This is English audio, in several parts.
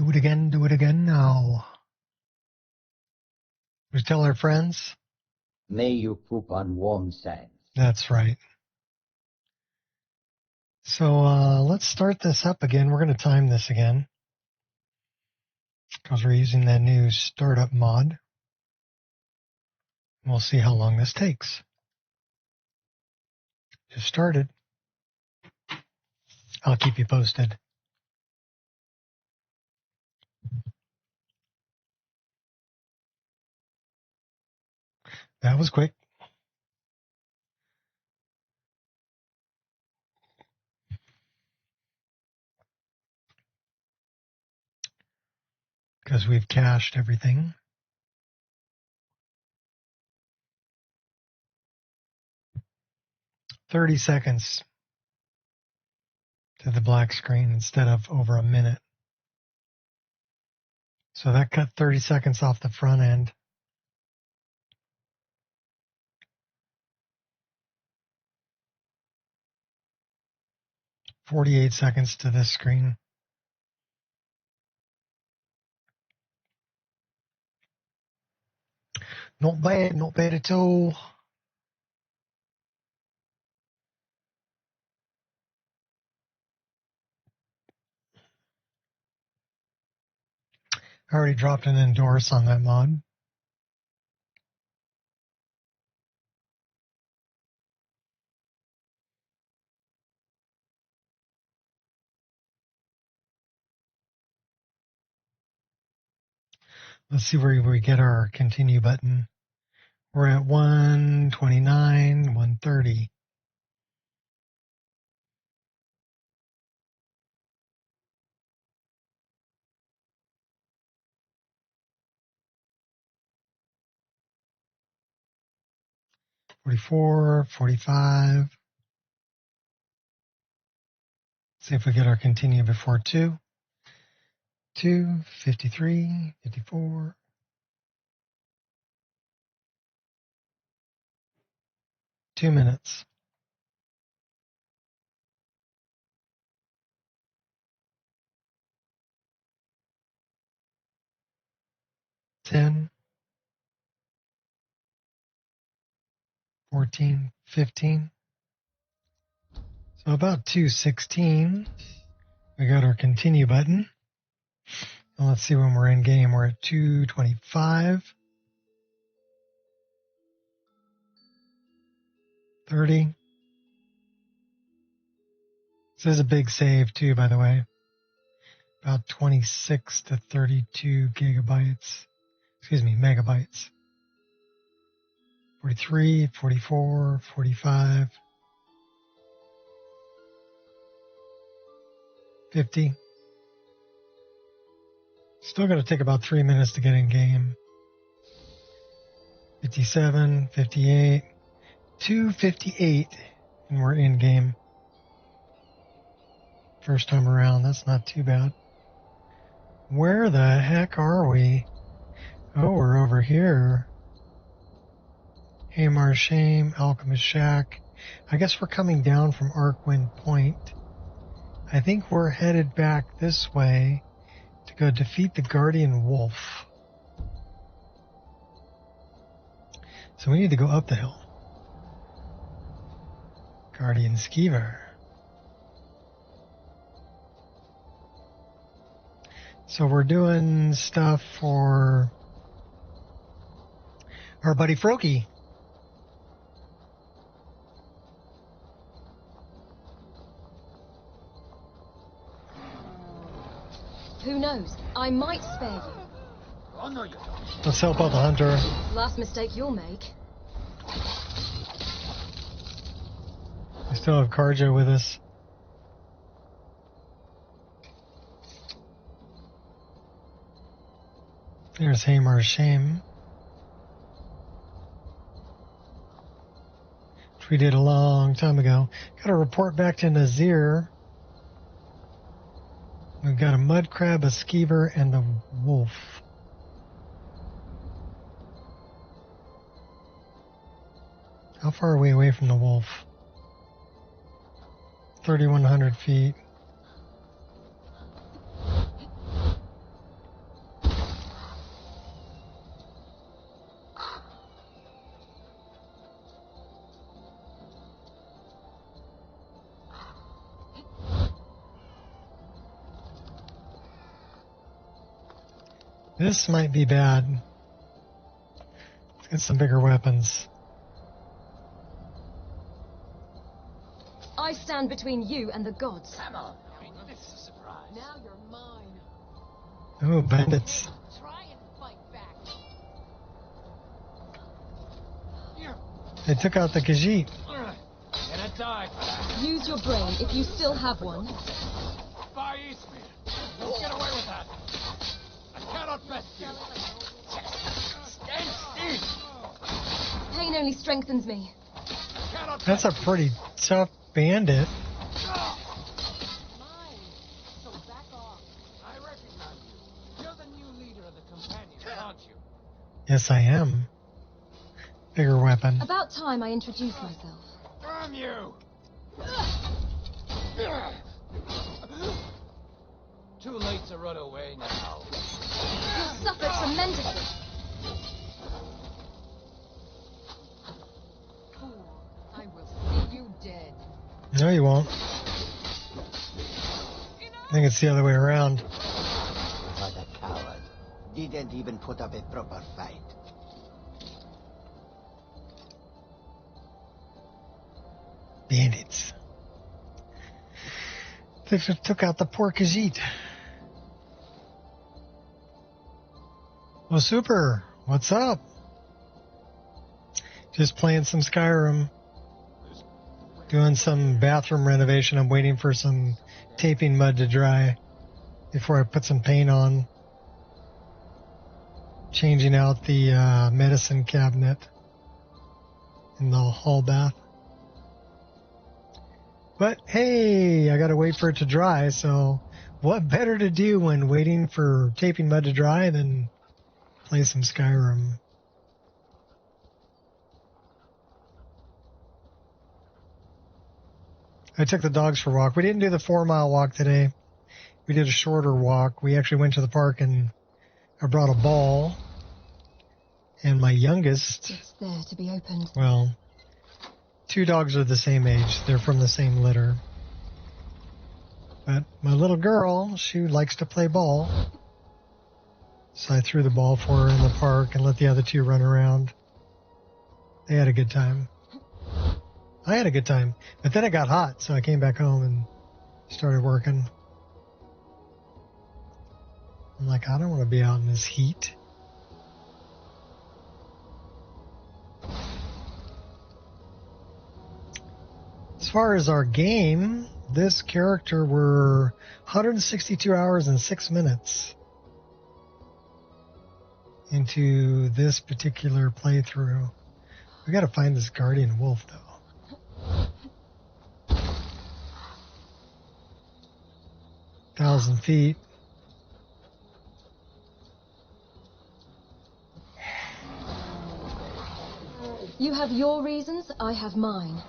Do it again now. We tell our friends. May you poop on warm sands. That's right. So let's start this up again. We're going to time this again because we're using that new startup mod. We'll see how long this takes. Just started. I'll keep you posted. That was quick. Because we've cached everything. "30 seconds to the black screen instead of over a minute. So that cut 30 seconds off the front end. "48 seconds to this screen. Not bad at all. I already dropped an endorse on that mod. Let's see where we get our continue button. We're at 129, 130. $44, $45. See if we get our continue before 2. 2, 53, 54. 2 minutes. 10, 14, 15. So about 2:16, we got our continue button. And let's see when we're in game. We're at 2:25, 30. This is a big save too, by the way. About 26 to 32 gigabytes. Excuse me, megabytes. 43, 44, 45, 50. Still going to take about 3 minutes to get in game. 57, 58, 2:58, and we're in game. First time around, that's not too bad. Where the heck are we? Oh, we're over here. Hamar Shame, Alchemist Shack. I guess we're coming down from Arcwind Point. I think we're headed back this way to go defeat the Guardian Wolf. So we need to go up the hill. Guardian Skeever. So we're doing stuff for our buddy Froakie. Who knows? I might spare you. Let's help out the hunter. Last mistake you'll make. We still have Karja with us. There's Hamar's Shame, which we did a long time ago. Got to report back to Nazir. We've got a mud crab, a skeever, and a wolf. How far are we away from the wolf? 3,100 feet. This might be bad. Let's get some bigger weapons. I stand between you and the gods. Come on, this is a surprise. Now you're mine. Ooh, bandits. Try and fight back. You're They took out the Khajiit. gonna die for that. Use your brain if you still have one. Far east me. Don't get away with that. I cannot best you. Stand still. Pain only strengthens me. Cannot That's a pretty tough bandit. Mine. So back off. I recognize you. You're the new leader of the companions, aren't you? Yes, I am. Bigger weapon. About time I introduce myself. Damn you! Too late to run away now. You'll suffer tremendously. Fool, I will see you dead. No, you won't. I think it's the other way around. What a coward. Didn't even put up a proper fight. Bandits. They took out the poor Khajiit. Well, super. What's up? Just playing some Skyrim. Doing some bathroom renovation. I'm waiting for some taping mud to dry before I put some paint on. Changing out the medicine cabinet in the hall bath. But hey, I gotta wait for it to dry, so what better to do when waiting for taping mud to dry than play some Skyrim? I took the dogs for a walk. We didn't do the 4-mile walk today. We did a shorter walk. We actually went to the park and I brought a ball. And my youngest, It's there to be opened. well, 2 dogs are the same age. They're from the same litter. But my little girl, she likes to play ball. So I threw the ball for her in the park and let the other 2 run around. They had a good time. I had a good time. But then it got hot, so I came back home and started working. I'm like, I don't want to be out in this heat. As far as our game, this character we're 162 hours and 6 minutes into this particular playthrough. We gotta find this guardian wolf though. 1,000 feet. You have your reasons, I have mine.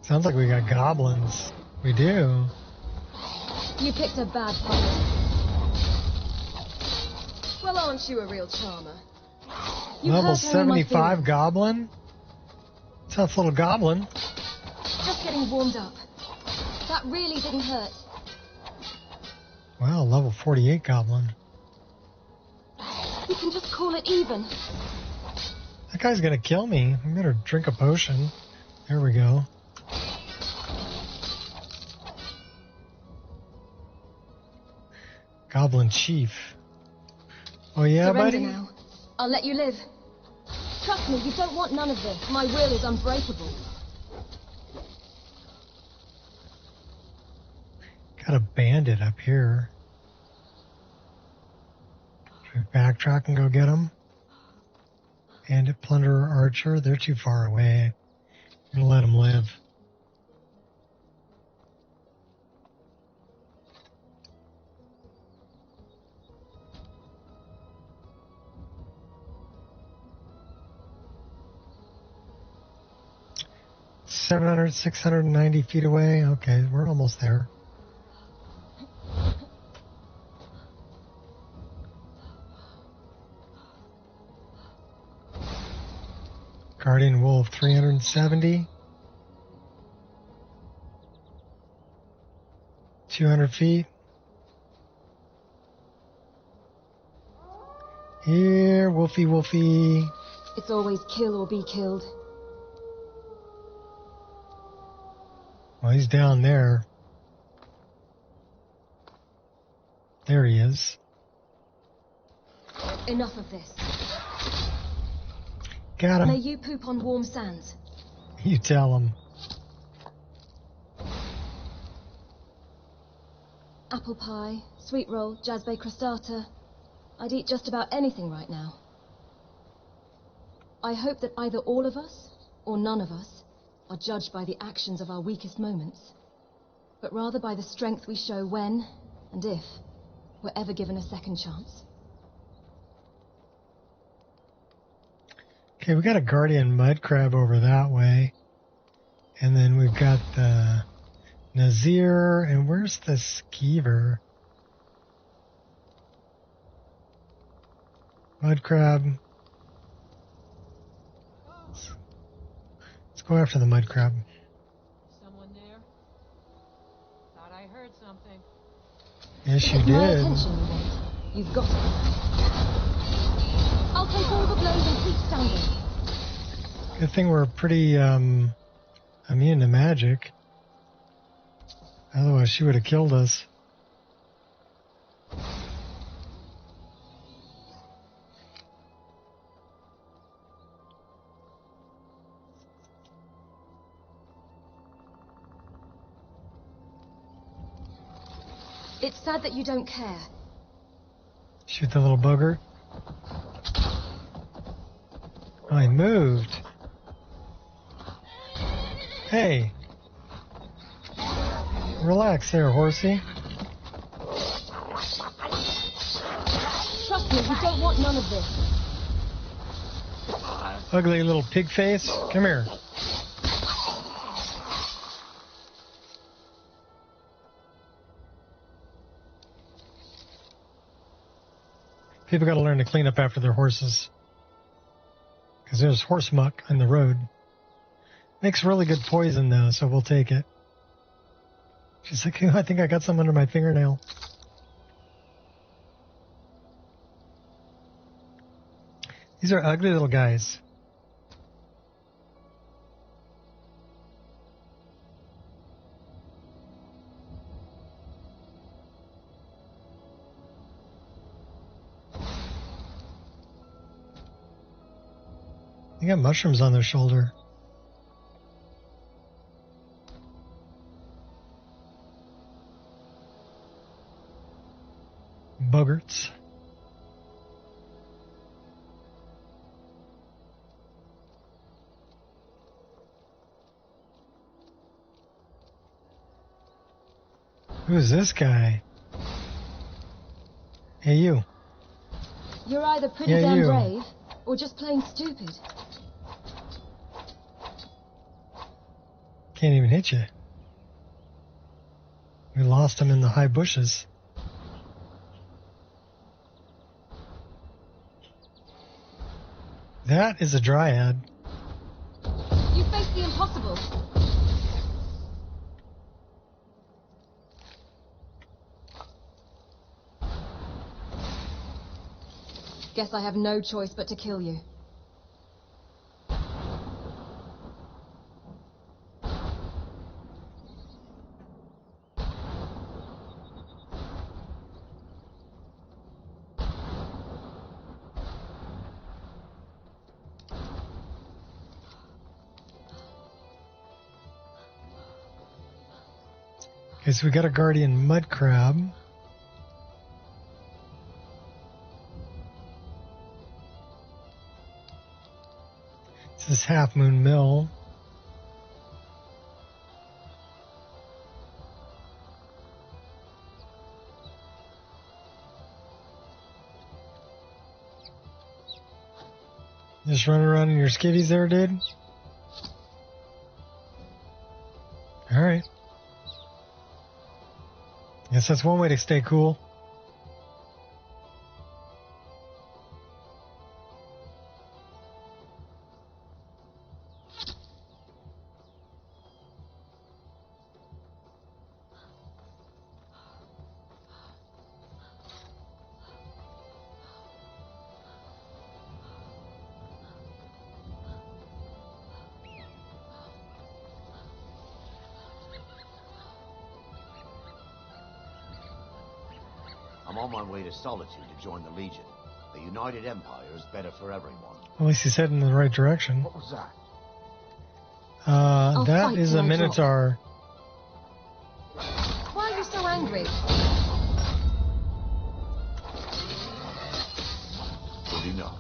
Sounds like we got goblins. We do. You picked a bad puppet. Well, aren't you a real charmer? You Level hurt only my 75 feelings. goblin? Tough little goblin. Just getting warmed up. That really didn't hurt. Wow, level 48 goblin. We can just call it even. That guy's gonna kill me. I better drink a potion. There we go. Goblin Chief. Oh yeah, Surrender buddy? now. I'll let you live. Trust me, you don't want none of this. My will is unbreakable. Got a bandit up here. Should we backtrack and go get him? Bandit, plunderer, archer. They're too far away. I'm gonna let them live. $700, 690 feet away. Okay, we're almost there. Guardian Wolf, 370. 200 feet. Here, Wolfie, Wolfie. It's always kill or be killed. Well, he's down there. There he is. Enough of this. Got May him. you poop on warm sands. You tell him. Apple pie, sweet roll, jazzbay crostata. I'd eat just about anything right now. I hope that either all of us, or none of us, are judged by the actions of our weakest moments, but rather by the strength we show when, and if, we're ever given a second chance. Okay, we got a guardian mud crab over that way. And then we've got the Nazir, and where's the skeever? Mud crab. Let's go after the mud crab. Someone there? Thought I heard something. Yes, you It's my did. attention you want. You've got it. I'll take all the blows and keep standing. Good thing we're pretty immune to magic. Otherwise, she would have killed us. It's sad that you don't care. Shoot the little bugger. Oh, he moved. Hey. Relax there, horsey. Trust me, you don't want none of this. Ugly little pig face. Come here. People gotta learn to clean up after their horses. Because there's horse muck on the road. Makes really good poison though, so we'll take it. She's like, I think I got some under my fingernail. These are ugly little guys. They got mushrooms on their shoulder. Buggerts. Who's this guy? Hey, you. You're either pretty Yeah, damn you. brave, or just plain stupid. Can't even hit you. We lost him in the high bushes. That is a dryad. You face the impossible. Guess I have no choice but to kill you. Okay, so we got a guardian mud crab. This is Half Moon Mill. Just running around in your skivvies there, dude? Alright. Guess that's one way to stay cool. I'm on my way to Solitude to join the Legion. The United Empire is better for everyone. At least he's heading in the right direction. What was that? That fight is till a I drop. Minotaur. Why are you so angry? Good enough.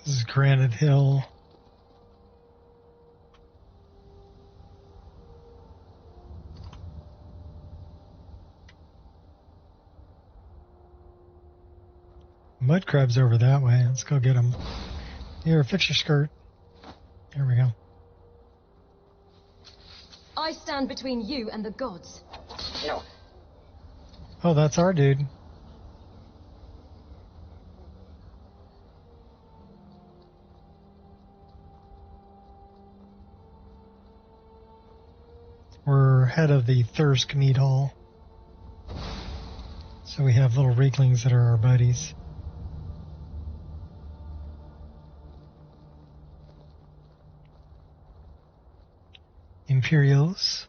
This is Granite Hill. Mud crab's over that way. Let's go get him. Here, fix your skirt. There we go. I stand between you and the gods. Oh, that's our dude. We're head of the Thirsk Meat Hall. So we have little Reeklings that are our buddies. Imperials.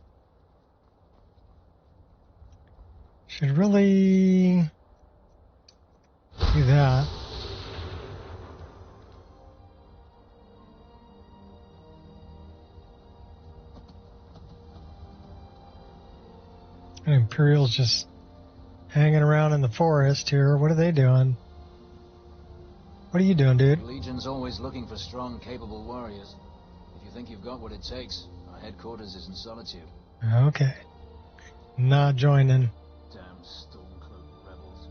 Should really do that. And Imperials just hanging around in the forest here. What are they doing? What are you doing, dude? The Legion's always looking for strong, capable warriors. If you think you've got what it takes, our headquarters is in Solitude. Okay. Not joining. Damn Stormcloak rebels.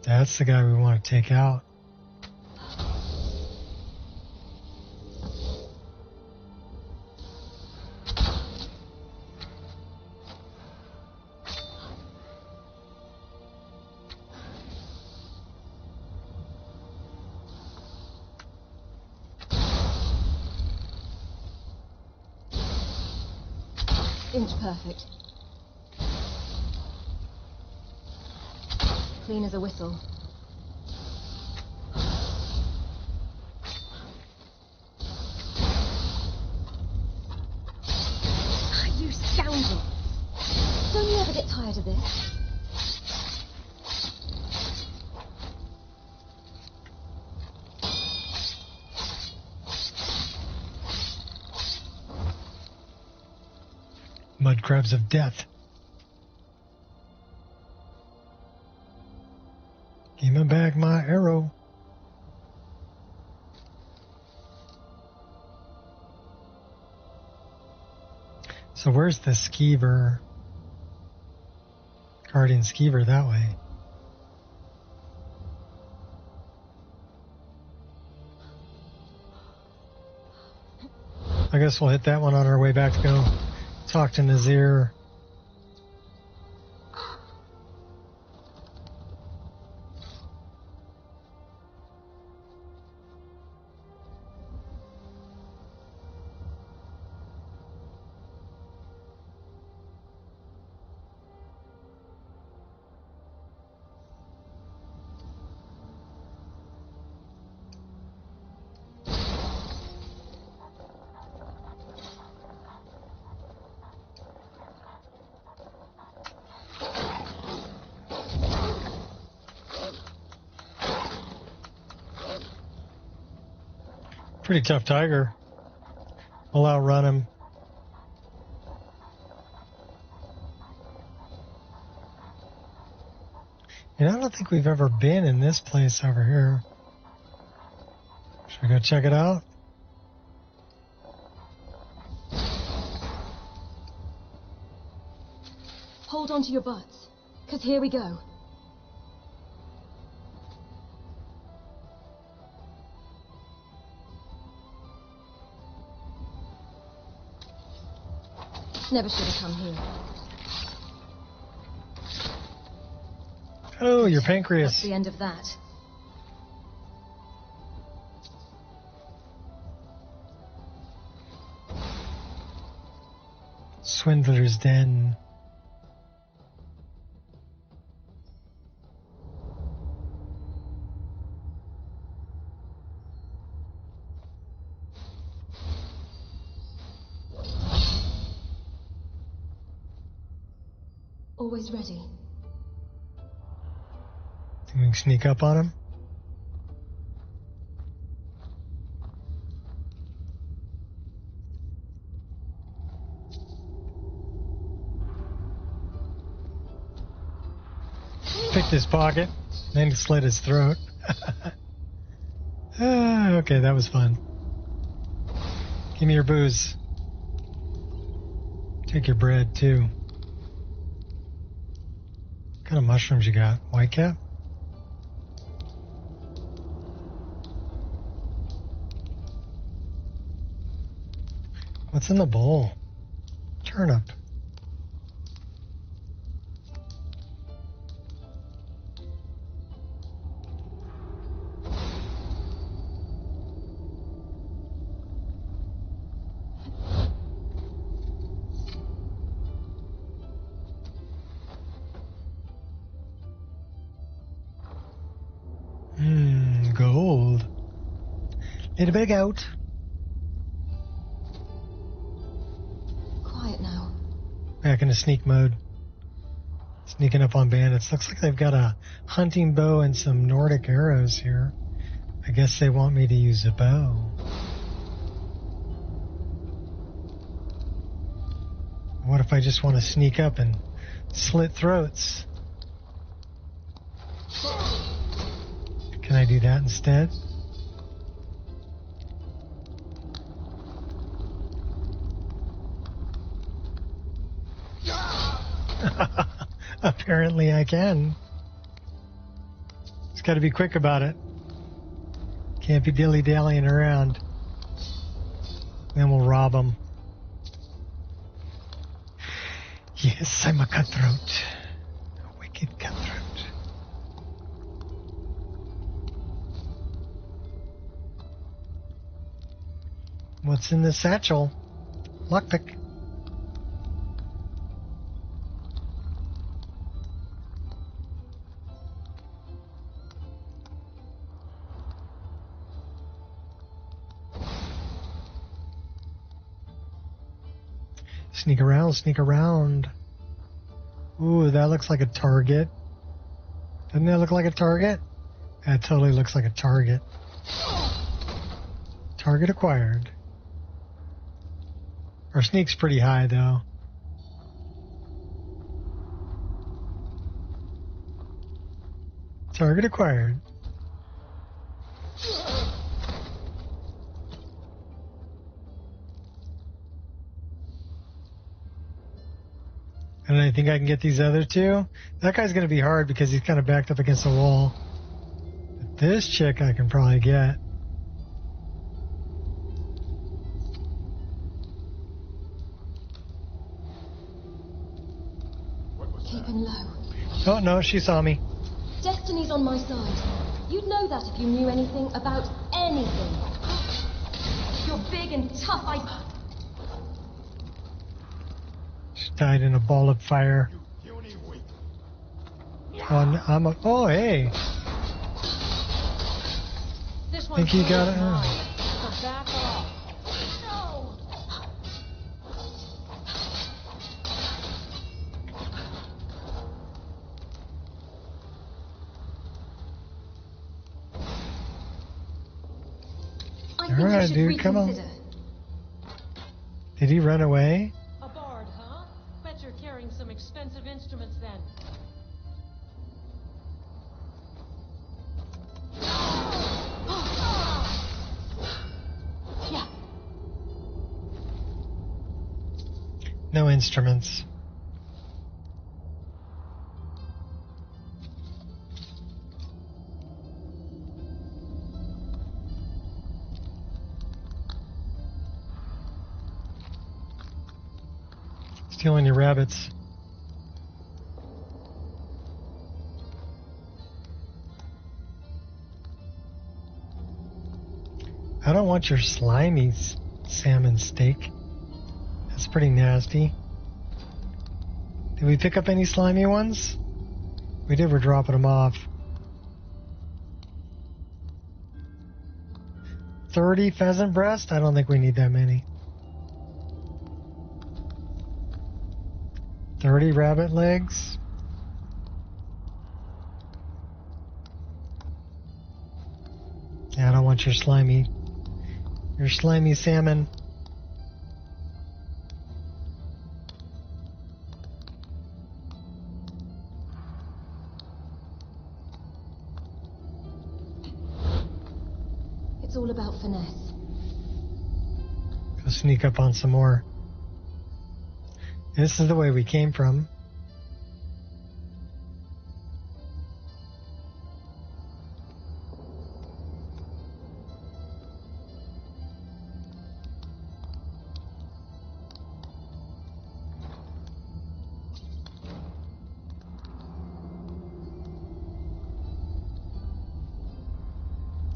That's the guy we want to take out. Inch perfect. Clean as a whistle. You scoundrel! Don't you ever get tired of this? Mud crabs of death. Give me back my arrow. So where's the skeever? Guardian skeever that way. I guess we'll hit that one on our way back to go talk to Nazir. Pretty tough tiger. We'll outrun him. And I don't think we've ever been in this place over here. Should we go check it out? Hold on to your butts, 'cause here we go. Never should have come here. Oh, your What's pancreas. the end of that? Swindler's Den. Always ready. Think we can sneak up on him? Picked his pocket, then slit his throat. Okay, that was fun. Give me your booze. Take your bread, too. What kind of mushrooms you got? White cap? What's in the bowl? Turnip. Gold. Need a big out. Quiet now. Back into sneak mode. Sneaking up on bandits. Looks like they've got a hunting bow and some Nordic arrows here. I guess they want me to use a bow. What if I just want to sneak up and slit throats? Can I do that instead? Apparently I can. Just got to be quick about it. Can't be dilly-dallying around. Then we'll rob them. Yes, I'm a cutthroat. A wicked cutthroat. What's in the satchel? Lockpick. Sneak around, sneak around. Ooh, that looks like a target. Doesn't that look like a target? That totally looks like a target. Target acquired. Our sneak's pretty high, though. Target acquired. And I think I can get these other two. That guy's going to be hard because he's kind of backed up against the wall. But this chick I can probably get. Keeping low. Oh, no, she saw me. Destiny's on my side. You'd know that if you knew anything about anything. You're big and tough, She died in a ball of fire. Oh, hey. This Think he got it? So back off. No! I think All right, you should dude, come on. reconsider. Did he run away? A bard, huh? Bet you're carrying some expensive instruments then. Yeah. No instruments. Stealing your rabbits. I don't want your slimy salmon steak. That's pretty nasty. Did we pick up any slimy ones? We did, we're dropping them off. 30 pheasant breast? I don't think we need that many. 30 rabbit legs? Yeah, I don't want your slimy salmon. It's all about finesse. Go sneak up on some more. This is the way we came from.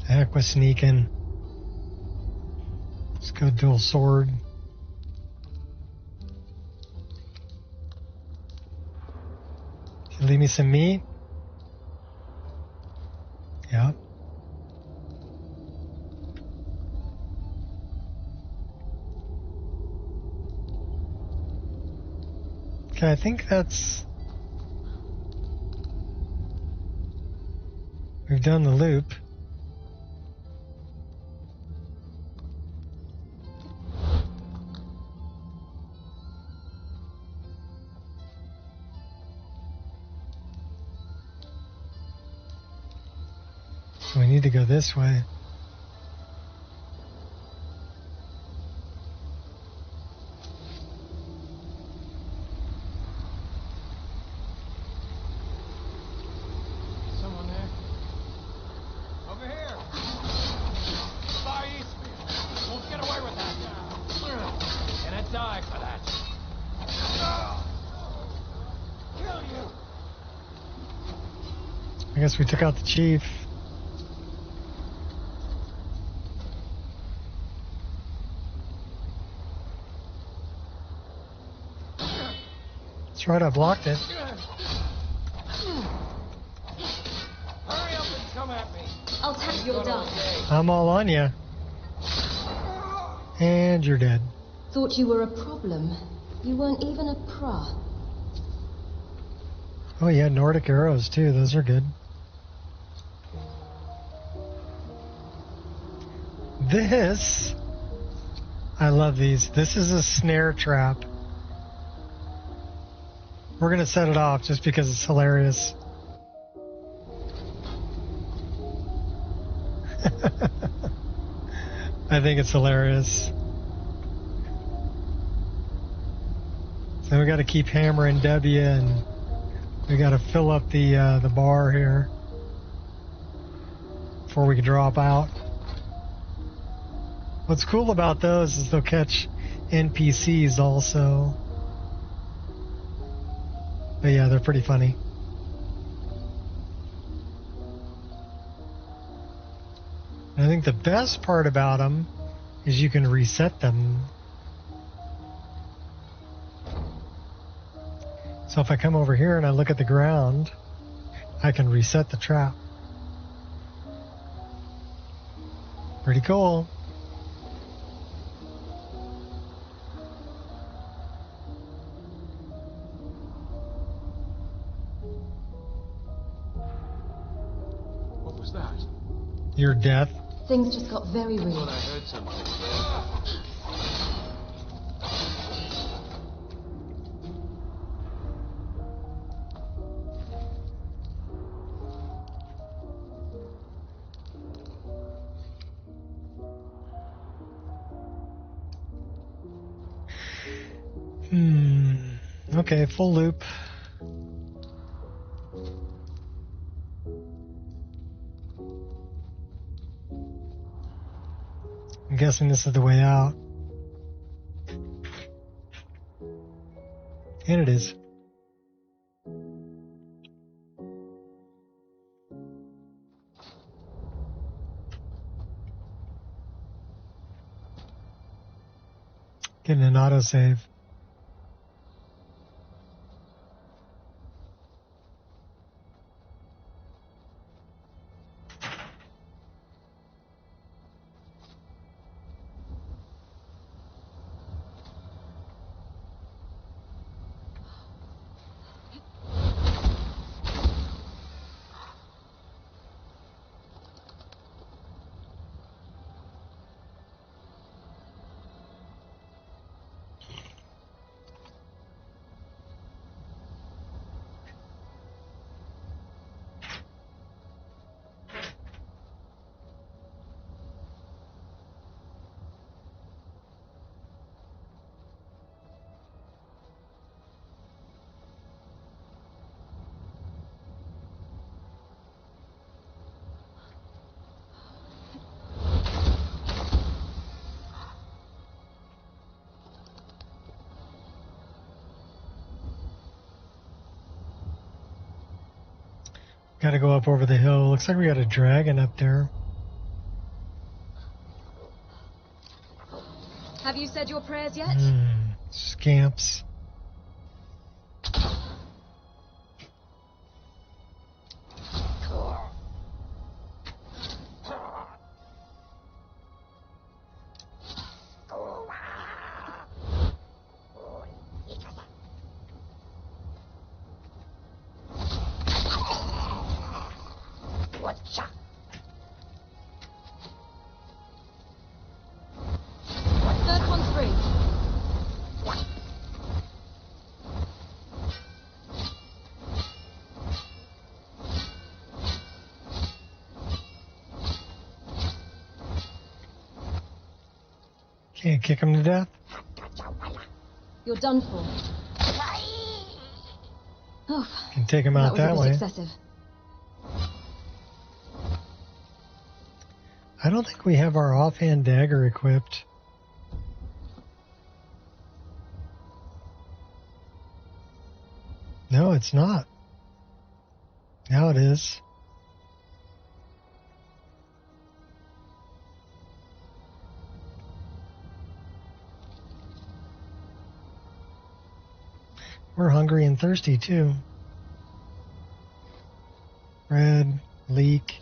Heck with sneaking. Let's go dual sword. Can you leave me some meat? Yep. Okay, I think that's... We've done the loop. So we need to go this way. Someone there? Over here! Spy Eastman! Won't get away with that! Gonna die for that! Kill you! I guess we took out the chief. That's right, I blocked it. Hurry up and come at me! I'll tap your die. I'm all on you. And you're dead. Thought you were a problem. You weren't even a pra. Oh yeah, Nordic arrows too. Those are good. This, I love these. This is a snare trap. We're gonna set it off just because it's hilarious. I think it's hilarious. So we got to keep hammering W, and we got to fill up the bar here before we can drop out. What's cool about those is they'll catch NPCs also. But yeah, they're pretty funny. And I think the best part about them is you can reset them. So if I come over here and I look at the ground, I can reset the trap. Pretty cool. What was that? Your death. Things just got very I real. thought I heard something. Okay, full loop. I'm guessing this is the way out. And it is. Getting an autosave. Gotta go up over the hill. Looks like we got a dragon up there. Have you said your prayers yet? Scamps. Third one's free. Can't kick him to death. You're done for. Oh, Can take him out that was a way. bit excessive. I don't think we have our offhand dagger equipped. No, it's not. Now it is. We're hungry and thirsty too. Red, leek.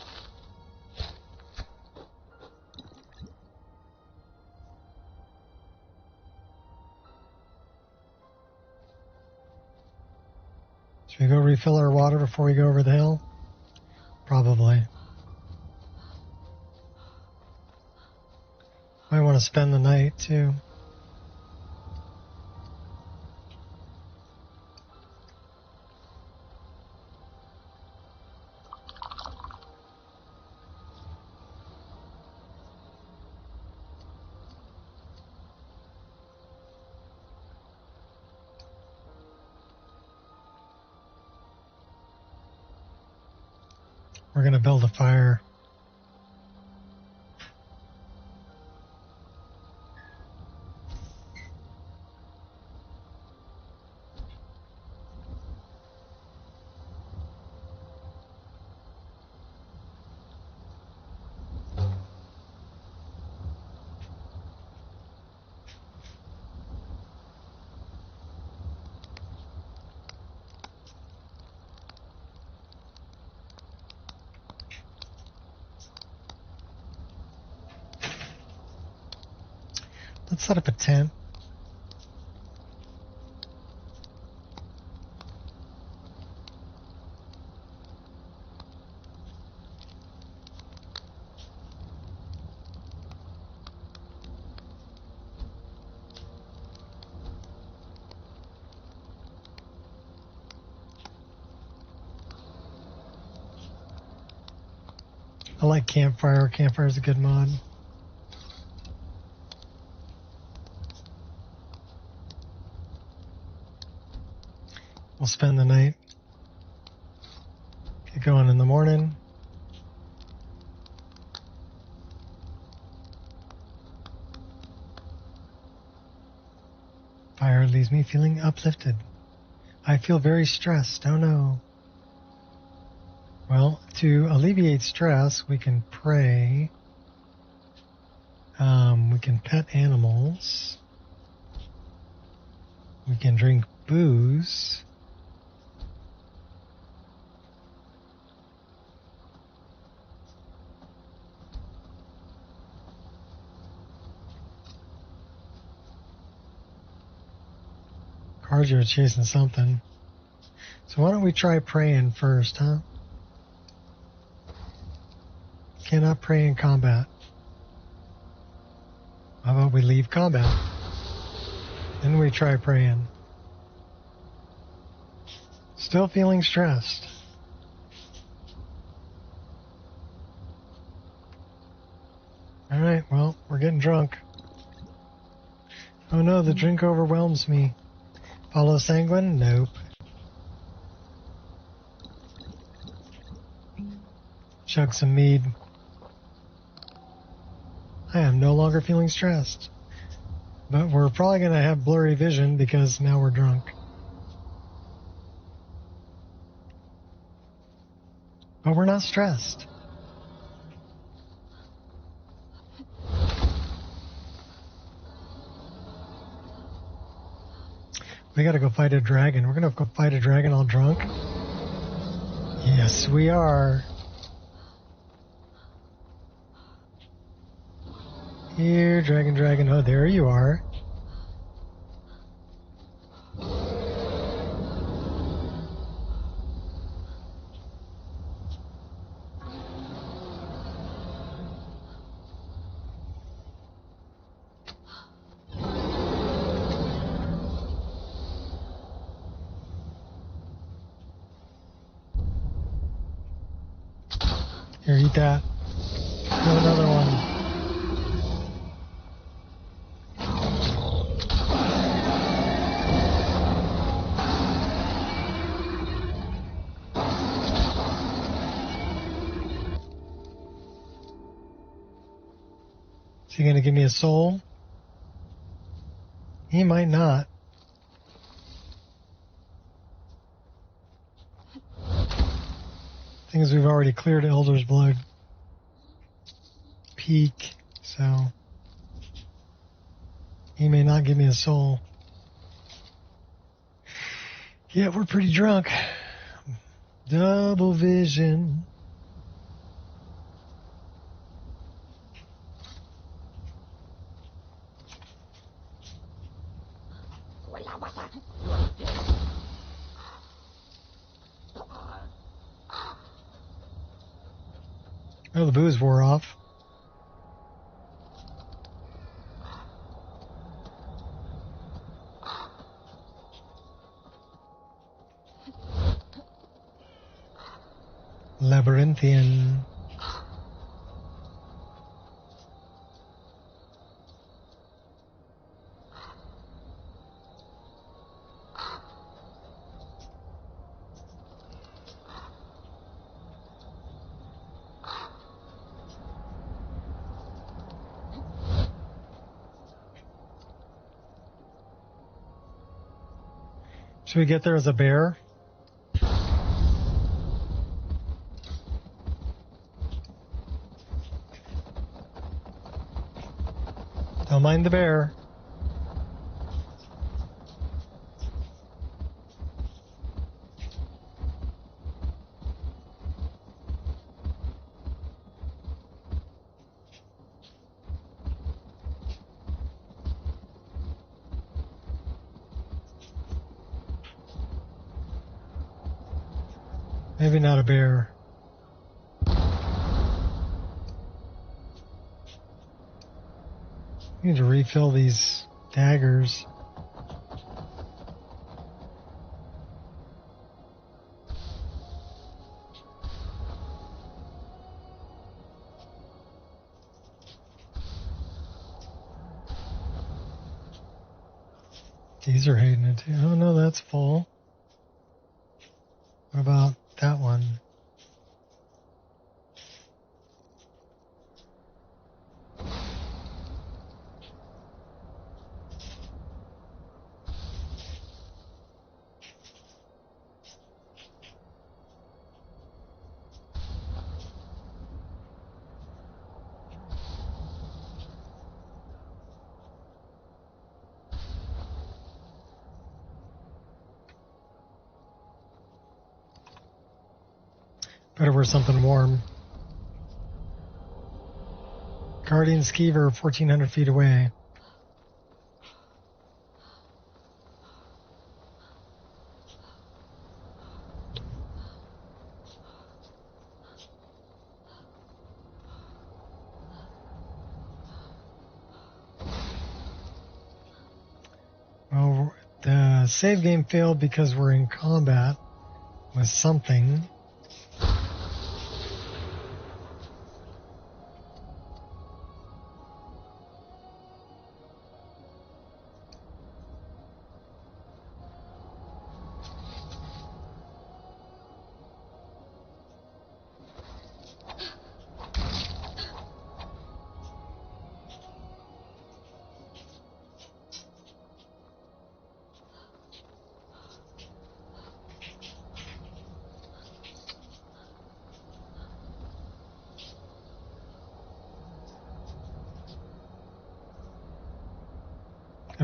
Should we go refill our water before we go over the hill? Probably. Might want to spend the night too. We're going to build a fire. Let's set up a tent. I like campfire. Campfire is a good mod. We'll spend the night. Get going in the morning. Fire leaves me feeling uplifted. I feel very stressed. Oh no. Well, to alleviate stress, we can pray. We can pet animals. We can drink booze. Cards are chasing something. So why don't we try praying first, huh? Cannot pray in combat. How about we leave combat? Then we try praying. Still feeling stressed. Alright, well, we're getting drunk. Oh no, the drink overwhelms me. Follow sanguine? Nope. Chug some mead. I am no longer feeling stressed. But we're probably going to have blurry vision because now we're drunk. But we're not stressed. We gotta go fight a dragon. We're gonna go fight a dragon all drunk? Yes, we are. Here, dragon, dragon. Oh, there you are. Here, eat that. Have another one. Is he gonna give me a soul? He might not. Thing is, we've already cleared Elder's Blood peak, so he may not give me a soul. Yeah, we're pretty drunk. Double vision. Oh, the booze wore off. Labyrinthian. Should we get there as a bear? Don't mind the bear. Maybe not a bear. We need to refill these daggers. These are hating it too. Oh no, that's full. What about that one? Go to where something warm. Guardian Skeever, 1,400 feet away. Well, the save game failed because we're in combat with something.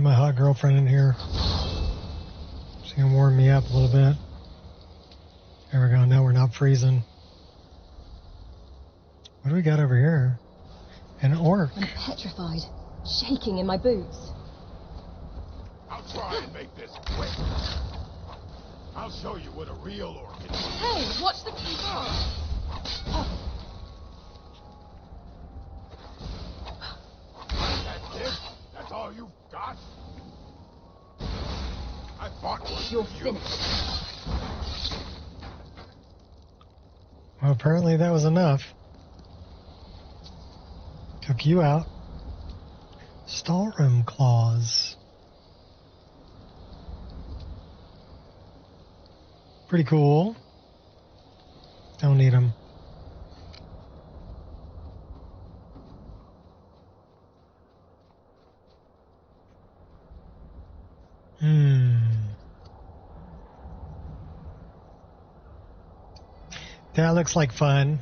Got my hot girlfriend in here. She's gonna warm me up a little bit. There we go. Now we're not freezing. What do we got over here? An orc. I'm petrified, shaking in my boots. I'll try and make this quick. I'll show you what a real orc is. Hey, watch the... That's it? That's all you've got? I fought with You're you. finished. Well, apparently that was enough. Took you out. Storeroom claws. Pretty cool. Don't need them. That looks like fun.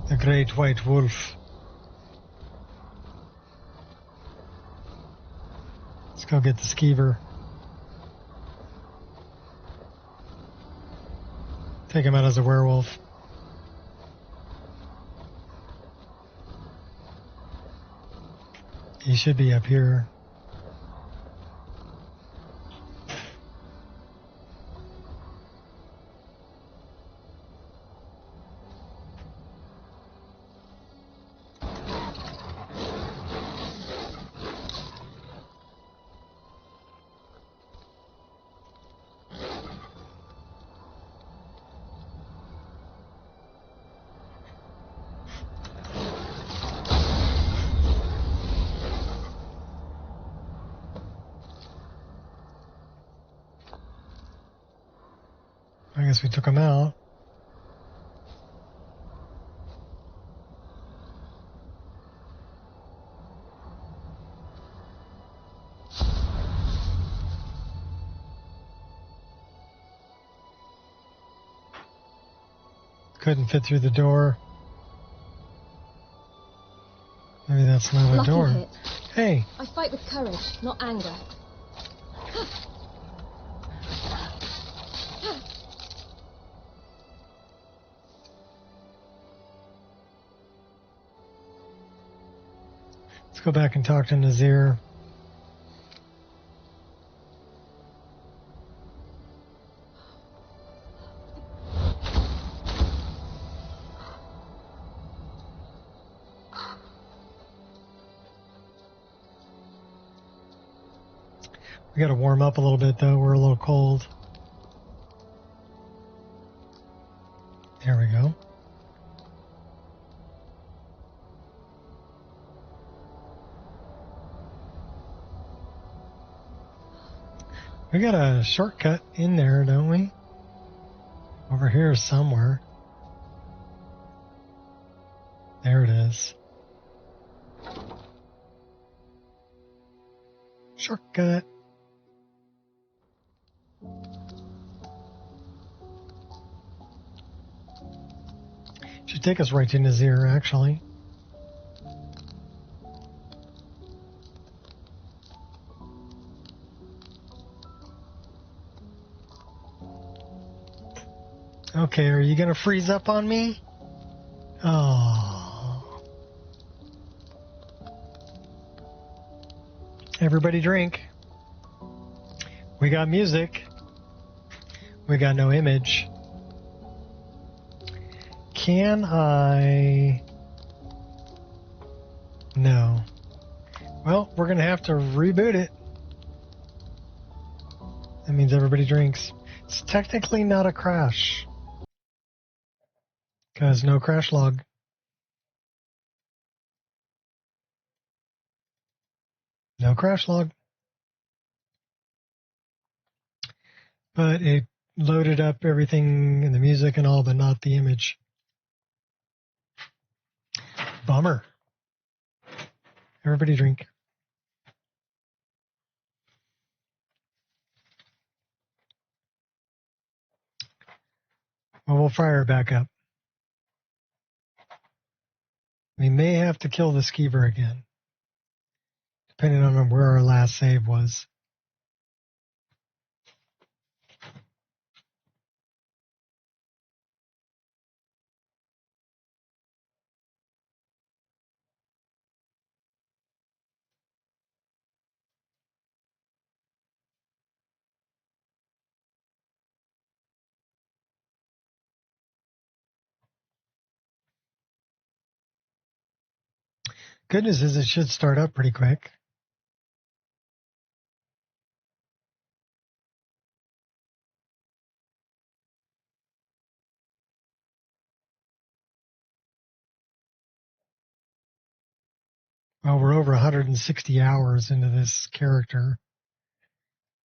The great white wolf. Let's go get the skeever. Take him out as a werewolf. He should be up here. I guess we took him out. Couldn't fit through the door. Maybe that's not a Lucky door. hit. Hey, I fight with courage, not anger. let's go back and talk to Nazir. We gotta warm up a little bit though, we're a little cold. There we go. We got a shortcut in there, don't we? Over here somewhere. There it is. Shortcut. Should take us right to Nazir, actually. Okay, are you gonna freeze up on me? Oh. Everybody drink. We got music. We got no image. Can I... No. Well, we're gonna have to reboot it. That means everybody drinks. It's technically not a crash. Because no crash log. No crash log. But it loaded up everything in the music and all, but not the image. Bummer. Everybody drink. Well, we'll fire it back up. We may have to kill the skeever again, depending on where our last save was. Good news is it should start up pretty quick. Well, we're over 160 hours into this character,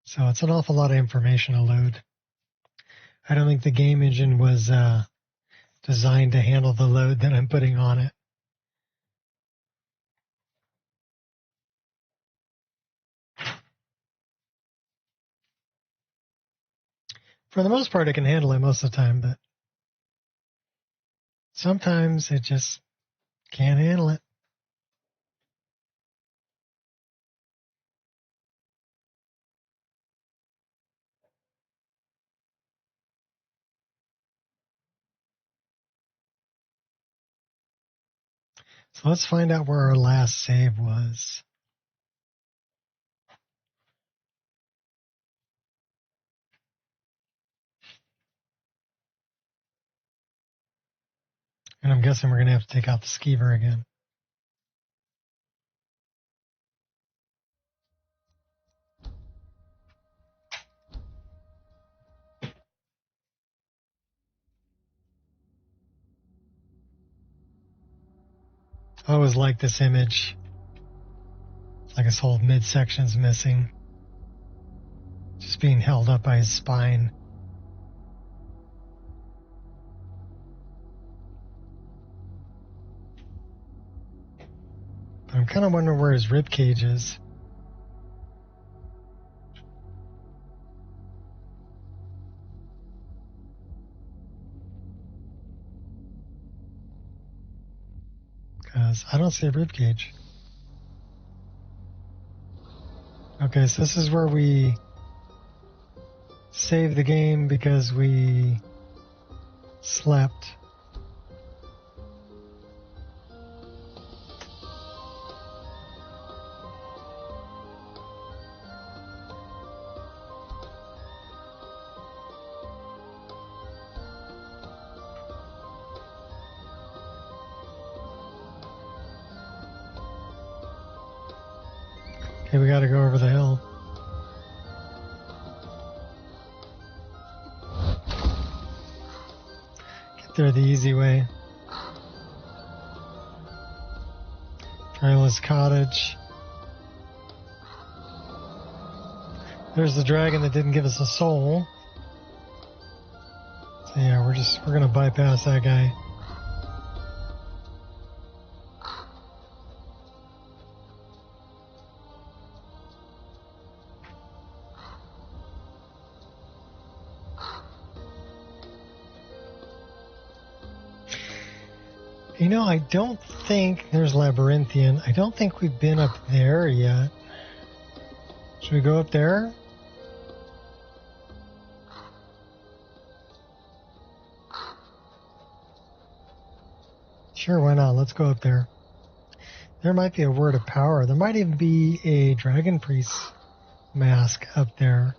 so it's an awful lot of information to load. I don't think the game engine was designed to handle the load that I'm putting on it. For the most part, it can handle it most of the time, but sometimes it just can't handle it. So let's find out where our last save was. And I'm guessing we're going to have to take out the skeever again. I always like this image. It's like his whole midsection's missing. Just being held up by his spine. But I'm kind of wondering where his rib cage is. Because I don't see a rib cage. Okay, so this is where we save the game because we slept. Okay, we gotta go over the hill. Get there the easy way. Trailless cottage. There's the dragon that didn't give us a soul. So yeah, we're gonna bypass that guy. You know, I don't think there's Labyrinthian. I don't think we've been up there yet. Should we go up there? Sure, why not? Let's go up there. There might be a word of power. There might even be a dragon priest mask up there.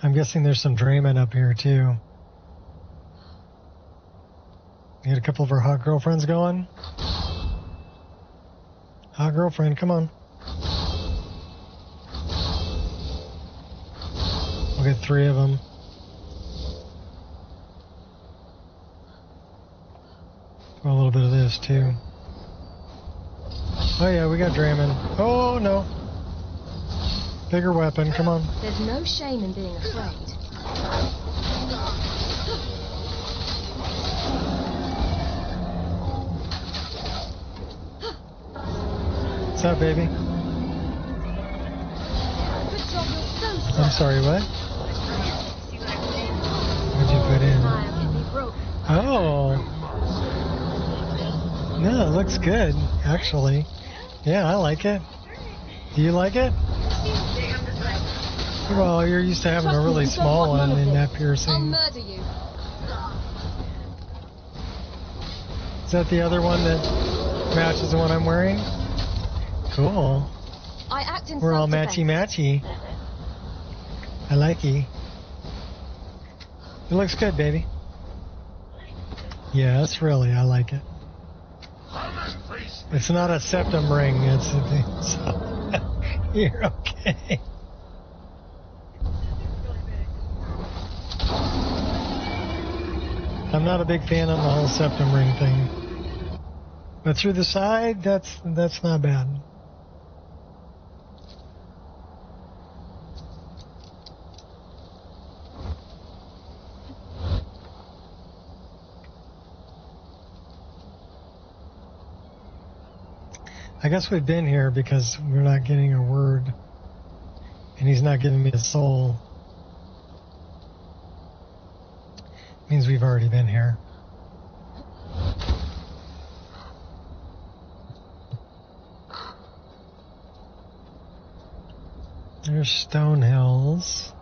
I'm guessing there's some Draymen up here too. We had a couple of our hot girlfriends going. Hot girlfriend, come on. We'll get 3 of them. Do a little bit of this too. Oh yeah, we got Draymen. Oh no. Bigger weapon, come on. There's no shame in being afraid. What's up, baby? I'm sorry, what? What'd you put in? Oh. No, it looks good, actually. Yeah, I like it. Do you like it? Well, you're used to having a really small one in that I'll piercing. murder you. Is that the other one that matches the one I'm wearing? Cool. I act in We're all self-defense. matchy-matchy. I like it. It looks good, baby. Yes, really, I like it. It's not a septum ring, it's a thing, so you're okay. I'm not a big fan of the whole septum ring thing. But through the side, that's not bad. I guess we've been here because we're not getting a word. And he's not giving me a soul. Means we've already been here. There's Stone Hills.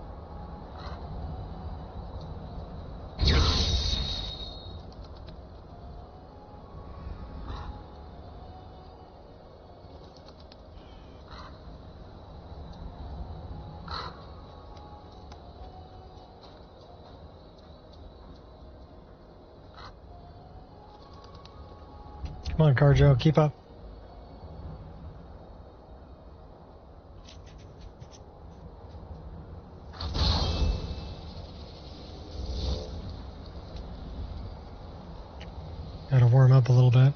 Come on, Carjo, keep up. Gotta warm up a little bit.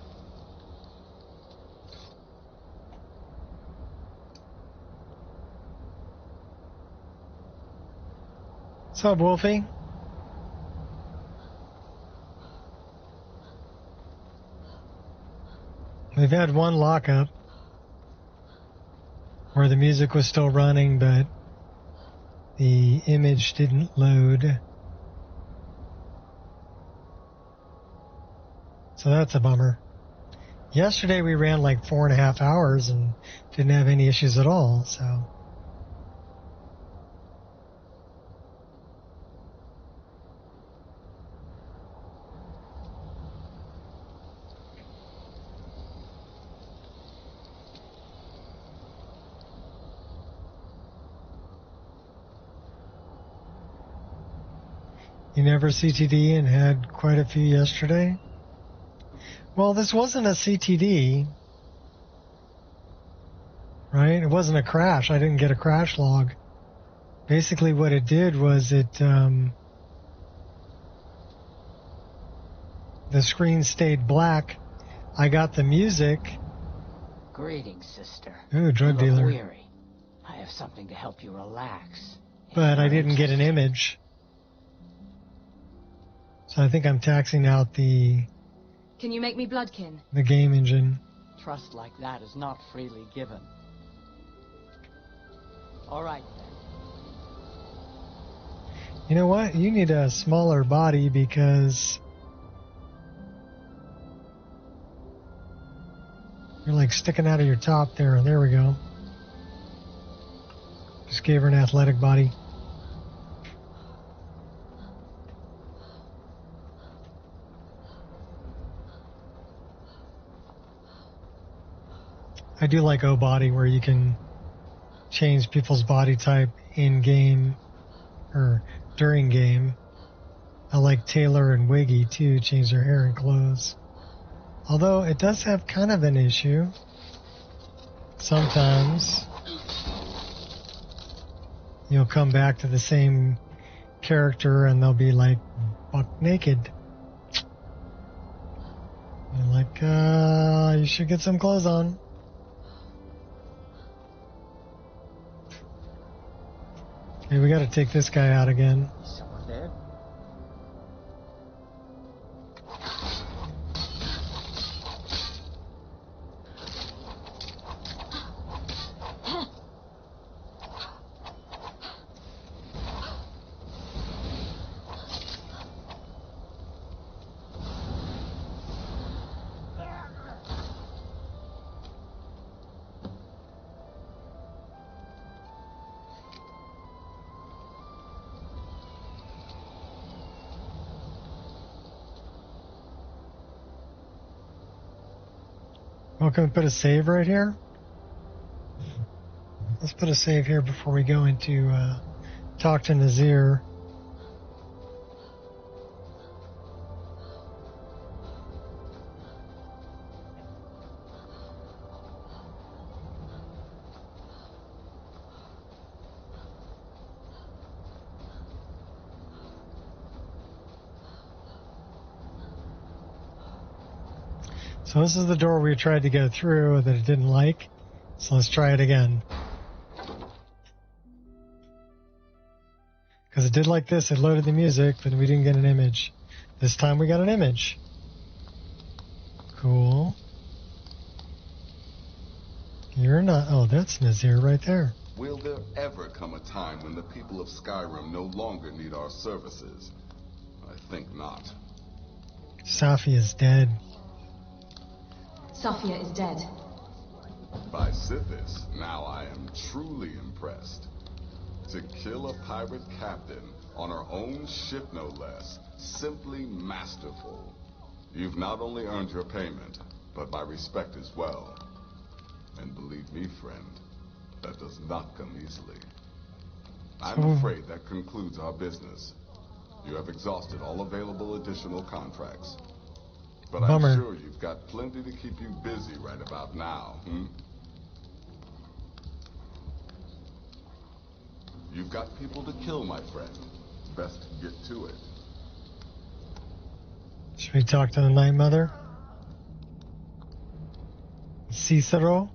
What's up, Wolfie? We've had one lockup where the music was still running, but the image didn't load. So that's a bummer. Yesterday we ran like 4.5 hours and didn't have any issues at all, so. You never CTD and had quite a few yesterday? Well, this wasn't a CTD, right? It wasn't a crash. I didn't get a crash log. Basically what it did was it, the screen stayed black. I got the music. Greetings, sister. Ooh, drug You look dealer. weary. I have something to help you relax. But I didn't get an image. So I think I'm taxing out the Can you make me bloodkin? game engine. Trust like that is not freely given. All right, then. You know what? You need a smaller body because You're like sticking out of your top there. There we go. Just gave her an athletic body. I do like O-Body, where you can change people's body type in game or during game. I like Taylor and Wiggy too, change their hair and clothes. Although it does have kind of an issue. Sometimes you'll come back to the same character and they'll be like buck naked. You're like, you should get some clothes on. Okay, we gotta take this guy out again. Someone there? Well, can we put a save right here? Let's put a save here before we go into talk to Nazir. So this is the door we tried to go through that it didn't like. So let's try it again. Because it did like this, it loaded the music, but we didn't get an image. This time we got an image. Cool. You're not, oh, that's Nazir right there. Will there ever come a time when the people of Skyrim no longer need our services? I think not. Safi is dead. Safia is dead. By Sithis, now I am truly impressed. To kill a pirate captain on our own ship, no less. Simply masterful. You've not only earned your payment, but my respect as well. And believe me, friend, that does not come easily. I'm afraid that concludes our business. You have exhausted all available additional contracts. But Bummer. I'm sure you've got plenty to keep you busy right about now, You've got people to kill, my friend. Best get to it. Should we talk to the Night Mother? Cicero?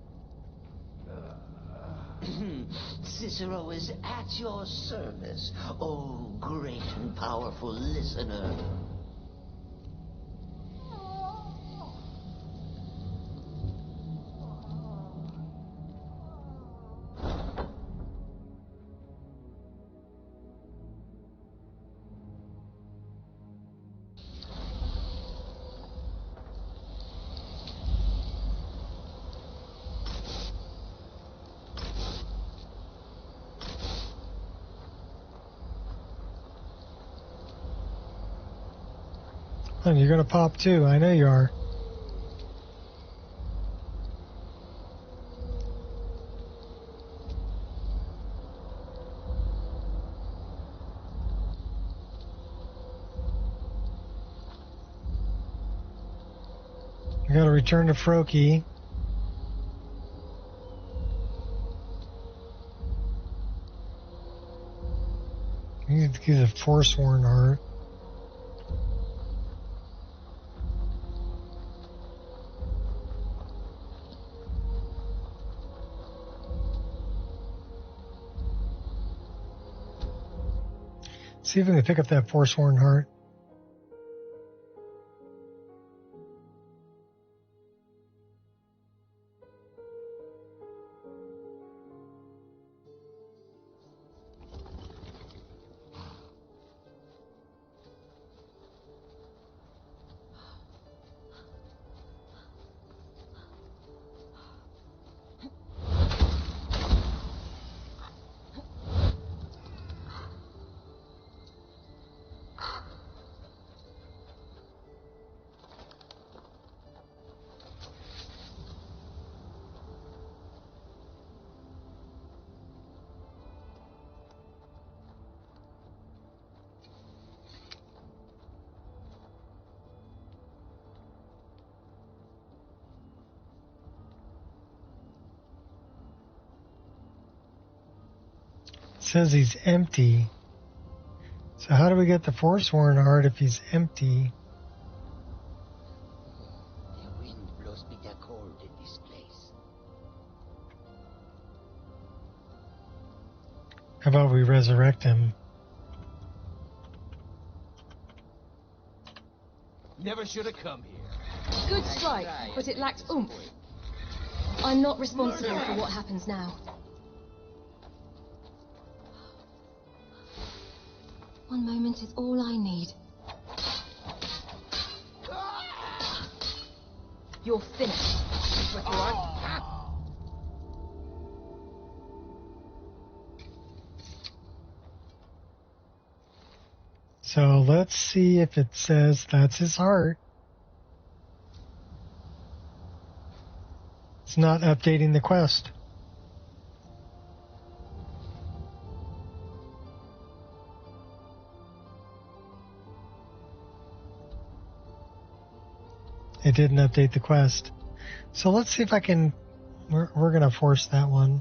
Cicero is at your service, oh great and powerful listener. And you're gonna pop too, I know you are. I gotta return to Froki. You need to get a Forsworn heart. See if we can pick up that Forsworn heart. says he's empty. So how do we get the Forsworn Heart if he's empty? The wind blows bitter cold in this place. How about we resurrect him? Never should have come here. Good strike, but it lacked oomph. I'm not responsible for what happens now. One moment is all I need. You're finished. But you aren't. So let's see if it says that's his heart. It's not updating the quest. It didn't update the quest. So let's see if I can... We're going to force that one.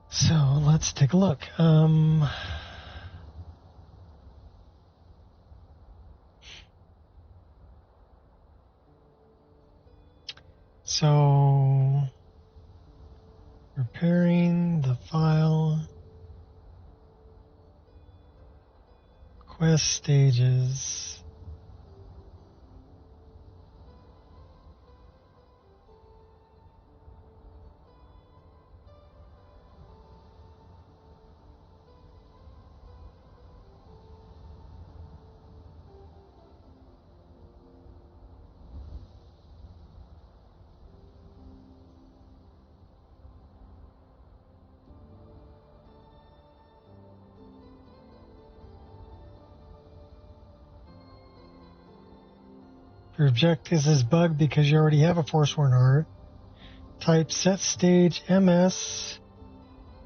So let's take a look. So repairing the file, quest stages. Your objective is bugged because you already have a Forsworn Heart. Type set stage MS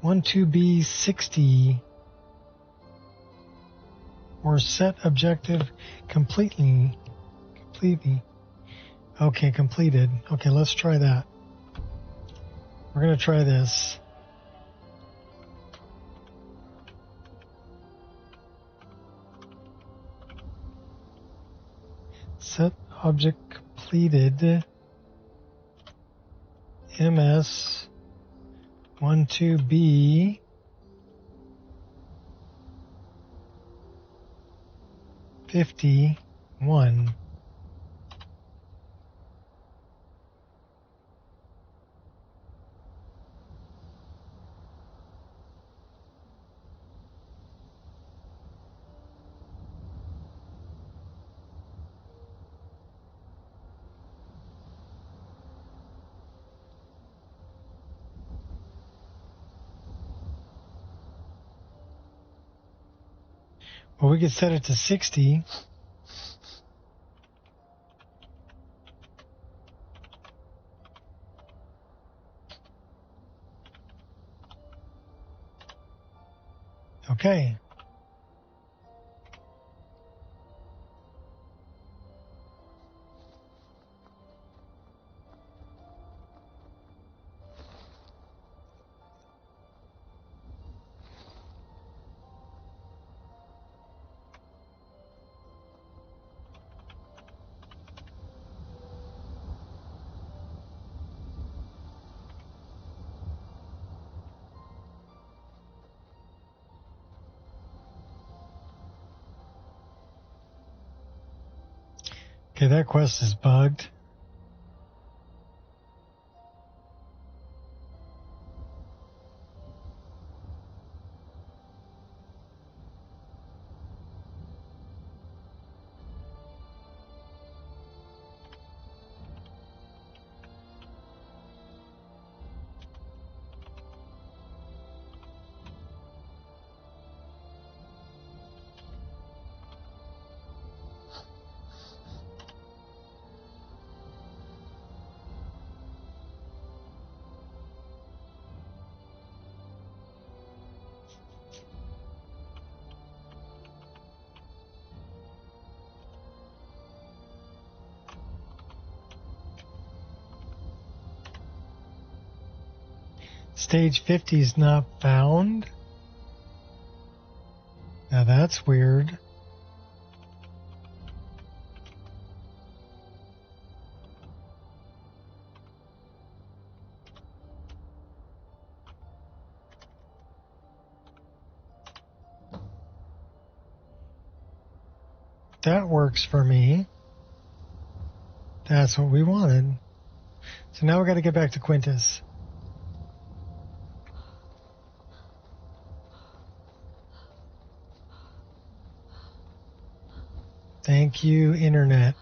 12B 60 or set objective completely. Okay, completed. Okay, let's try that. We're going to try this. Set object completed. MS 12B 51. Well, we could set it to 60. Okay. Okay, that quest is bugged. Stage 50 is not found? Now that's weird. That works for me. That's what we wanted. So now we got to get back to Quintus. Thank you, Internet.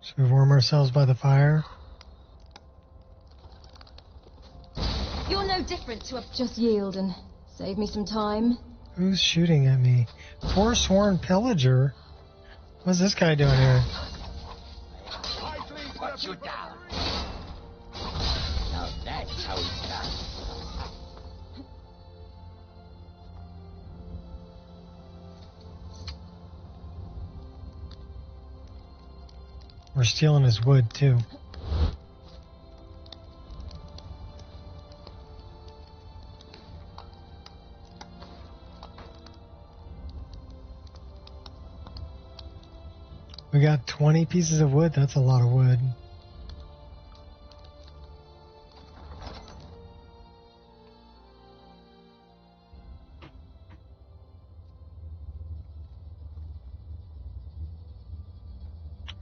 Should we warm ourselves by the fire? You're no different to a... Just yield and save me some time. Who's shooting at me? Forsworn pillager? What's this guy doing here? Put you down. Now that's how it's done. We're stealing his wood, too. We got 20 pieces of wood. That's a lot of wood.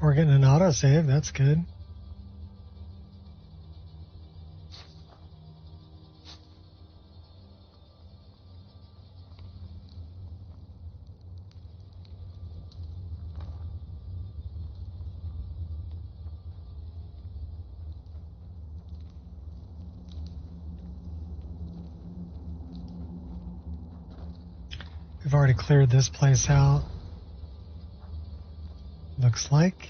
We're getting an autosave. That's good. We've already cleared this place out. Looks like.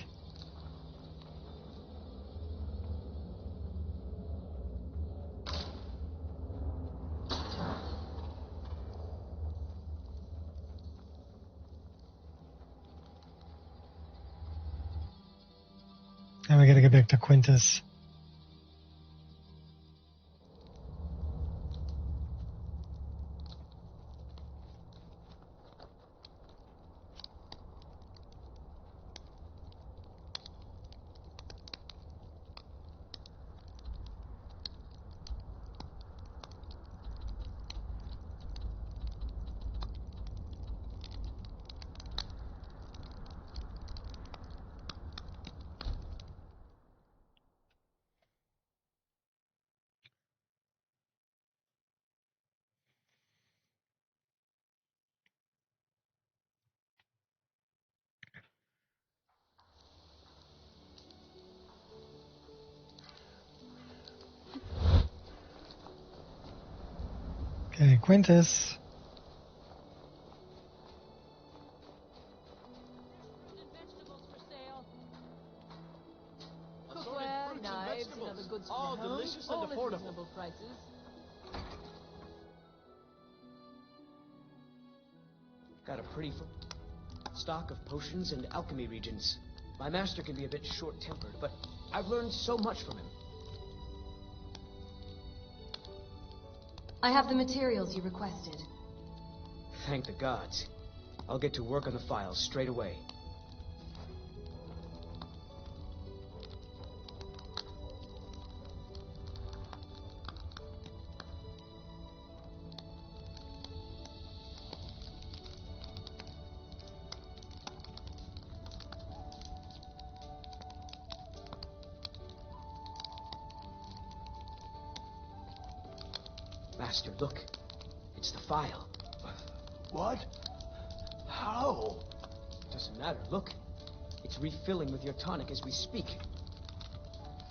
Now we gotta get back to Quintus. Okay, Quintus. Vegetables for sale. Cookware, knives, and other goods for All the home, delicious and all at affordable. reasonable prices. Got a pretty stock of potions and alchemy regents. My master can be a bit short-tempered, but I've learned so much from him. I have the materials you requested. Thank the gods. I'll get to work on the files straight away. Master, look. It's the file. What? How? Doesn't matter. Look. It's refilling with your tonic as we speak.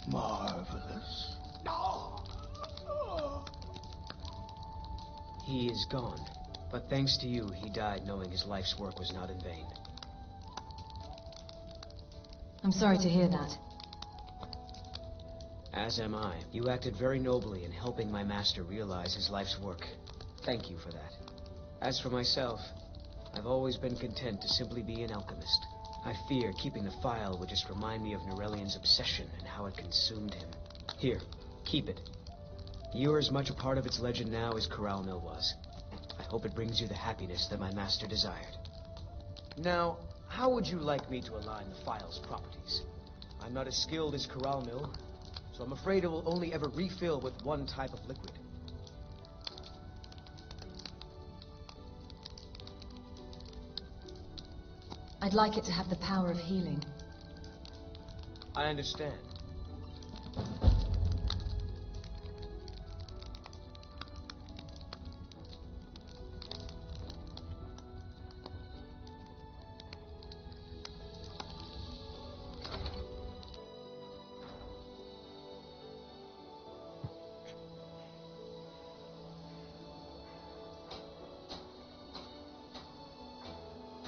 Marvelous. No! He is gone. But thanks to you, he died knowing his life's work was not in vain. I'm sorry to hear that. As am I. You acted very nobly in helping my master realize his life's work. Thank you for that. As for myself, I've always been content to simply be an alchemist. I fear keeping the file would just remind me of Norellian's obsession and how it consumed him. Here, keep it. You're as much a part of its legend now as Corral Mill was. I hope it brings you the happiness that my master desired. Now, how would you like me to align the file's properties? I'm not as skilled as Corral Mill, so I'm afraid it will only ever refill with one type of liquid. I'd like it to have the power of healing. I understand.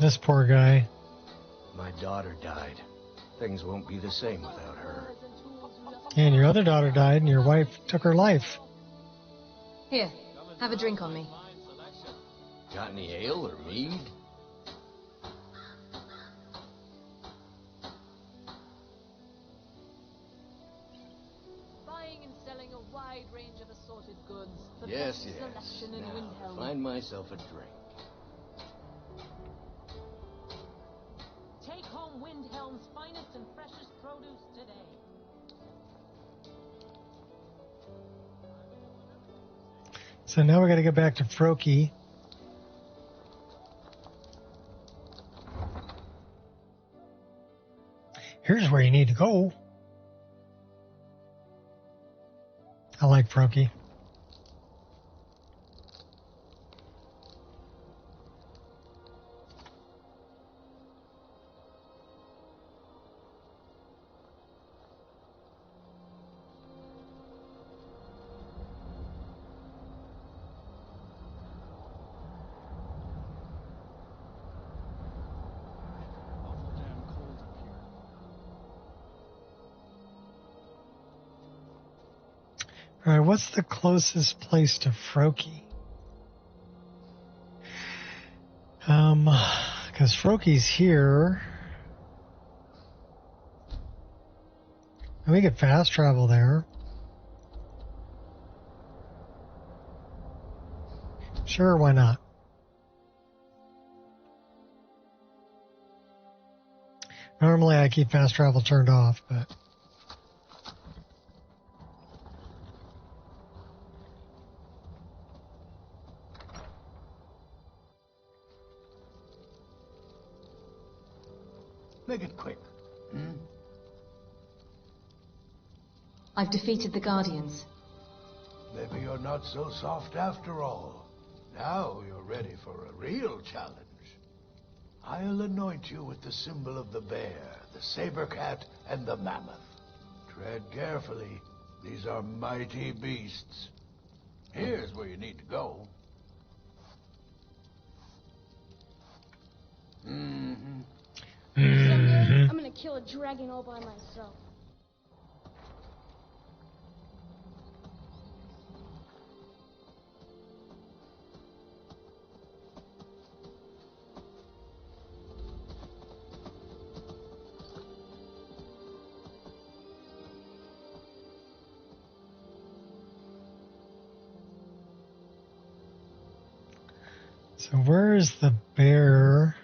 This poor guy. My daughter died. Things won't be the same without her. And your other daughter died, and your wife took her life. Here, have a drink on me. Got any ale or mead? Buying and selling a wide range of assorted goods. The Yes, best yes. selection in Now, Windhelm. find myself a drink. Take home Windhelm's finest and freshest produce today. So now we got to get back to Froki. Here's where you need to go. I like Froki. All right, what's the closest place to Froki? Because Froki's here. And we could fast travel there. Sure, why not? Normally I keep fast travel turned off, but... Make it quick. I've defeated the Guardians. Maybe you're not so soft after all. Now you're ready for a real challenge. I'll anoint you with the symbol of the bear, the saber cat, and the mammoth. Tread carefully. These are mighty beasts. Here's where you need to go. Someday, I'm gonna kill a dragon all by myself. So where's the bear?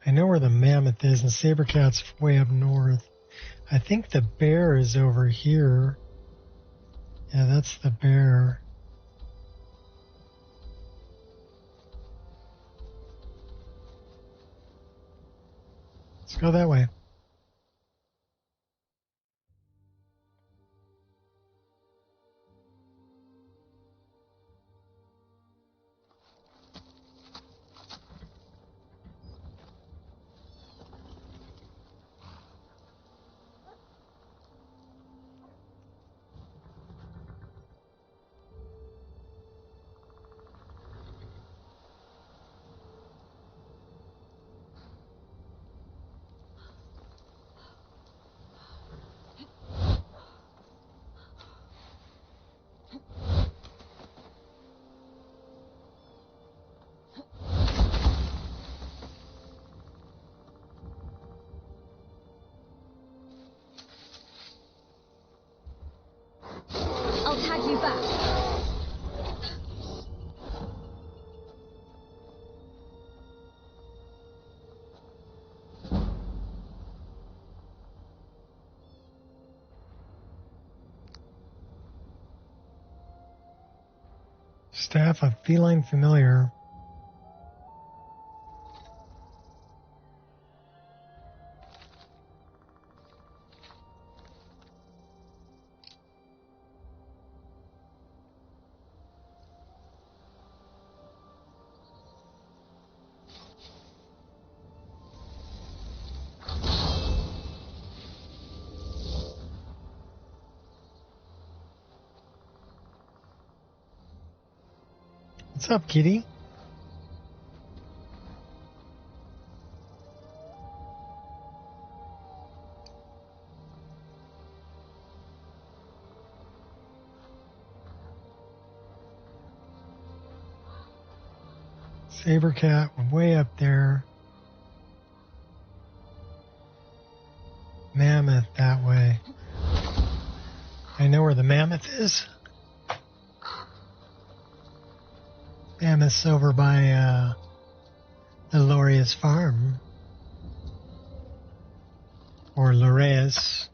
I know where the mammoth is, and saber cat's way up north. I think the bear is over here. Yeah, that's the bear. Let's go that way. Staff of feline familiar. What's up, kitty? Saber cat way up there. Mammoth that way. I know where the mammoth is. Mammoth's over by the Lorius farm. Or Loreas,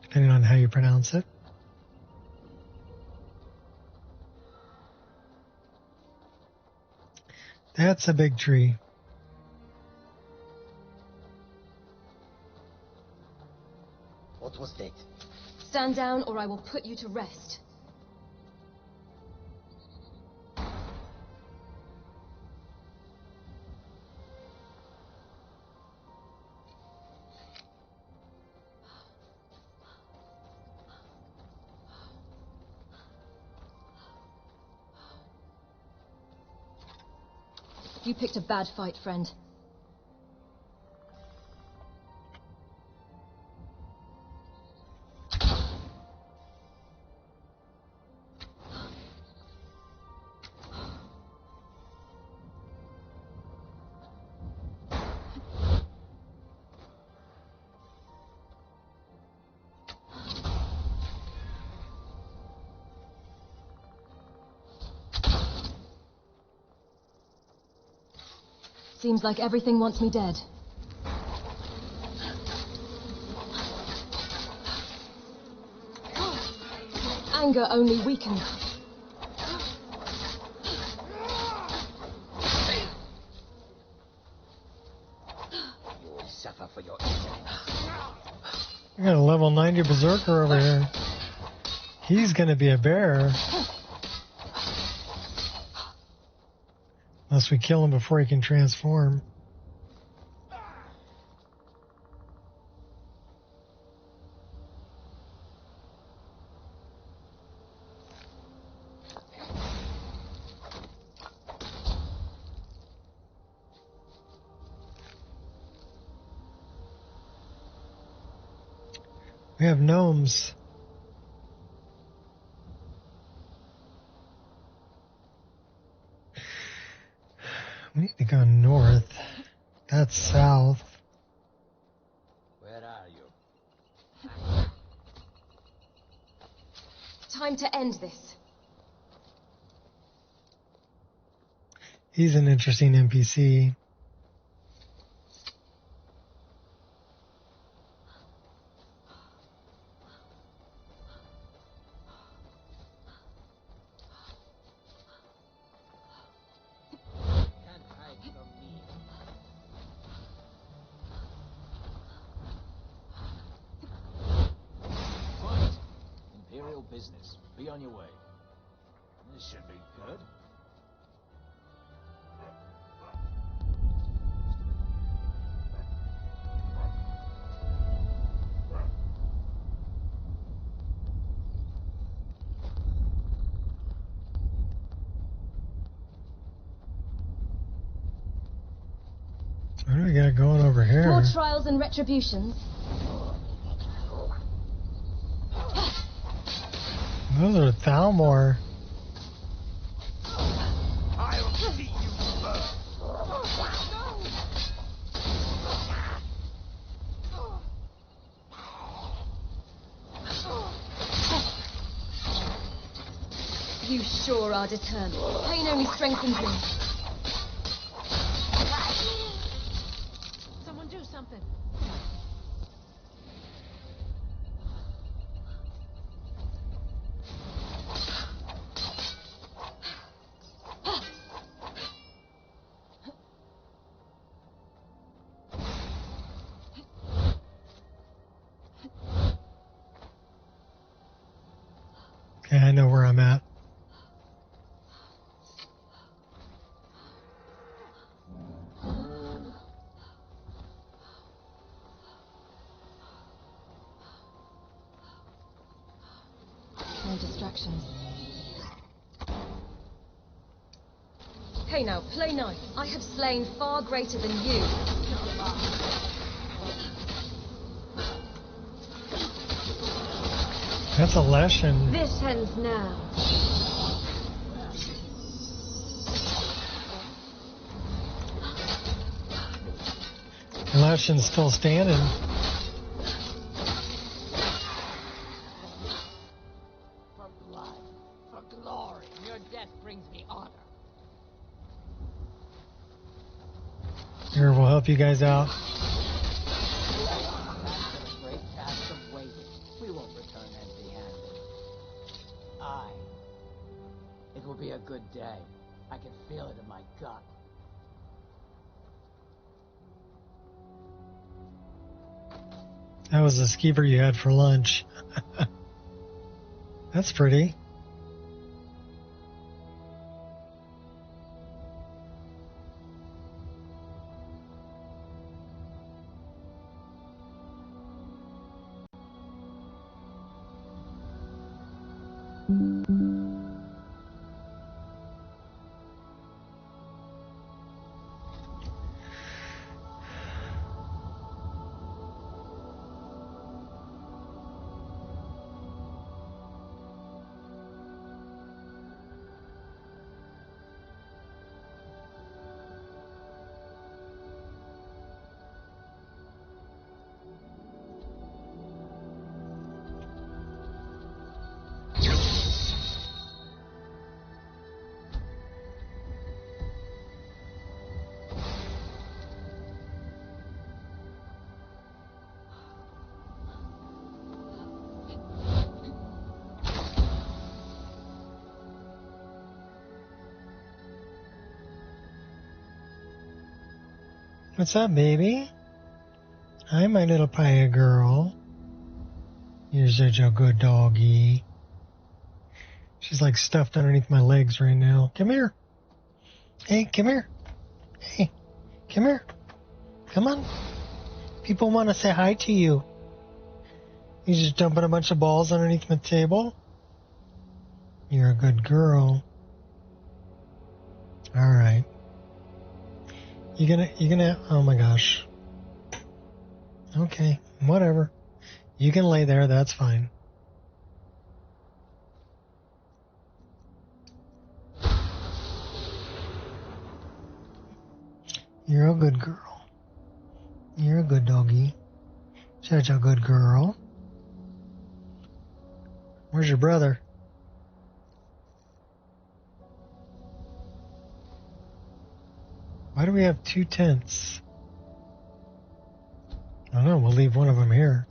depending on how you pronounce it. That's a big tree. What was that? Stand down or I will put you to rest. You picked a bad fight, friend. Seems like everything wants me dead. Anger only weakens. You will suffer for your ignorance. I got a level 90 berserker over here. He's gonna be a bear. Unless we kill him before he can transform. We have gnomes. We need to go north. That's south. Where are you? Time to end this. He's an interesting NPC. Business. Be on your way. This should be good. So what do we got going over here? More trials and retributions. Those are Thalmor. I'll see you first. You sure are determined. Pain only strengthens me. Someone do something. Okay, I know where I'm at. No distractions. Hey now, play nice. I have slain far greater than you. That's a lesson. This ends now. Leshen's still standing. For blood, for glory, your death brings me honor. Here, we'll help you guys out. After a great task of waiting, we won't return empty-handed. Aye. It will be a good day. I can feel it in my gut. That was the skeever you had for lunch. That's pretty. What's up, baby? Hi, my little pie girl. You're such a good doggy. She's like stuffed underneath my legs right now. Come here. Hey, come here. Hey, come here. Come on. People want to say hi to you. You just dumping a bunch of balls underneath my table? You're a good girl. All right. You gonna, oh my gosh. Okay, whatever. You can lay there, that's fine. You're a good girl. You're a good doggy. Such a good girl. Where's your brother? Why do we have 2 tents? I don't know, we'll leave one of them here.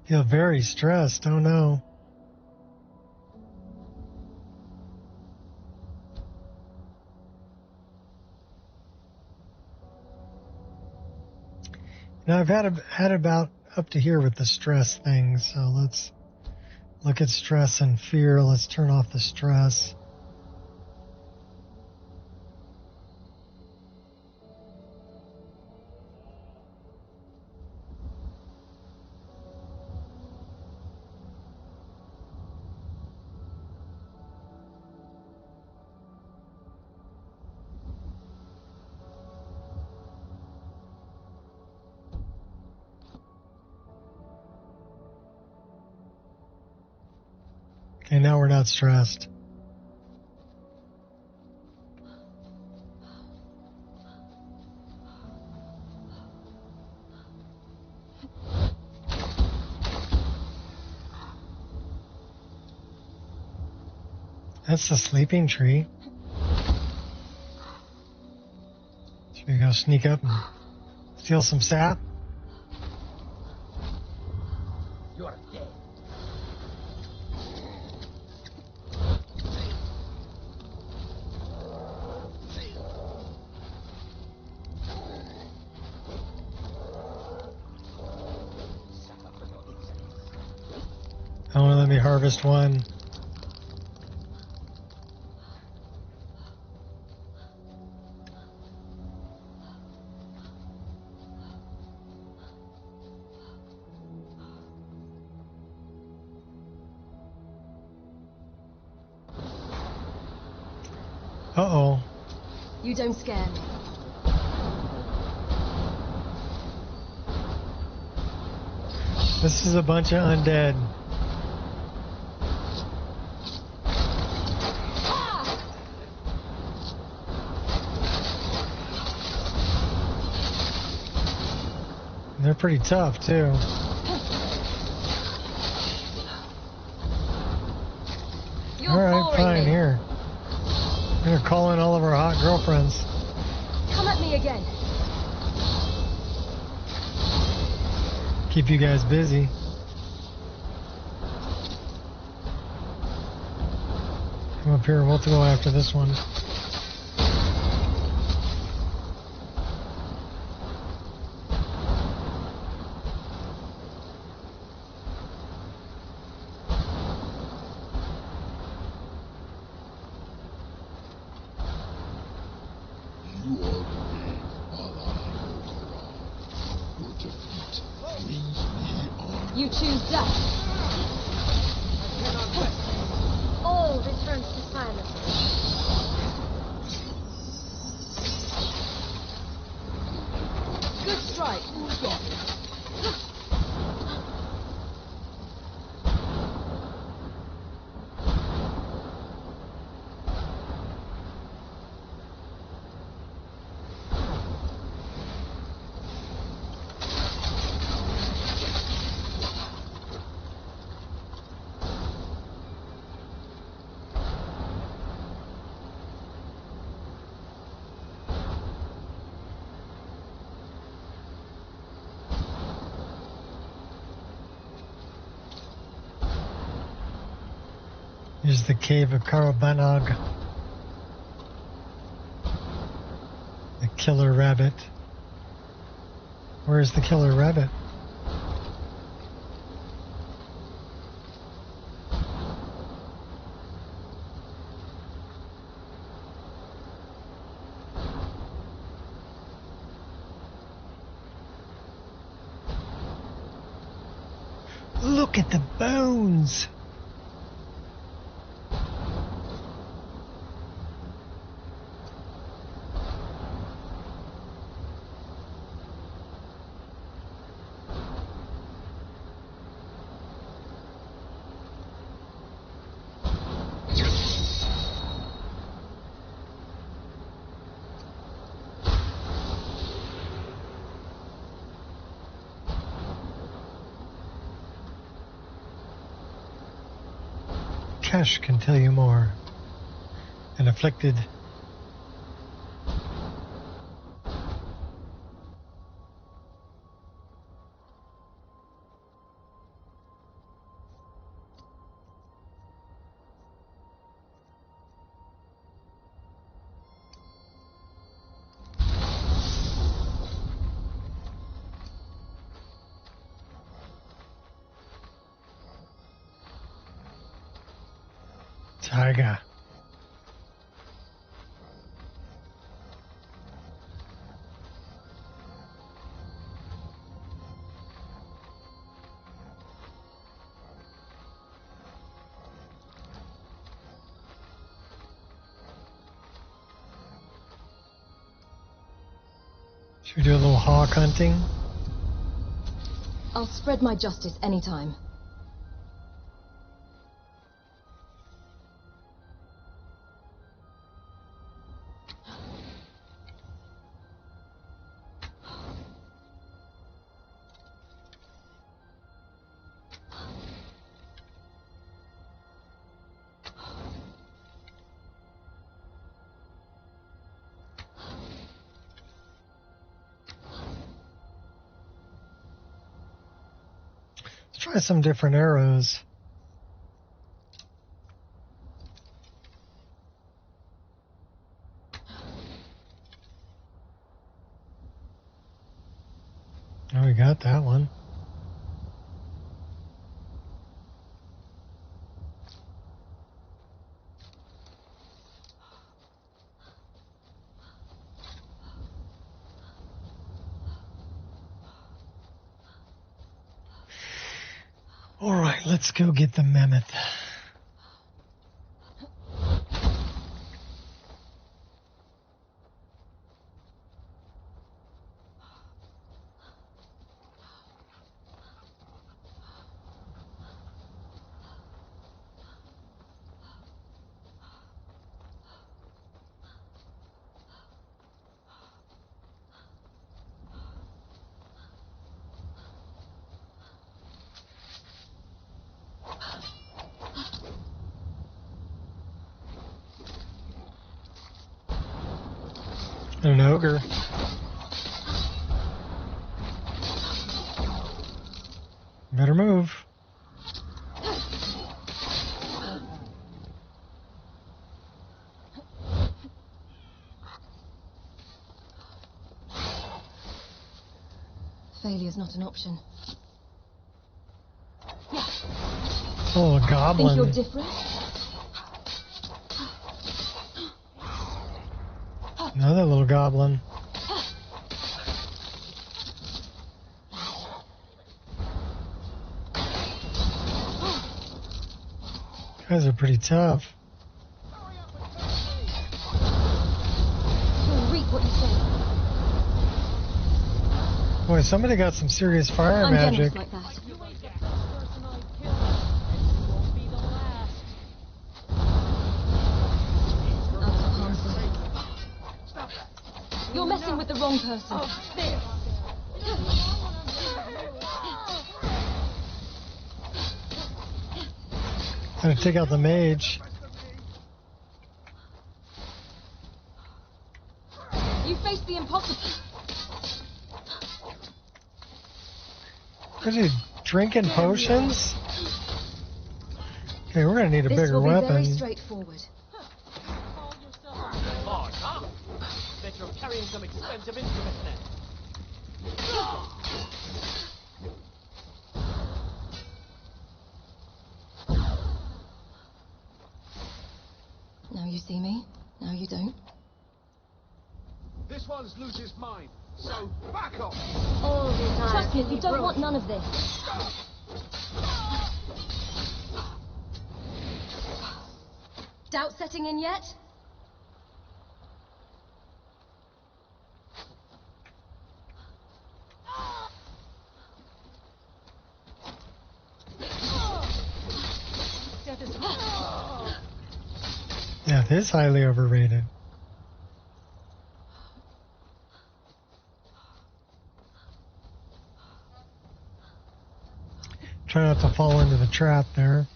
Feel very stressed, oh no. Now I've had about up to here with the stress thing, so let's look at stress and fear. Let's turn off the stress. Okay, now we're not stressed. That's the sleeping tree. Should we go sneak up and steal some sap? You're dead. Only let me harvest one. Uh-oh. You don't scare me. This is a bunch of undead. They're pretty tough, too. Alright, fine, here. I'm gonna call in all of our hot girlfriends. Come at me again. Keep you guys busy. Come up here, we'll go after this one. You choose death. All returns to silence. Good strike. Here's the cave of Karabanog. The killer rabbit. Where's the killer rabbit? Look at the bones! Kesh can tell you more. An afflicted. Tiger. Should we do a little hawk hunting? I'll spread my justice anytime. try some different arrows. Oh, we got that one. All right, let's go get the mammoth. An ogre. Better move. Failure's not an option. Oh, a goblin. Think you're different? Another little goblin. Guys are pretty tough. You'll reap what you sow. Boy, somebody got some serious fire I'm magic. generous like that. You're messing with the wrong person. Gotta take out the mage. You face the impossible. Are you drinking potions? Okay, we're gonna need a This bigger will be weapon. very straightforward. Bet you're carrying some expensive instrument there. Now you see me, now you don't. This one's loses mine, so back off. All desire Trust me, can you be don't broken. want none of this. Doubt setting in yet? Death is highly overrated. Try not to fall into the trap there.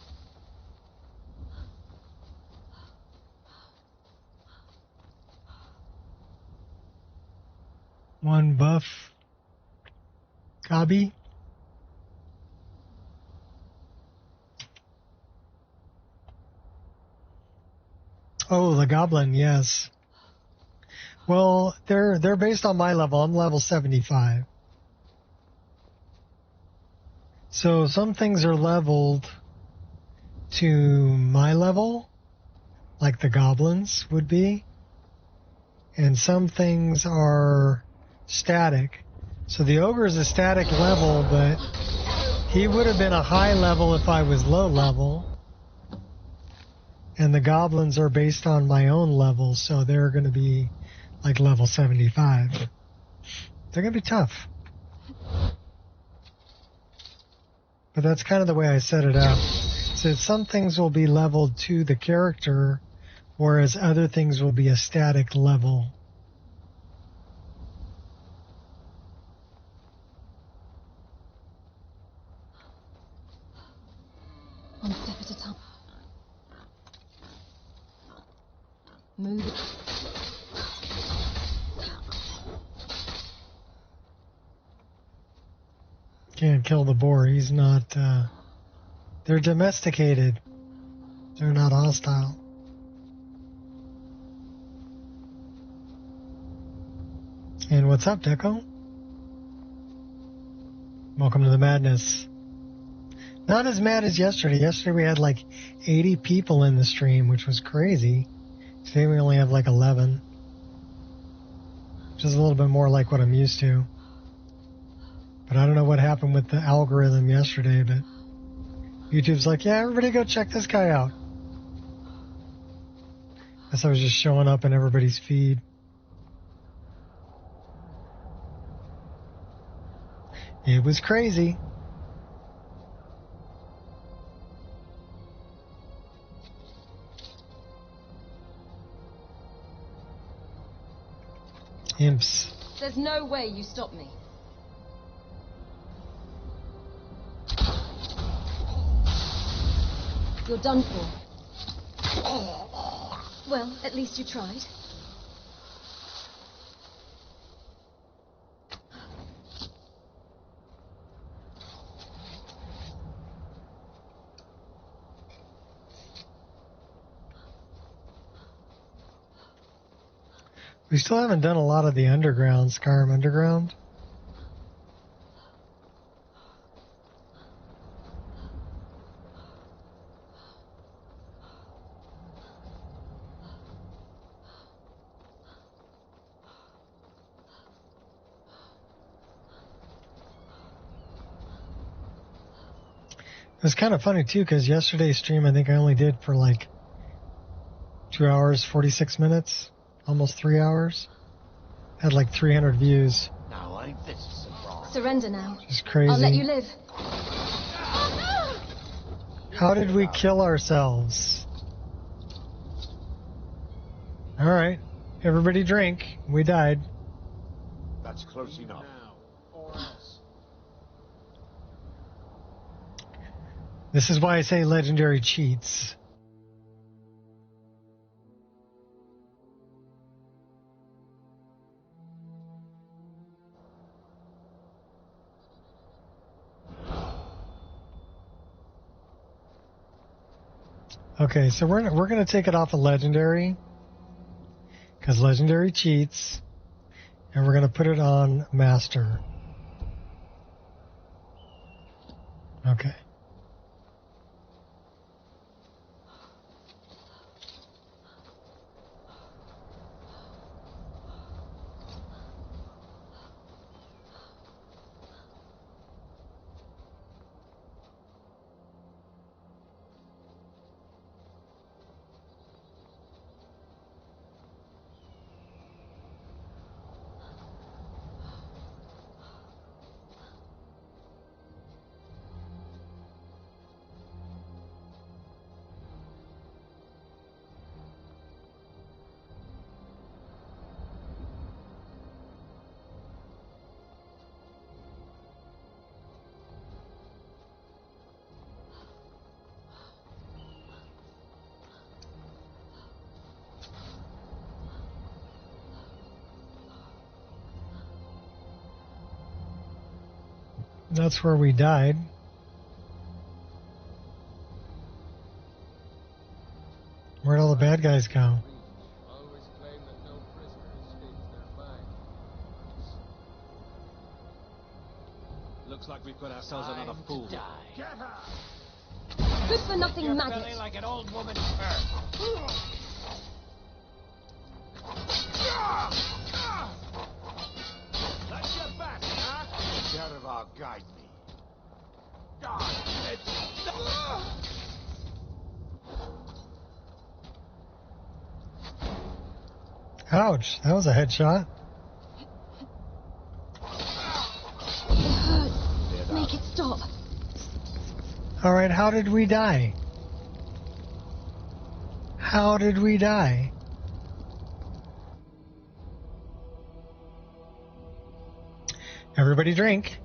One buff. Cobby. Oh, the goblin, yes. Well, they're based on my level. I'm level 75. So some things are leveled to my level, like the goblins would be, and some things are static. So the ogre is a static level, but he would have been a high level if I was low level. And the goblins are based on my own level, so they're going to be like level 75. They're going to be tough. But that's kind of the way I set it up. So some things will be leveled to the character, whereas other things will be a static level. One step at a time. Move it. Can't can't kill the boar. He's not, they're domesticated. They're not hostile. And what's up, Deco? Welcome to the madness. Not as mad as yesterday. Yesterday we had like 80 people in the stream, which was crazy. Today we only have like 11. Which is a little bit more like what I'm used to. But I don't know what happened with the algorithm yesterday, but YouTube's like, yeah, everybody go check this guy out. Guess I was just showing up in everybody's feed. It was crazy. Imps. There's no way you stop me. You're done for. Well, at least you tried. We still haven't done a lot of the underground, Skyrim Underground. It was kind of funny too, because yesterday's stream I think I only did for like 2 hours, 46 minutes. Almost 3 hours. Had like 300 views. Now ain't this a surprise? Surrender now. Just crazy. I'll let you live. How did we kill ourselves? Alright. Everybody drink. We died. That's close enough. Now, or else. This is why I say legendary cheats. Okay, so we're gonna take it off of legendary because legendary cheats, and we're gonna put it on master. Okay. That's where we died. Where'd all the bad guys go? Always claim that no prisoner escapes their findings. Looks like we've got ourselves another fool. Die. Get her! Good for nothing Your maggot. belly like an old woman's fur. That's your back, huh? Get it out, guide me. Ouch, that was a headshot. It hurts. Make it stop. Alright, how did we die? How did we die? Everybody drink.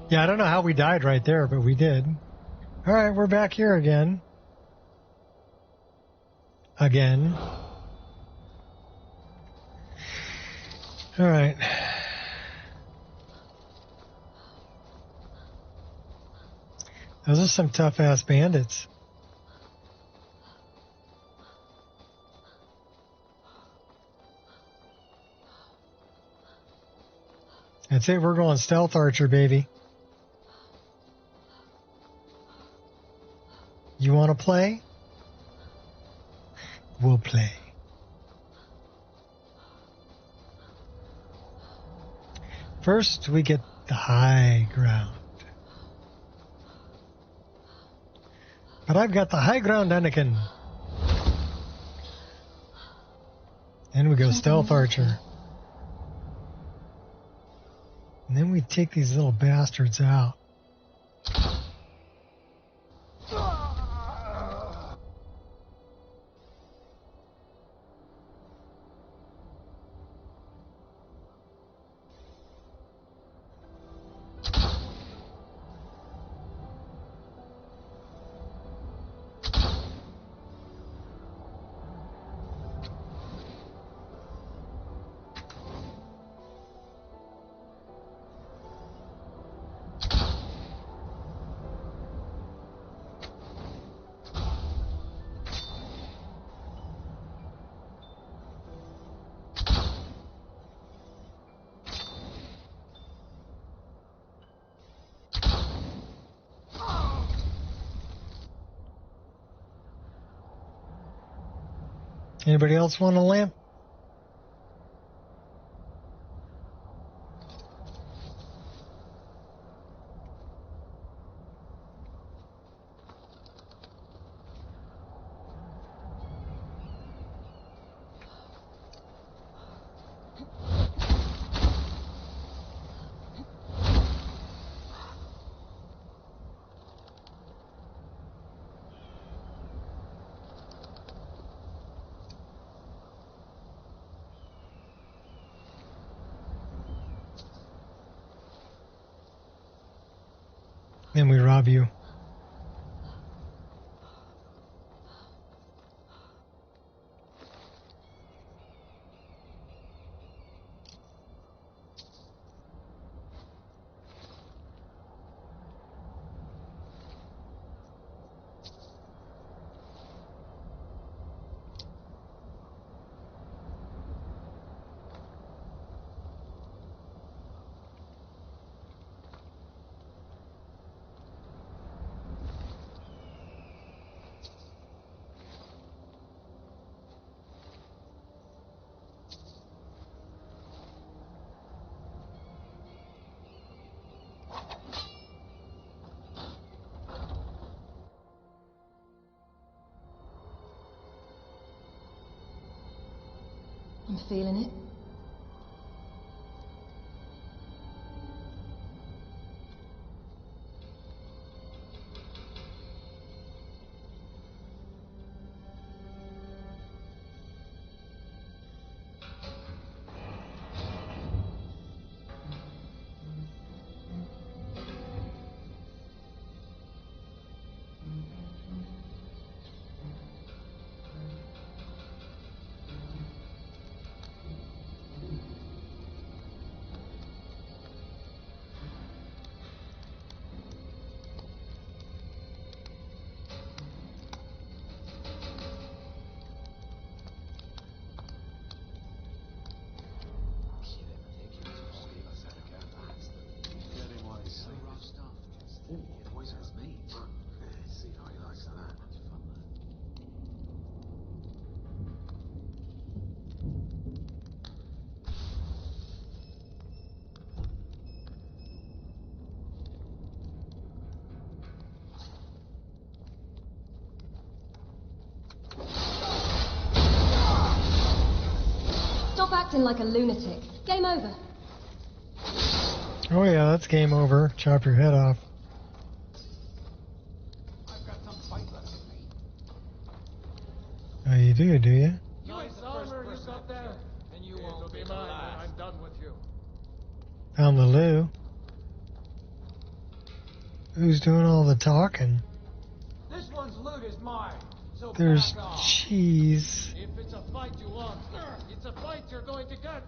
Yeah, I don't know how we died right there, but we did. Alright, we're back here again. Alright. Those are some tough-ass bandits. That's it, we're going stealth archer, baby. You want to play? We'll play. First, we get the high ground. But I've got the high ground, Anakin. And we go stealth archer. And then we take these little bastards out. Anybody else want a lamp? Then we rob you. I'm feeling it. Stop acting like a lunatic. Game over. Oh yeah, that's game over. Chop your head off. I've got some fight left in me. Oh, you do you? Nice armor you got there. And you won't be mine when I'm done with you. Found the loo. Who's doing all the talking? This one's loot is mine. So There's back off. cheese. If it's a fight you want, it's a fight you're going to get.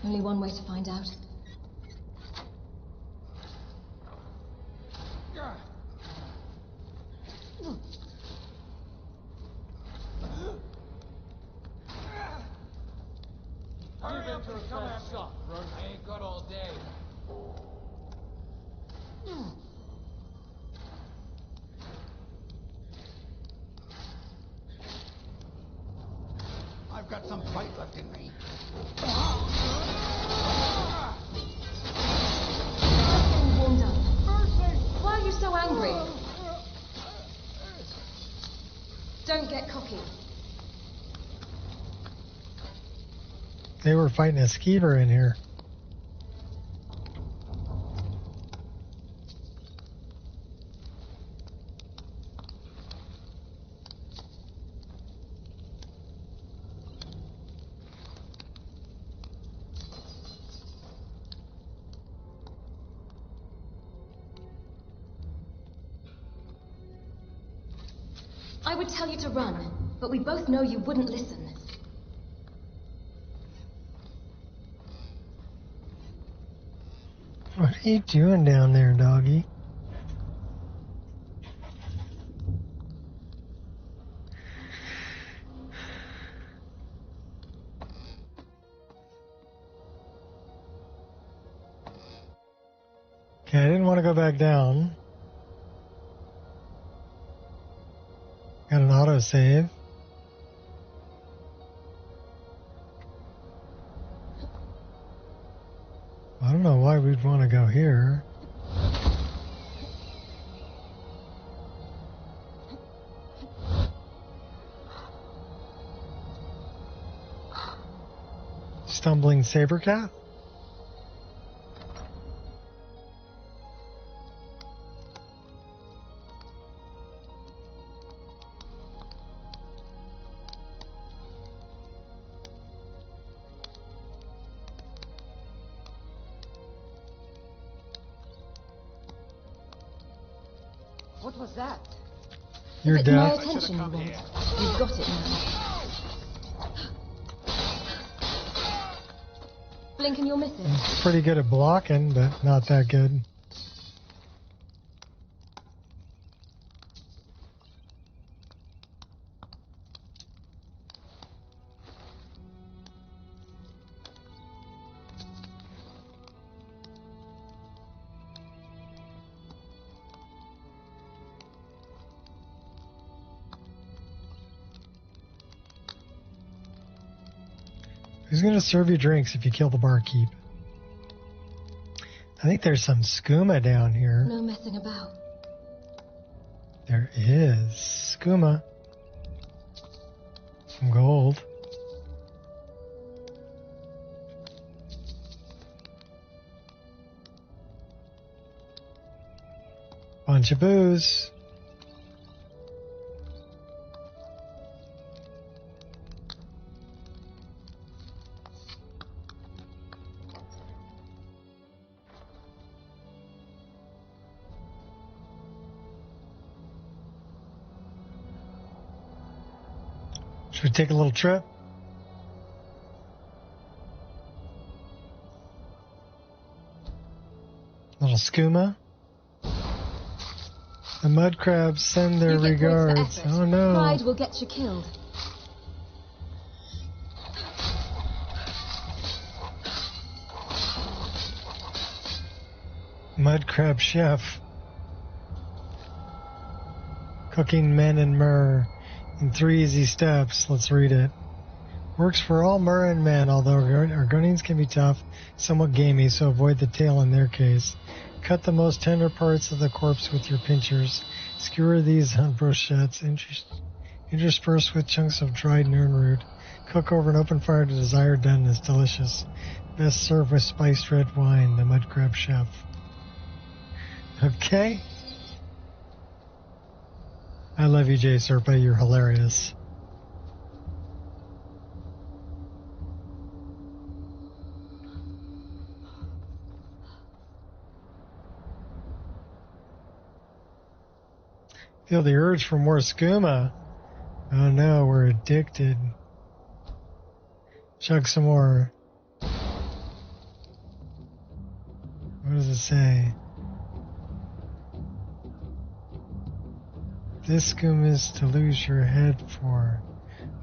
Only one way to find out. Hurry up and come at shop, bro. I ain't got all day. I've got some fight left in me. Getting warmed up. Why are you so angry? Don't get cocky. They were fighting a skeever in here. I would tell you to run, but we both know you wouldn't listen. What are you doing down there, doggy? Okay, I didn't want to go back down. Got an autosave. I don't know why we'd want to go here. Stumbling saber cat? What was that? You're If it's my deaf. attention you want, you've got it now. Blink and you'll miss it. He's pretty good at blocking, but not that good. Who's going to serve you drinks if you kill the barkeep? I think there's some skooma down here. No messing about. There is skooma. Some gold. Bunch of booze. Should we take a little trip? Little skooma. The mud crabs send their You get points for regards. effort. Oh no. Pride will get you killed. Mud crab chef. Cooking men and myrrh in 3 easy steps. Let's read it. Works for all myrrh and men, although Argonians can be tough, somewhat gamey, so avoid the tail in their case. Cut the most tender parts of the corpse with your pinchers. Skewer these on brochettes, interspersed with chunks of dried nernroot. Cook over an open fire to desired doneness. Delicious. Best served with spiced red wine. The mud crab chef. Okay. I love you, Jay Serpa. You're hilarious. Feel the urge for more skooma. Oh no, we're addicted. Chug some more. What does it say? Discum is to lose your head for.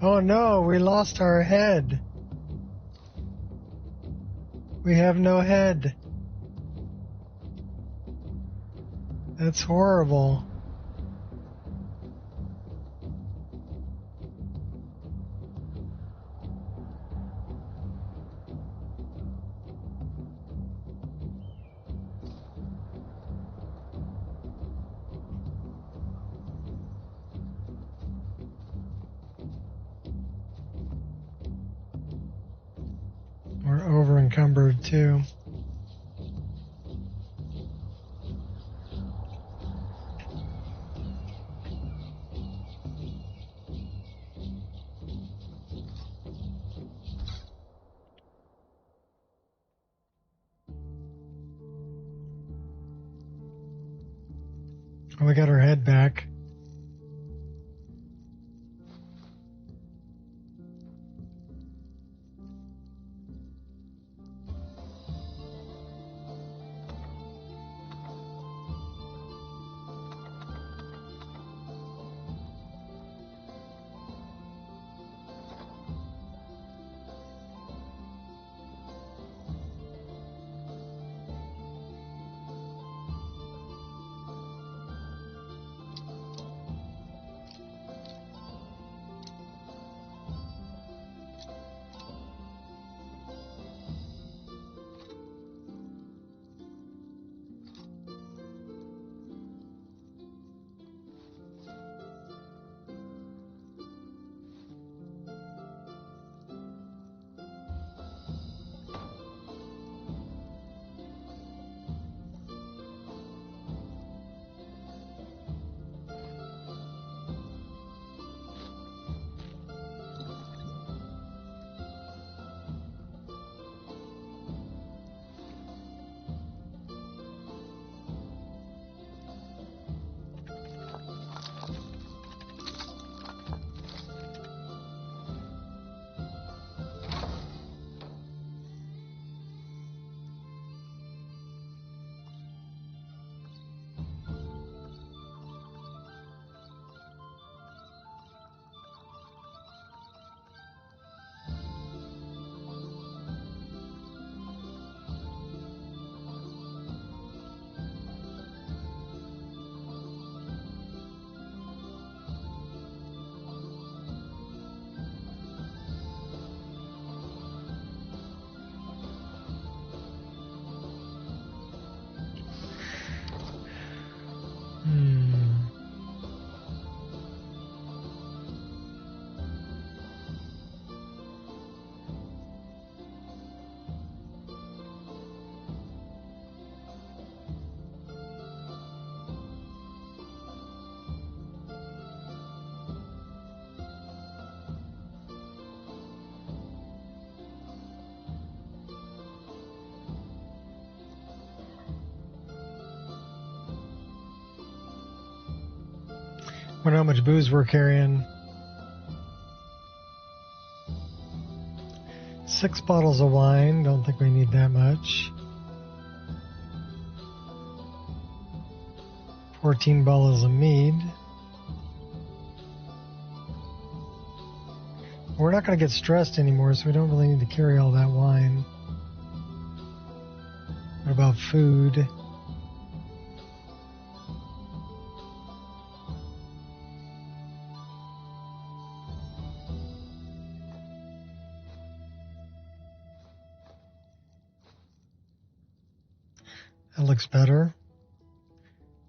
Oh no, we lost our head. We have no head. That's horrible. We're over encumbered too. We got our head back. Wonder how much booze we're carrying. 6 bottles of wine. Don't think we need that much. 14 bottles of mead. We're not going to get stressed anymore, so we don't really need to carry all that wine. What about food? That looks better.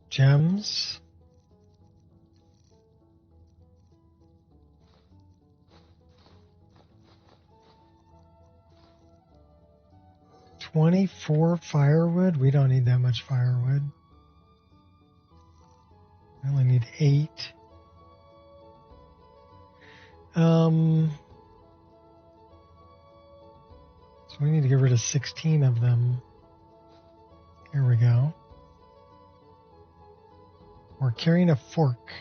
Gems. $24 firewood? We don't need that much firewood. We only need 8. So we need to get rid of 16 of them. Here we go. We're carrying a fork.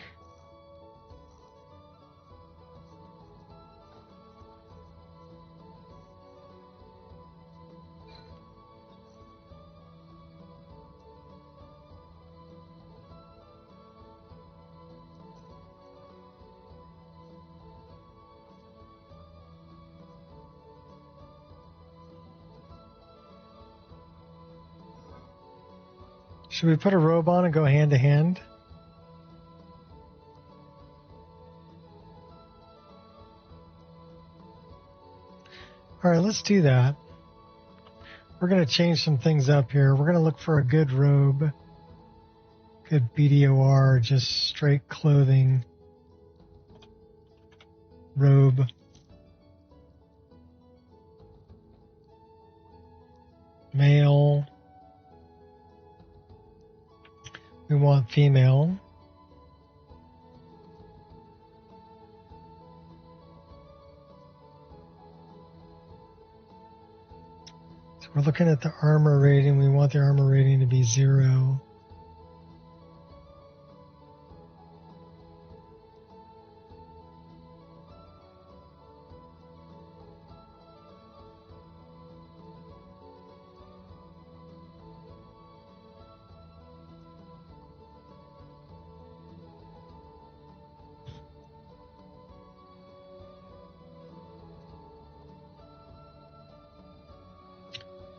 Should we put a robe on and go hand to hand? All right, let's do that. We're going to change some things up here. We're going to look for a good robe, good BDOR, just straight clothing robe. Male. We want female. So we're looking at the armor rating. We want the armor rating to be 0.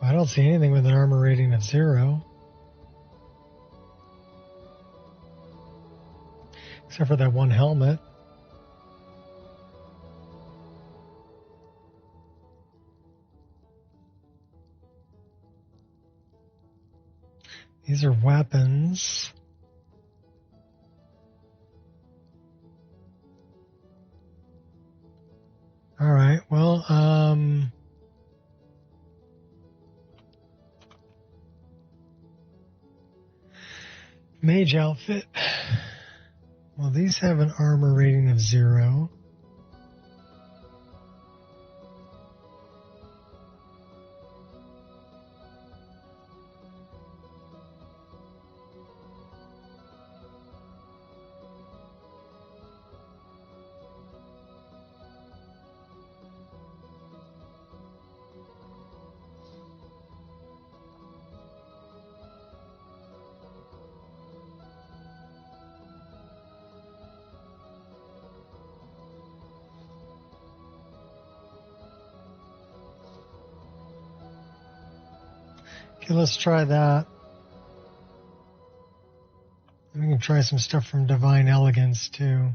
I don't see anything with an armor rating of 0. Except for that one helmet. These are weapons. All right, well, mage outfit. Well, these have an armor rating of 0. Okay, let's try that. We can try some stuff from Divine Elegance too.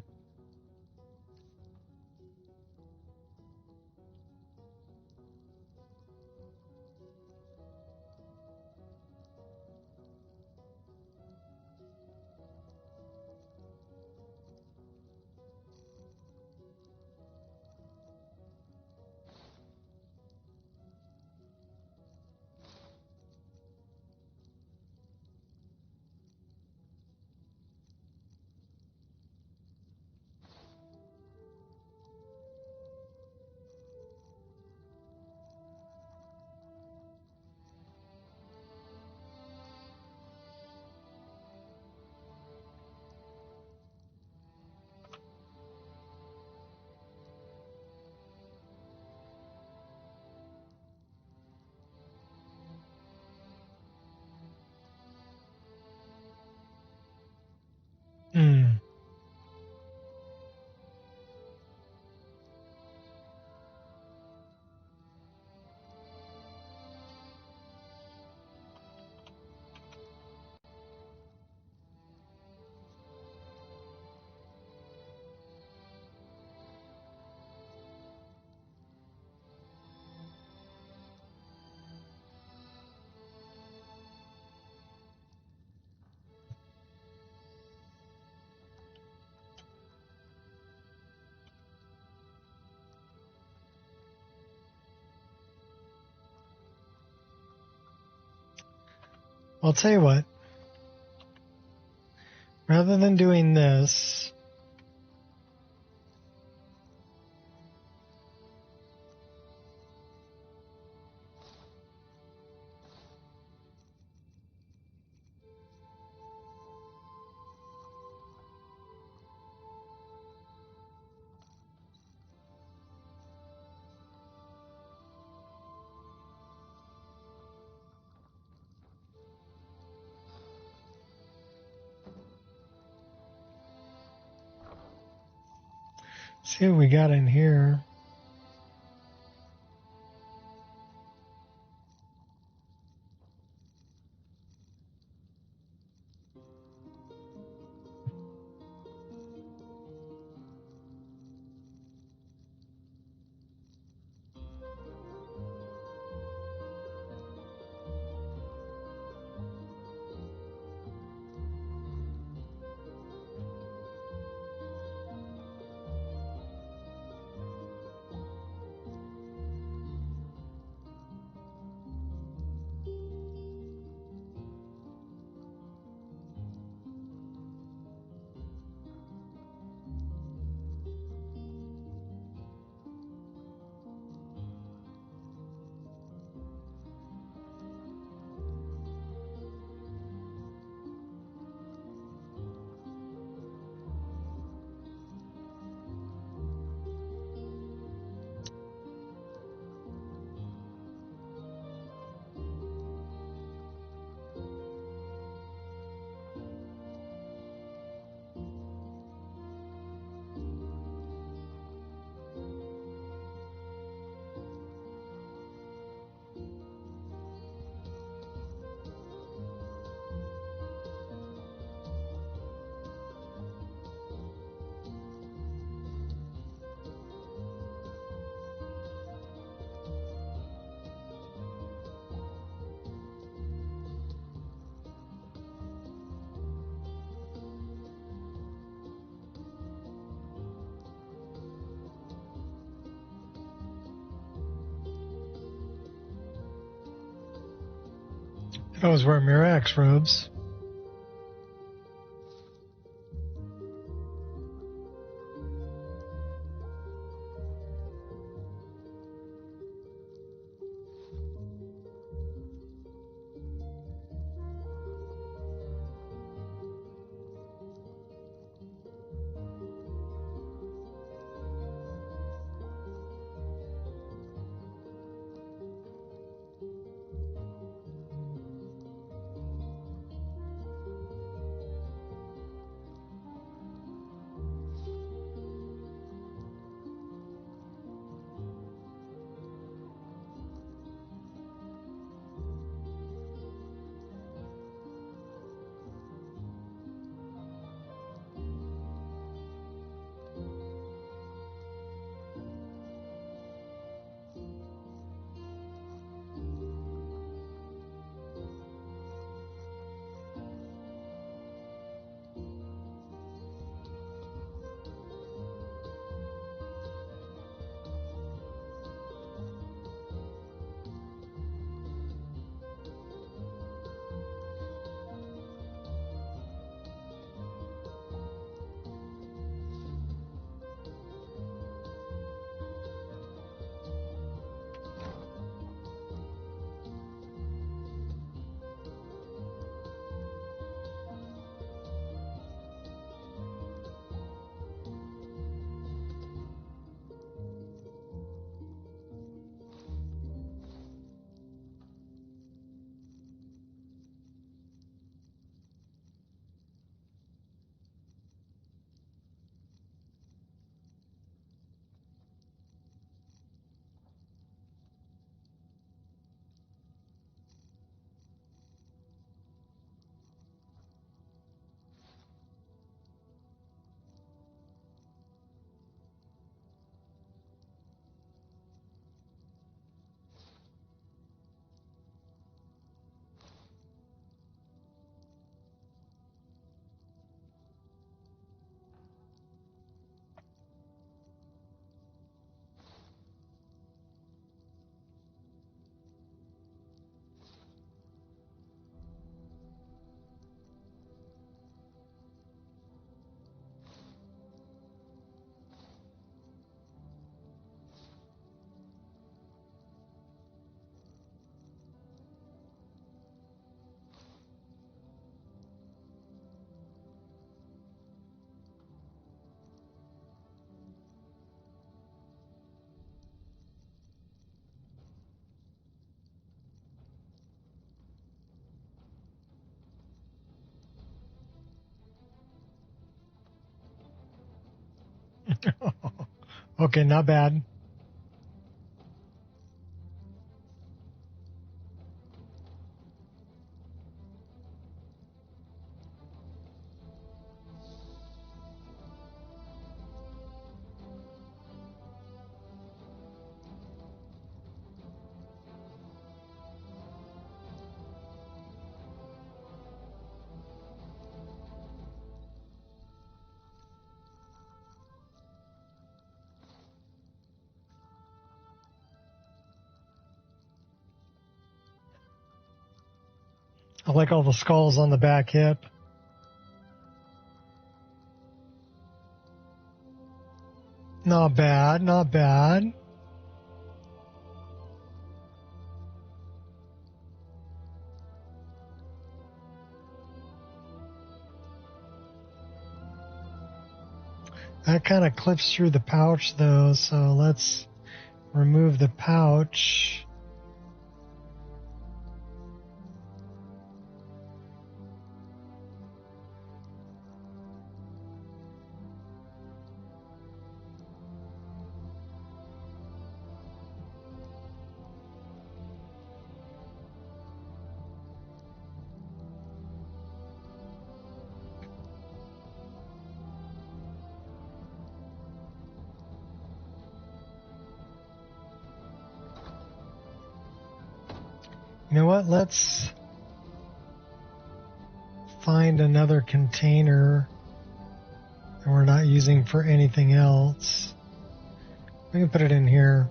I'll tell you what. Rather than doing this, see what we got in here. Those were Mirax robes. Okay, not bad. I like all the skulls on the back hip. Not bad, not bad. That kind of clips through the pouch though, so let's remove the pouch. You know what? Let's find another container that we're not using for anything else. We can put it in here.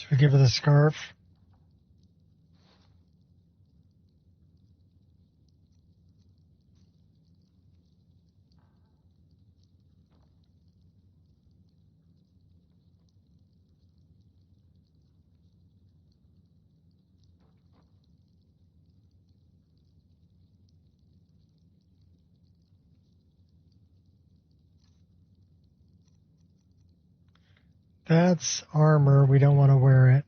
Should we give her the scarf? That's armor. We don't want to wear it.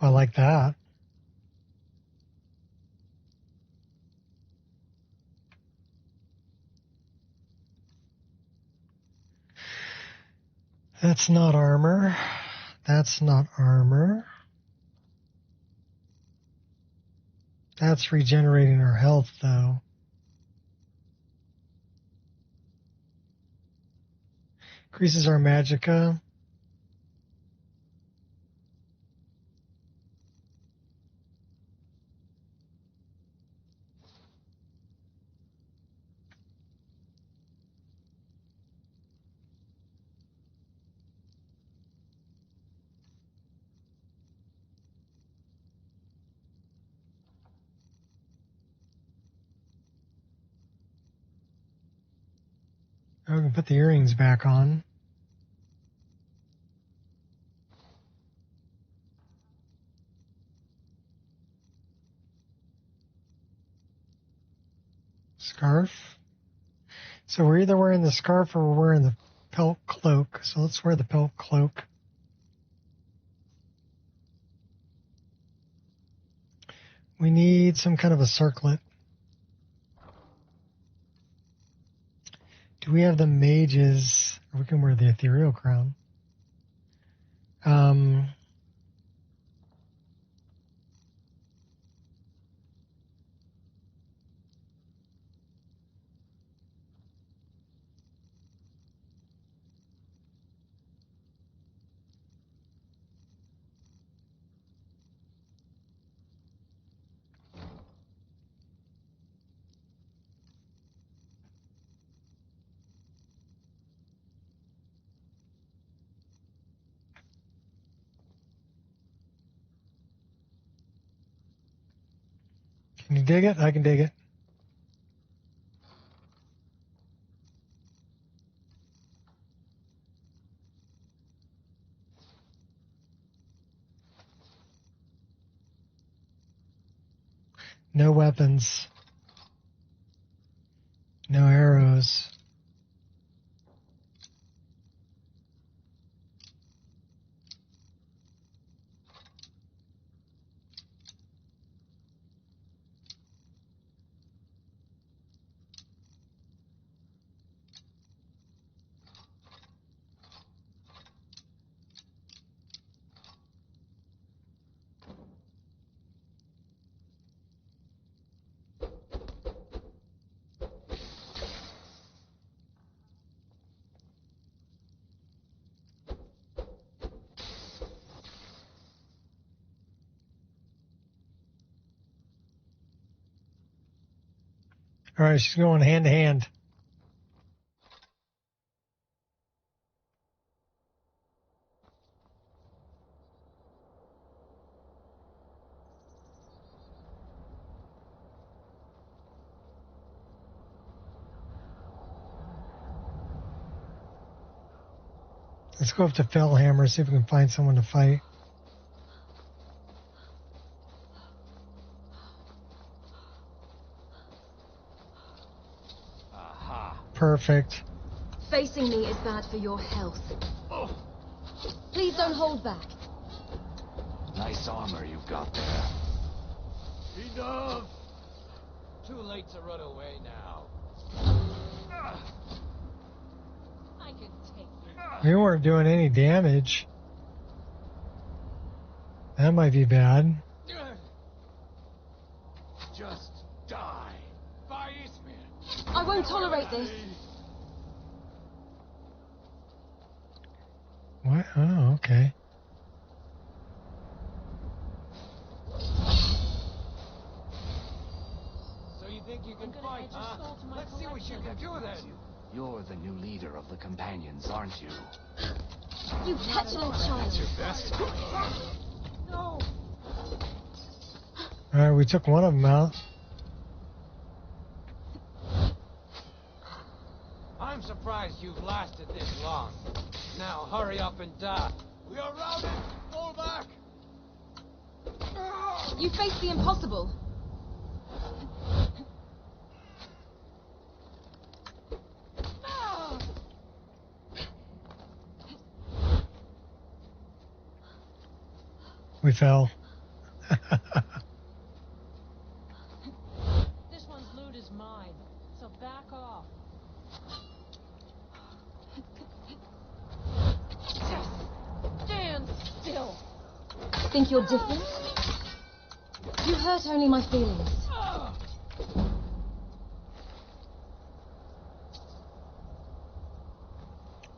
I like that. That's not armor. That's not armor. That's regenerating our health, though. Increases our magicka. Oh, we can put the earrings back on. Scarf. So we're either wearing the scarf or we're wearing the pelt cloak. So let's wear the pelt cloak. We need some kind of a circlet. Do we have the mages? Or we can wear the ethereal crown. Can you dig it? I can dig it. No weapons. No arrows. All right, she's going hand to hand. Let's go up to Fellhammer, see if we can find someone to fight. Aha. Perfect. Facing me is bad for your health. Please don't hold back. Nice armor you've got there. Enough! Too late to run away now. I can take you. We weren't doing any damage. That might be bad. Just die. By Eastman. I won't tolerate this. What? Oh, okay. So you think you can fight, huh? Let's see what you can do then. You're the new leader of the Companions, aren't you? You petulant child! That's your best. No! Alright, we took one of them out. I'm surprised you've lasted this long. Now hurry up and die. We are routed! Fall back! You face the impossible. We fell. This one's loot is mine, so back off. Stand still! Think you're different? You hurt only my feelings.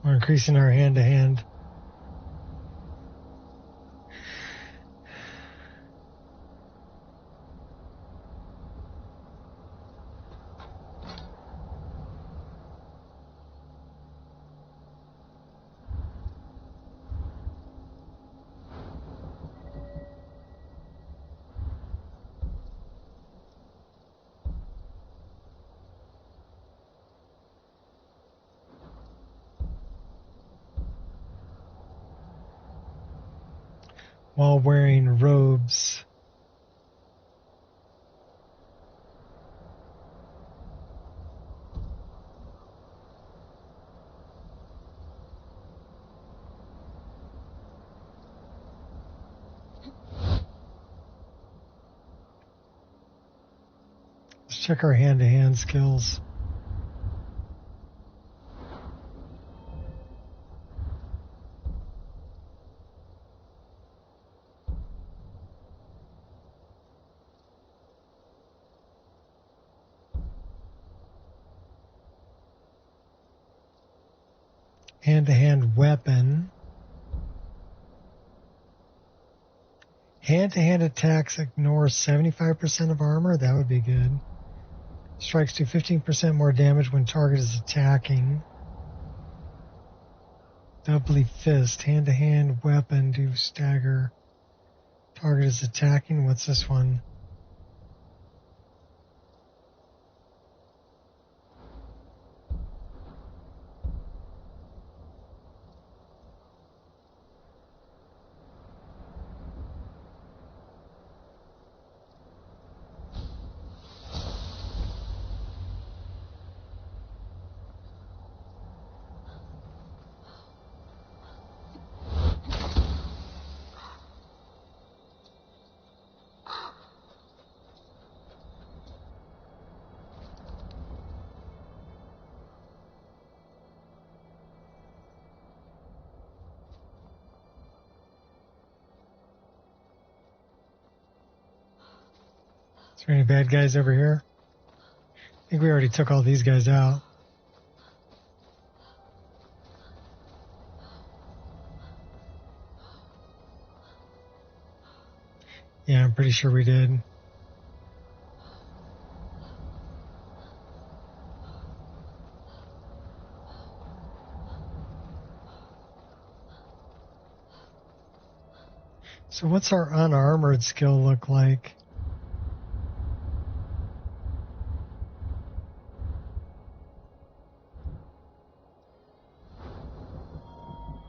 We're increasing our hand-to-hand. While wearing robes. Let's check our hand-to-hand skills. Hand-to-hand weapon. Hand-to-hand attacks ignore 75% of armor. That would be good. Strikes do 15% more damage when target is attacking. Doubly fist. Hand-to-hand weapon do stagger. Target is attacking. What's this one? Is there any bad guys over here? I think we already took all these guys out. Yeah, I'm pretty sure we did. So what's our unarmored skill look like?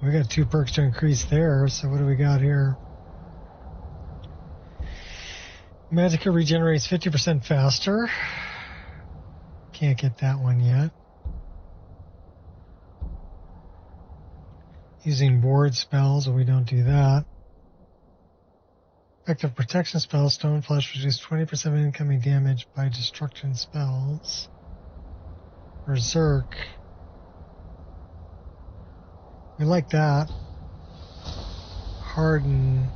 We got 2 perks to increase there, so what do we got here? Magicka regenerates 50% faster. Can't get that one yet. Using ward spells, we don't do that. Effective protection spell, Stone Flesh reduces 20% of incoming damage by destruction spells. Berserk. We like that. Harden.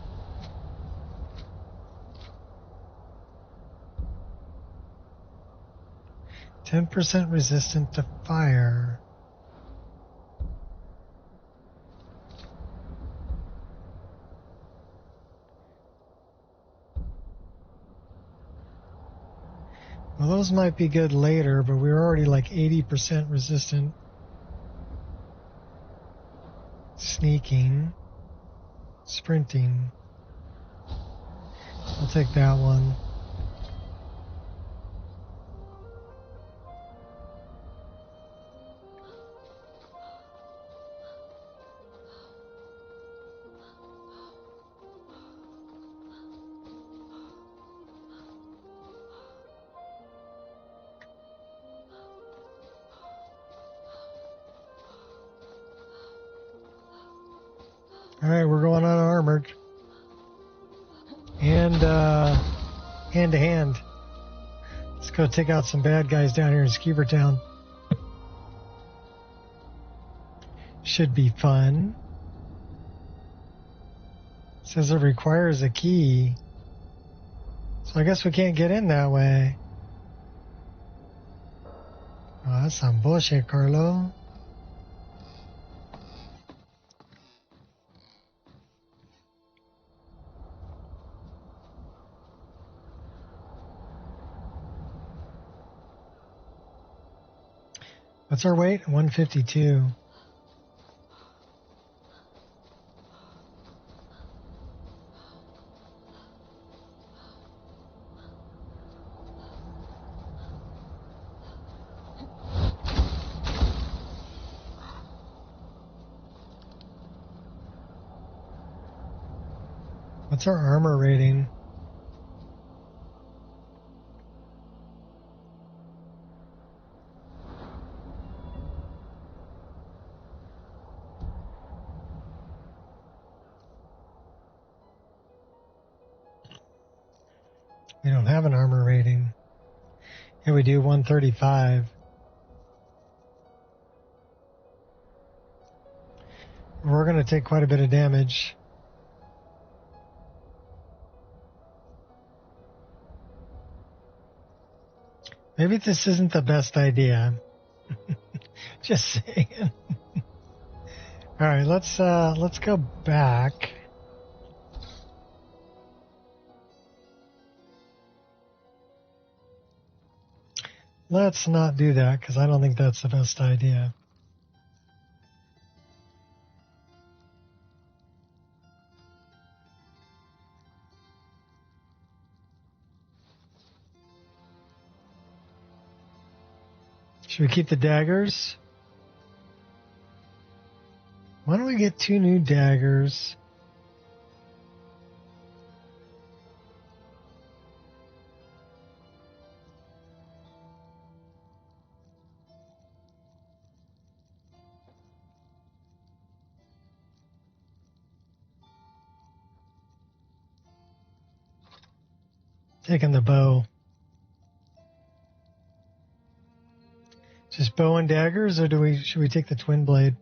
%10 resistant to fire. Well, those might be good later, but we're already like 80% resistant Sneaking. Sprinting. I'll take that one. Alright, we're going unarmored. And, hand to hand. Let's go take out some bad guys down here in Skeever Town. Should be fun. Says it requires a key. So I guess we can't get in that way. Oh, that's some bullshit, Carlo. What's our weight? 152. What's our armor rating? We don't have an armor rating. Here we do 135. We're going to take quite a bit of damage. Maybe this isn't the best idea. Just saying. All right, let's go back. Let's not do that because I don't think that's the best idea. Should we keep the daggers? Why don't we get 2 new daggers? Taking the bow. Just bow and daggers, or should we take the twin blade?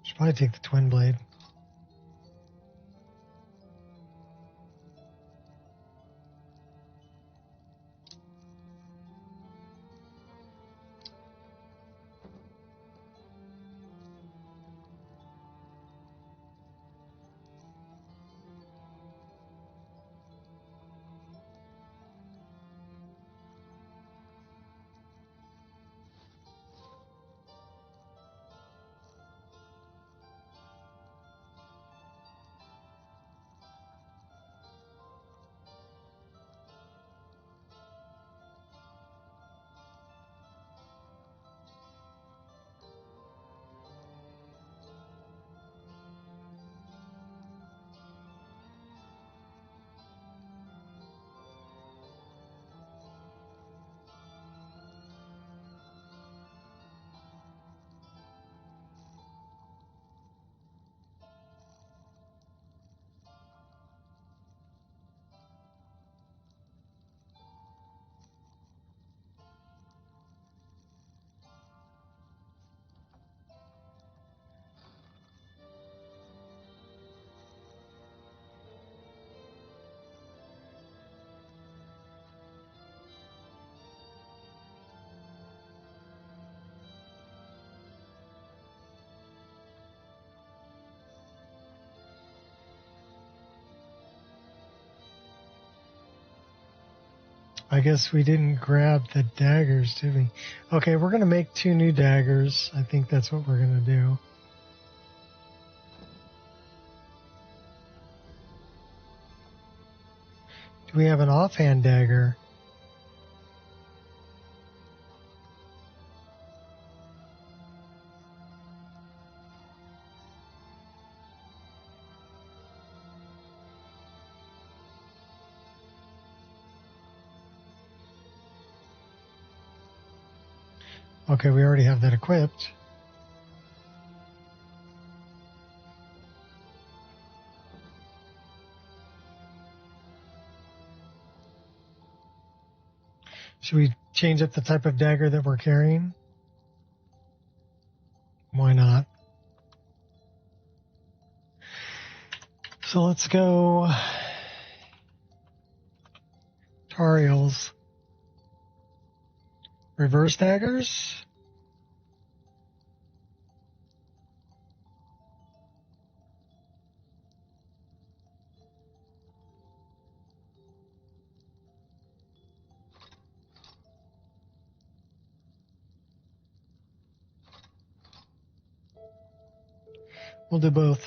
Should probably take the twin blade. I guess we didn't grab the daggers, did we? Okay, we're going to make 2 new daggers. I think that's what we're going to do. Do we have an offhand dagger? Okay, we already have that equipped. Should we change up the type of dagger that we're carrying? Why not? So let's go Tariel's reverse daggers. We'll do both.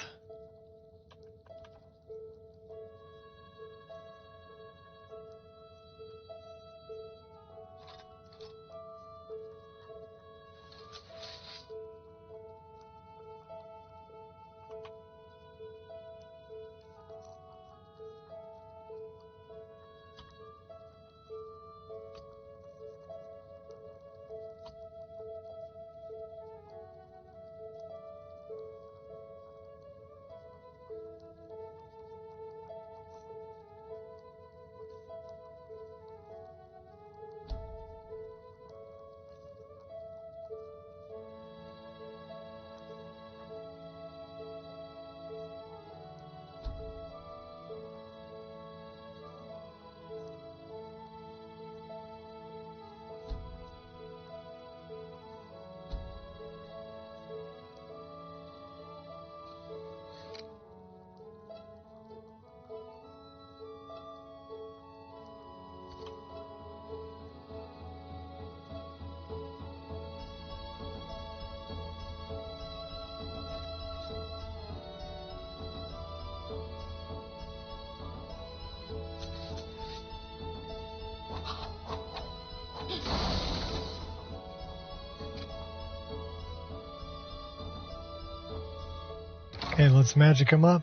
Okay, let's magic them up.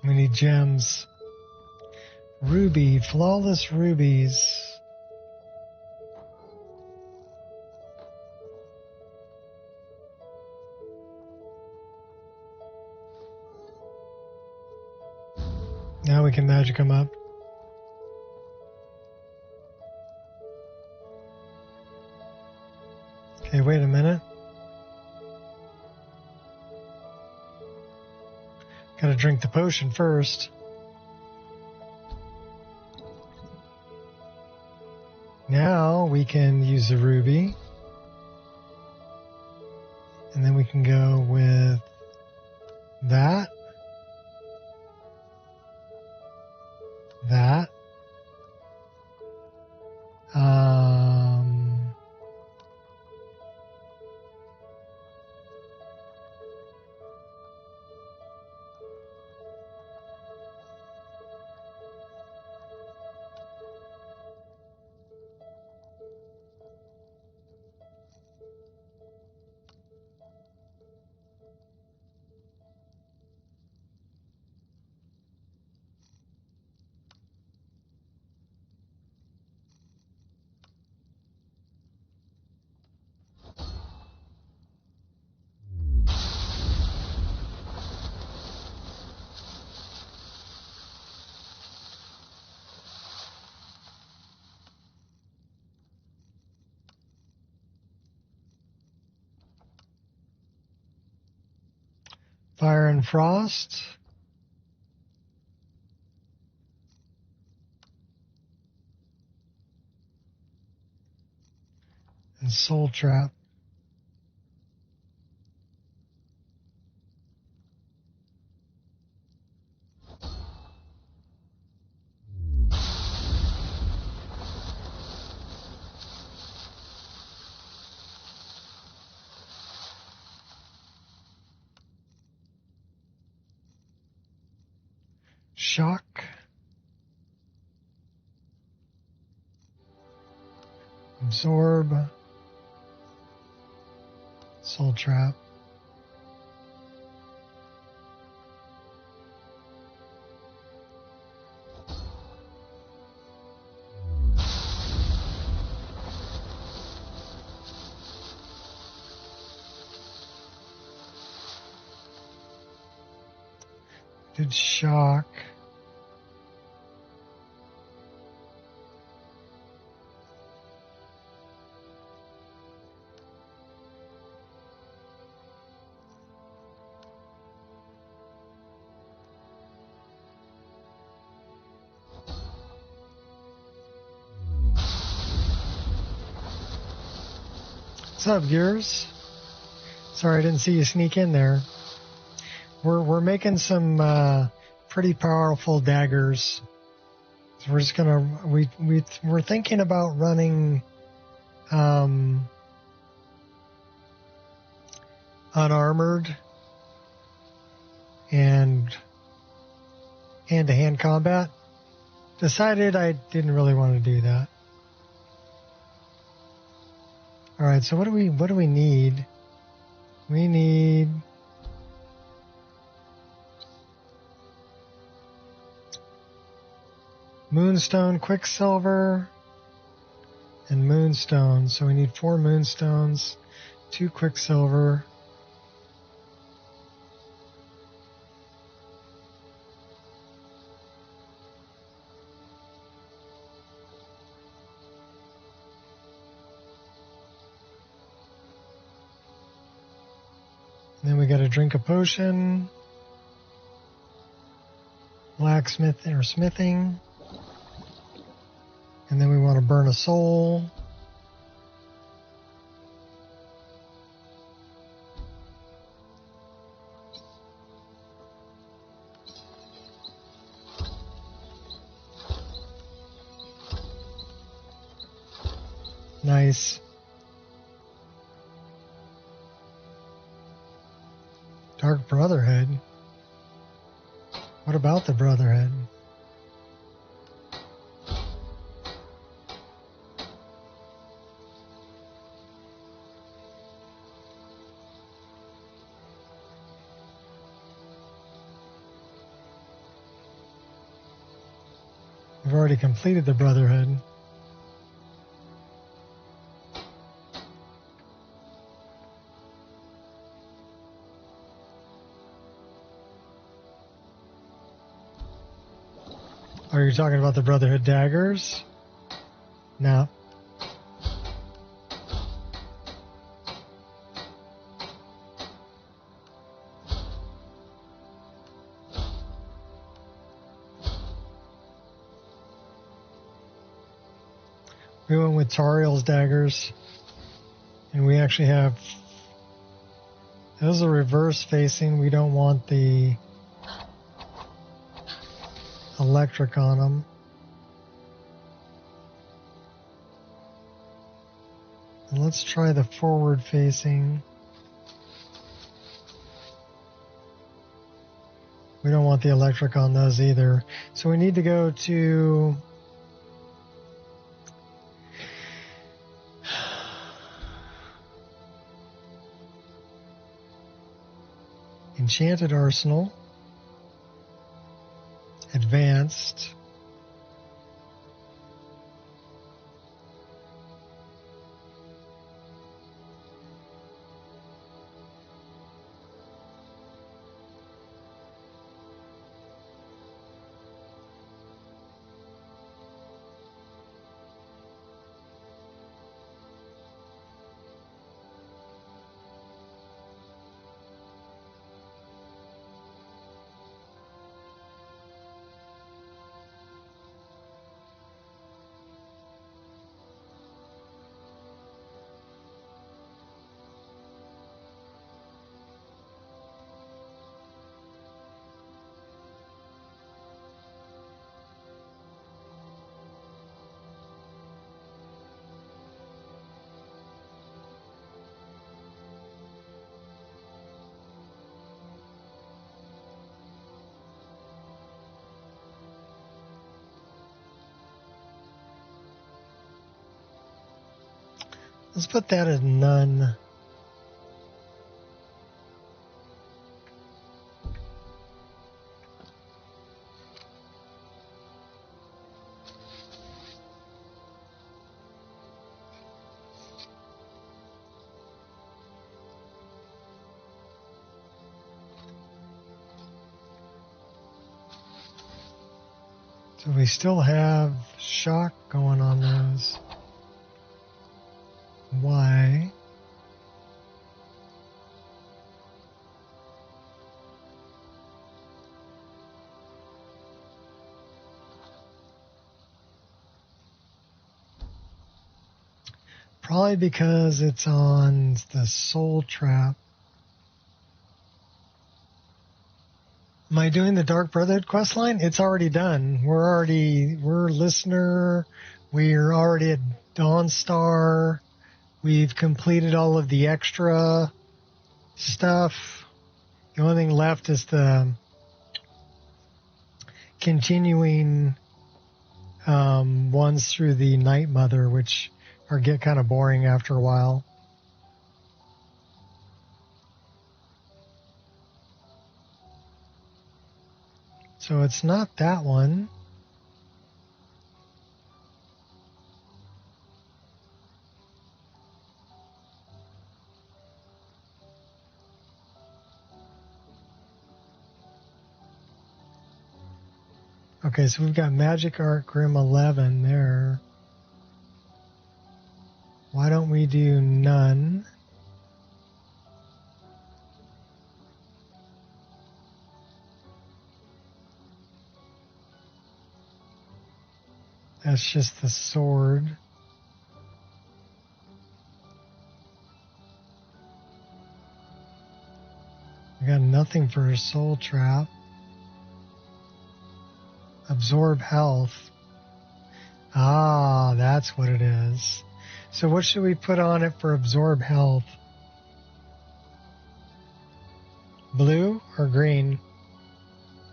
We need gems. Ruby, flawless rubies. Now we can magic them up. Okay, wait a minute. Gotta drink the potion first. Now we can use the ruby. And then we can go with that. That. Fire and Frost. And Soul Trap. Shock. Absorb. Soul Trap. Did shock. What's up, Gears? Sorry, I didn't see you sneak in there. We're making some pretty powerful daggers. So we're just gonna we're thinking about running unarmored and hand-to-hand combat. Decided I didn't really want to do that. All right, so what do we need? We need Moonstone, Quicksilver, and Moonstone. So we need 4 Moonstones, 2 Quicksilver. And then we got to drink a potion, blacksmith or smithing, and then we want to burn a soul. Nice. Dark Brotherhood. What about the Brotherhood? We've already completed the Brotherhood. Are you talking about the Brotherhood daggers? No. We went with Tariel's daggers, and we actually have those are reverse facing. We don't want the electric on them. And let's try the forward facing. We don't want the electric on those either. So we need to go to Enchanted Arsenal, Advanced, Let's put that as none. So we still have shock going on those. Why? Probably because it's on the soul trap. Am I doing the Dark Brotherhood quest line? It's already done. We're listener. We're already at Dawnstar. We've completed all of the extra stuff. The only thing left is the continuing ones through the Night Mother, which get kind of boring after a while. So it's not that one. Okay, so we've got Magic Art Grim 11 there. Why don't we do none? That's just the sword. We got nothing for a soul trap. Absorb health. Ah, that's what it is. So what should we put on it for absorb health? Blue or green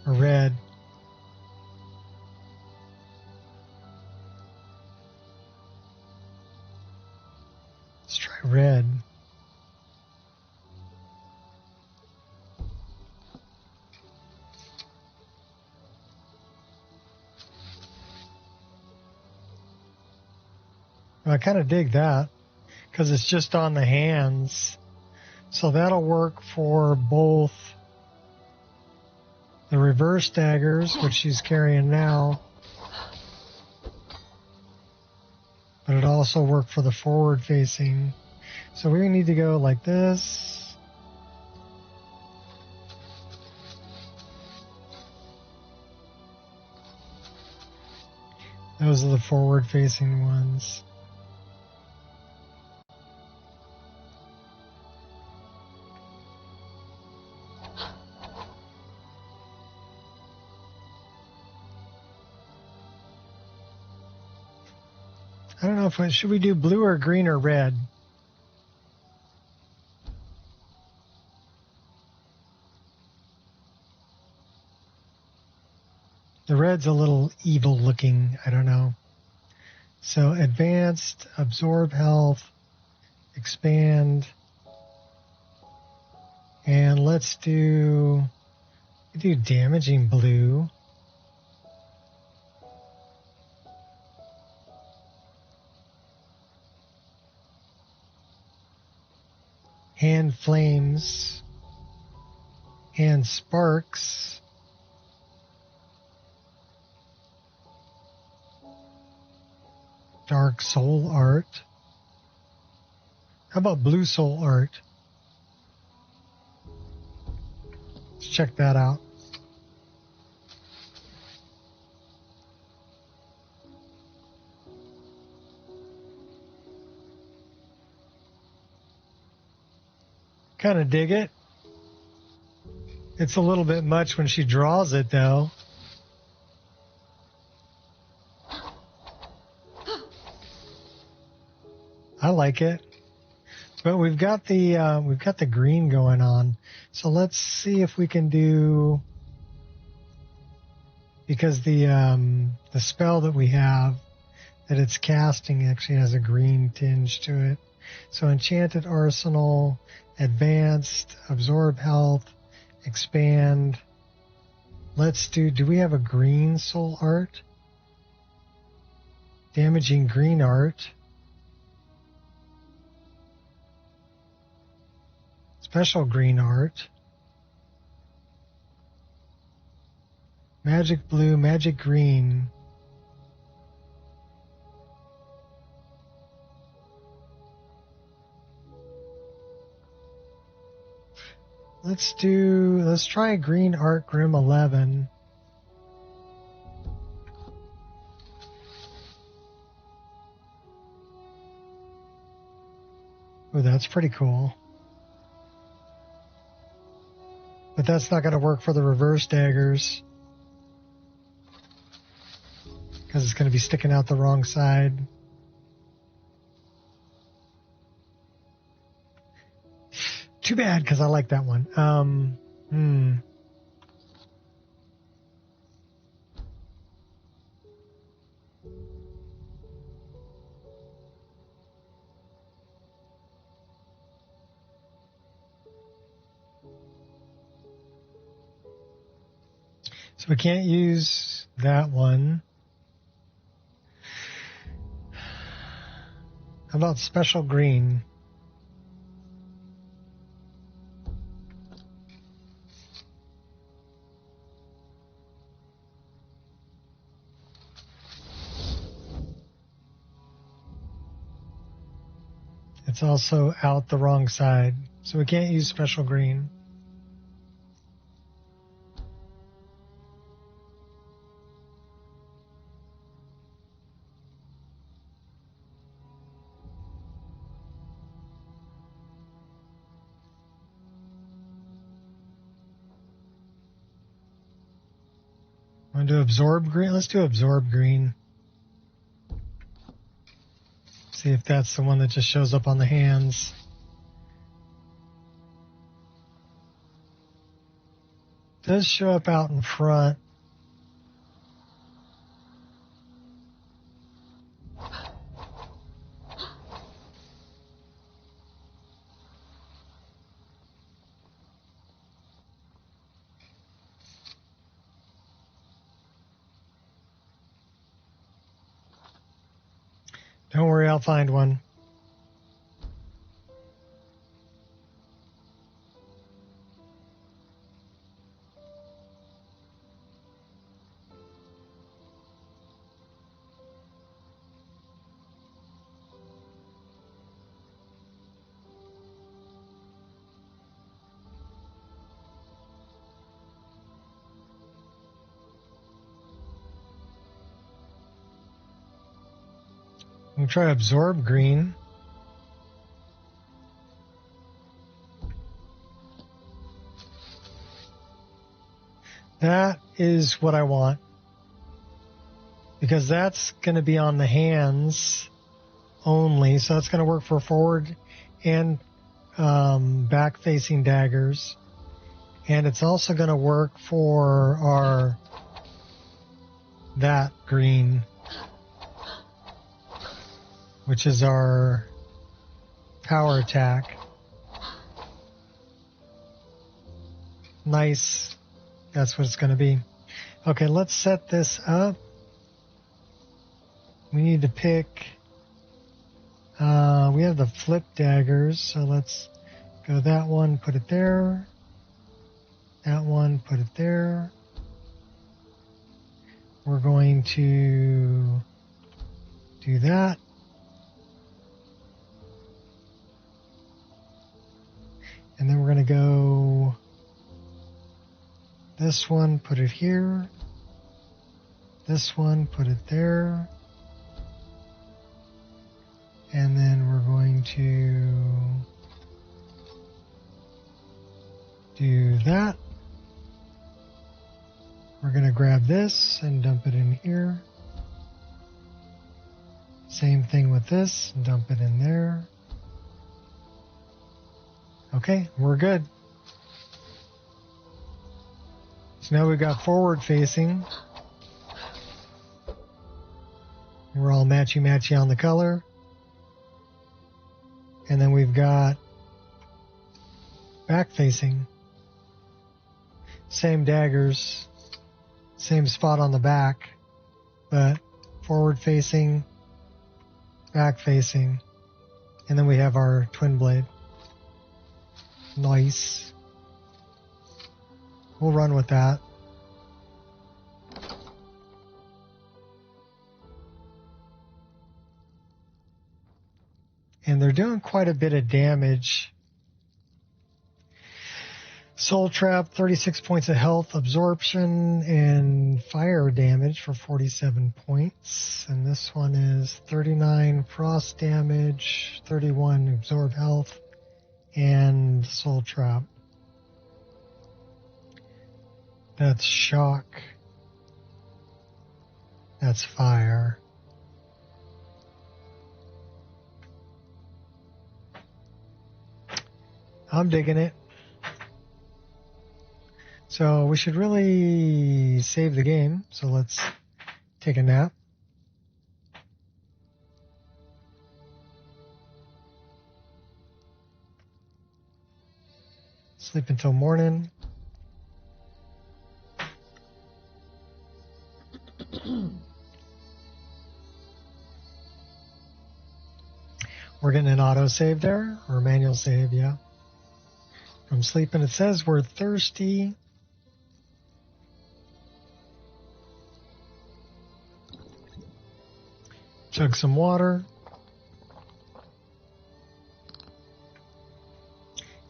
or red? Let's try red. I kind of dig that because it's just on the hands. So that'll work for both the reverse daggers, which she's carrying now, but it also worked for the forward facing. So we need to go like this. Those are the forward facing ones. I don't know if should we do blue or green or red? The red's a little evil looking. I don't know. So advanced, absorb health, expand, and let's do damaging blue. Hand flames, hand sparks, dark soul art. How about blue soul art? Let's check that out. Kind of dig it. It's a little bit much when she draws it, though. I like it, but we've got the green going on. So let's see if we can do, because the spell that we have that it's casting actually has a green tinge to it. So enchanted arsenal, advanced, absorb health, expand. Let's do we have a green soul art? Damaging green art. Special green art. Magic blue, magic green. Let's try green art grim 11. Oh, that's pretty cool. But that's not going to work for the reverse daggers. Because it's going to be sticking out the wrong side. Too bad, because I like that one. So we can't use that one. How about special green? It's also out the wrong side, so we can't use special green. Want to do absorb green? Let's do absorb green. See if that's the one that just shows up on the hands. Does show up out in front. Don't worry, I'll find one. We'll try absorb green. That is what I want. Because that's going to be on the hands only. So that's going to work for forward and back-facing daggers. And it's also going to work for that green, which is our power attack. Nice. That's what it's going to be. Okay, let's set this up. We need to pick... we have the flip daggers, so let's go that one, put it there. That one, put it there. We're going to do that. And then we're going to go this one, put it here. This one, put it there. And then we're going to do that. We're going to grab this and dump it in here. Same thing with this, and dump it in there. Okay, we're good. So now we've got forward facing. We're all matchy-matchy on the color. And then we've got back facing. Same daggers, same spot on the back, but forward facing, back facing. And then we have our twin blade. Nice. We'll run with that. And they're doing quite a bit of damage. Soul Trap, 36 points of health, absorption, and fire damage for 47 points. And this one is 39 frost damage, 31 absorb health, and Soul Trap. That's shock. That's fire. I'm digging it. So we should really save the game. So let's take a nap. Sleep until morning. We're getting an auto save there, or manual save, yeah. From sleeping, it says we're thirsty. Chug some water.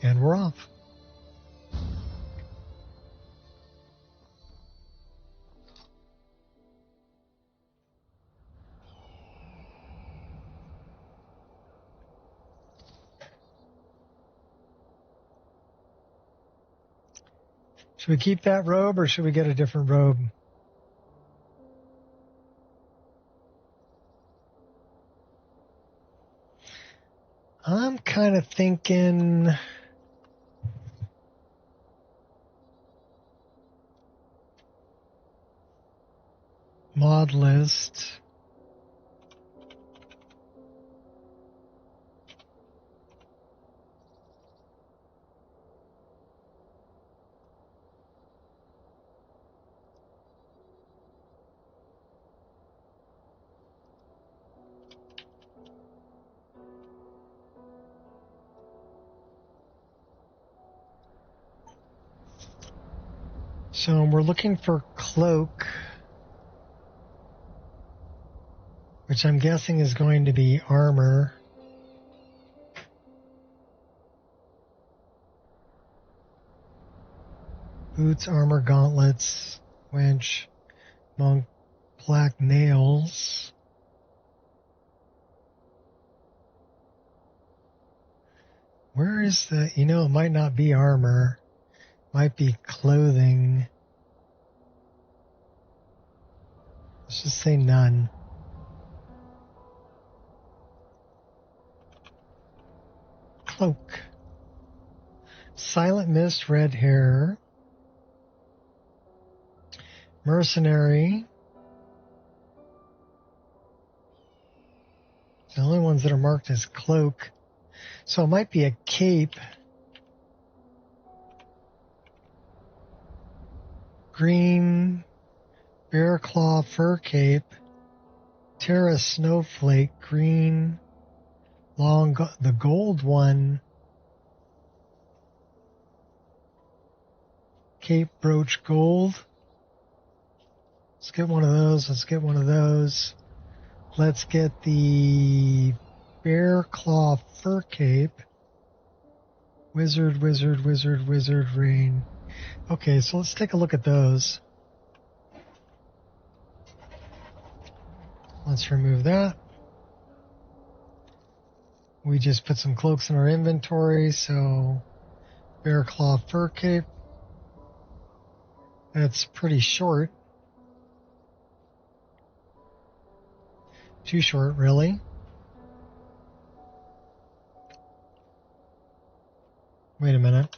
And we're off. Should we keep that robe or should we get a different robe? I'm kind of thinking mod list. So we're looking for cloak, which I'm guessing is going to be armor. Boots, armor, gauntlets, winch, monk, black nails. Where is the, it might not be armor. Might be clothing. Let's just say none. Cloak. Silent mist, red hair. Mercenary. The only ones that are marked as cloak. So it might be a cape. Green bear claw fur cape. Terra snowflake green. The gold one. Cape brooch gold. Let's get one of those. Let's get one of those. Let's get the bear claw fur cape. Wizard, wizard, wizard, wizard, rain. Okay, so let's take a look at those. Let's remove that. We just put some cloaks in our inventory, so bear claw fur cape. That's pretty short. Too short, really. Wait a minute.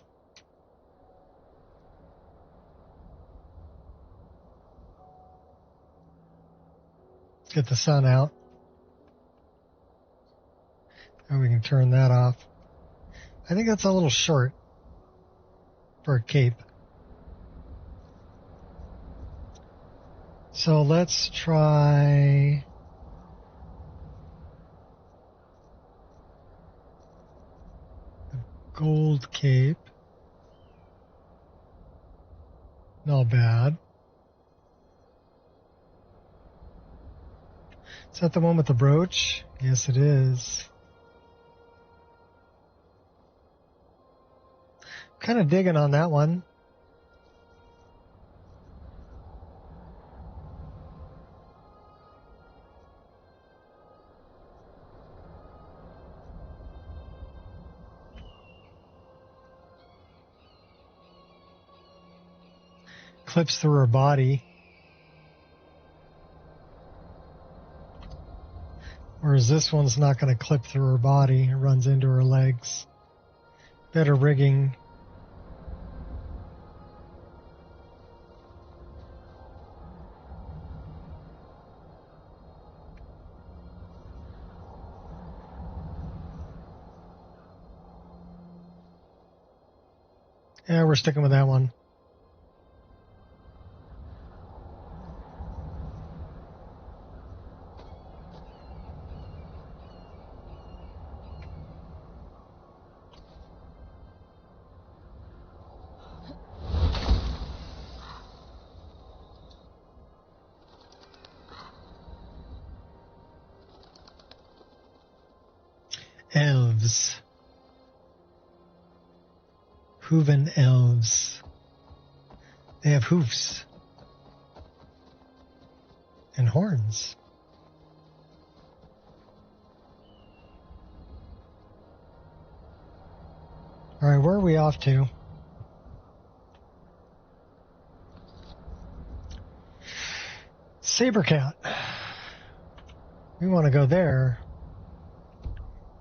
Let's get the sun out. And we can turn that off. I think that's a little short for a cape. So let's try... gold cape. Not bad. Is that the one with the brooch? Yes, it is. Kind of digging on that one. Clips through her body. Whereas this one's not going to clip through her body. It runs into her legs. Better rigging. Yeah, we're sticking with that one. Elves. Hooven elves. They have hoofs. And horns. Alright, where are we off to? Sabercat. We want to go there.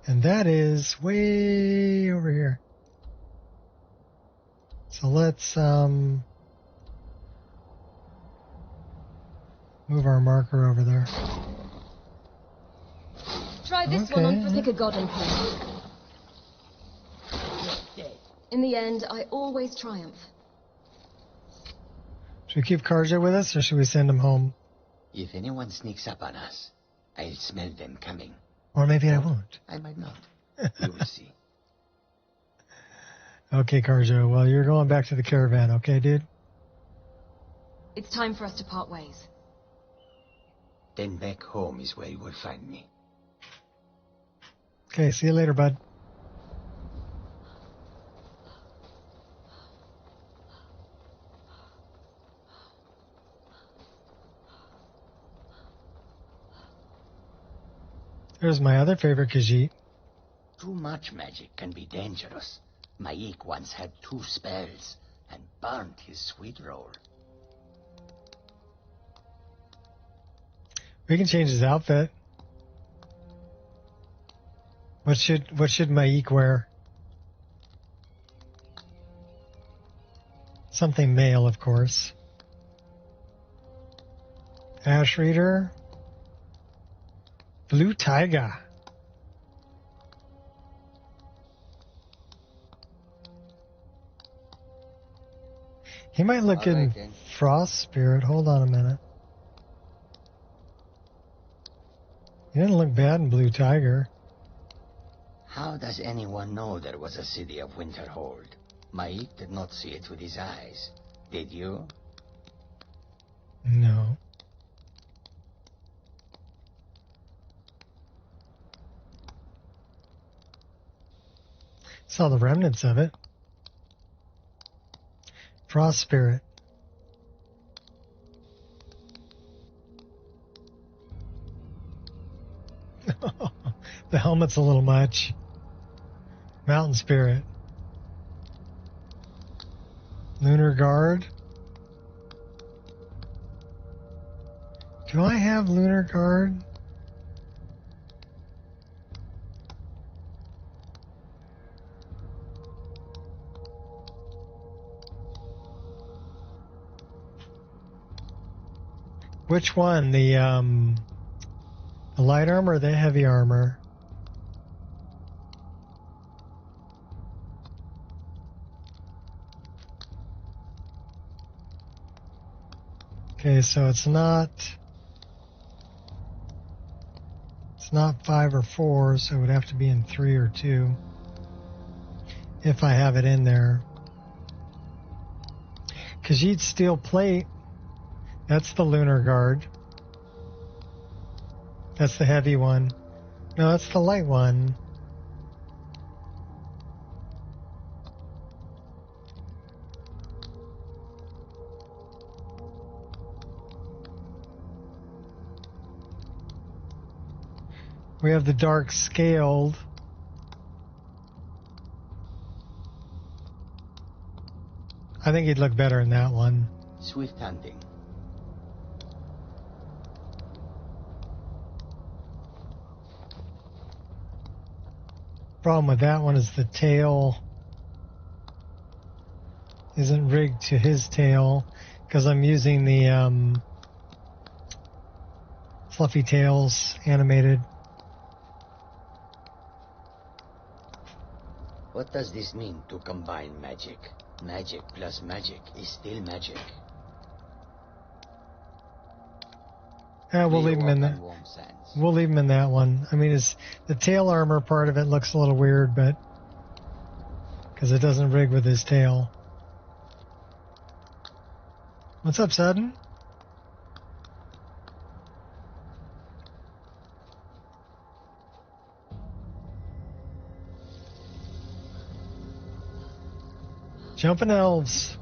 And that is way over here. So let's move our marker over there. Try this one on Pick a God and Play. In the end, I always triumph. Should we keep Karja with us, or should we send him home? If anyone sneaks up on us, I'll smell them coming. Or maybe I won't. I might not. You will see. Okay, Karja. Well, you're going back to the caravan, okay, dude? It's time for us to part ways. Then back home is where you will find me. Okay, see you later, bud. There's my other favorite Khajiit. Too much magic can be dangerous. Maik once had 2 spells and burnt his sweet roll. We can change his outfit. What should Maik wear? Something male, of course. Ash Reader. Blue Tiger. He might look good in Frost Spirit. Hold on a minute. He didn't look bad in Blue Tiger. How does anyone know there was a city of Winterhold? Maik did not see it with his eyes. Did you? No. Saw the remnants of it. Frost Spirit. The helmet's a little much. Mountain Spirit. Lunar Guard. Do I have Lunar Guard? Which one? The light armor or the heavy armor? Okay, so it's not 5 or 4, so it would have to be in 3 or 2 if I have it in there. Khajiit steel plate, that's the lunar guard. That's the heavy one. No, that's the light one. We have the dark scaled. I think he'd look better in that one. Swift hunting. Problem with that one is the tail isn't rigged to his tail because I'm using the fluffy tails animated. What does this mean to combine magic? Magic plus magic is still magic. Yeah, we'll leave him in that. We'll leave him in that one. I mean, the tail armor part of it looks a little weird, but because it doesn't rig with his tail. What's up, Sudden? Jumping elves.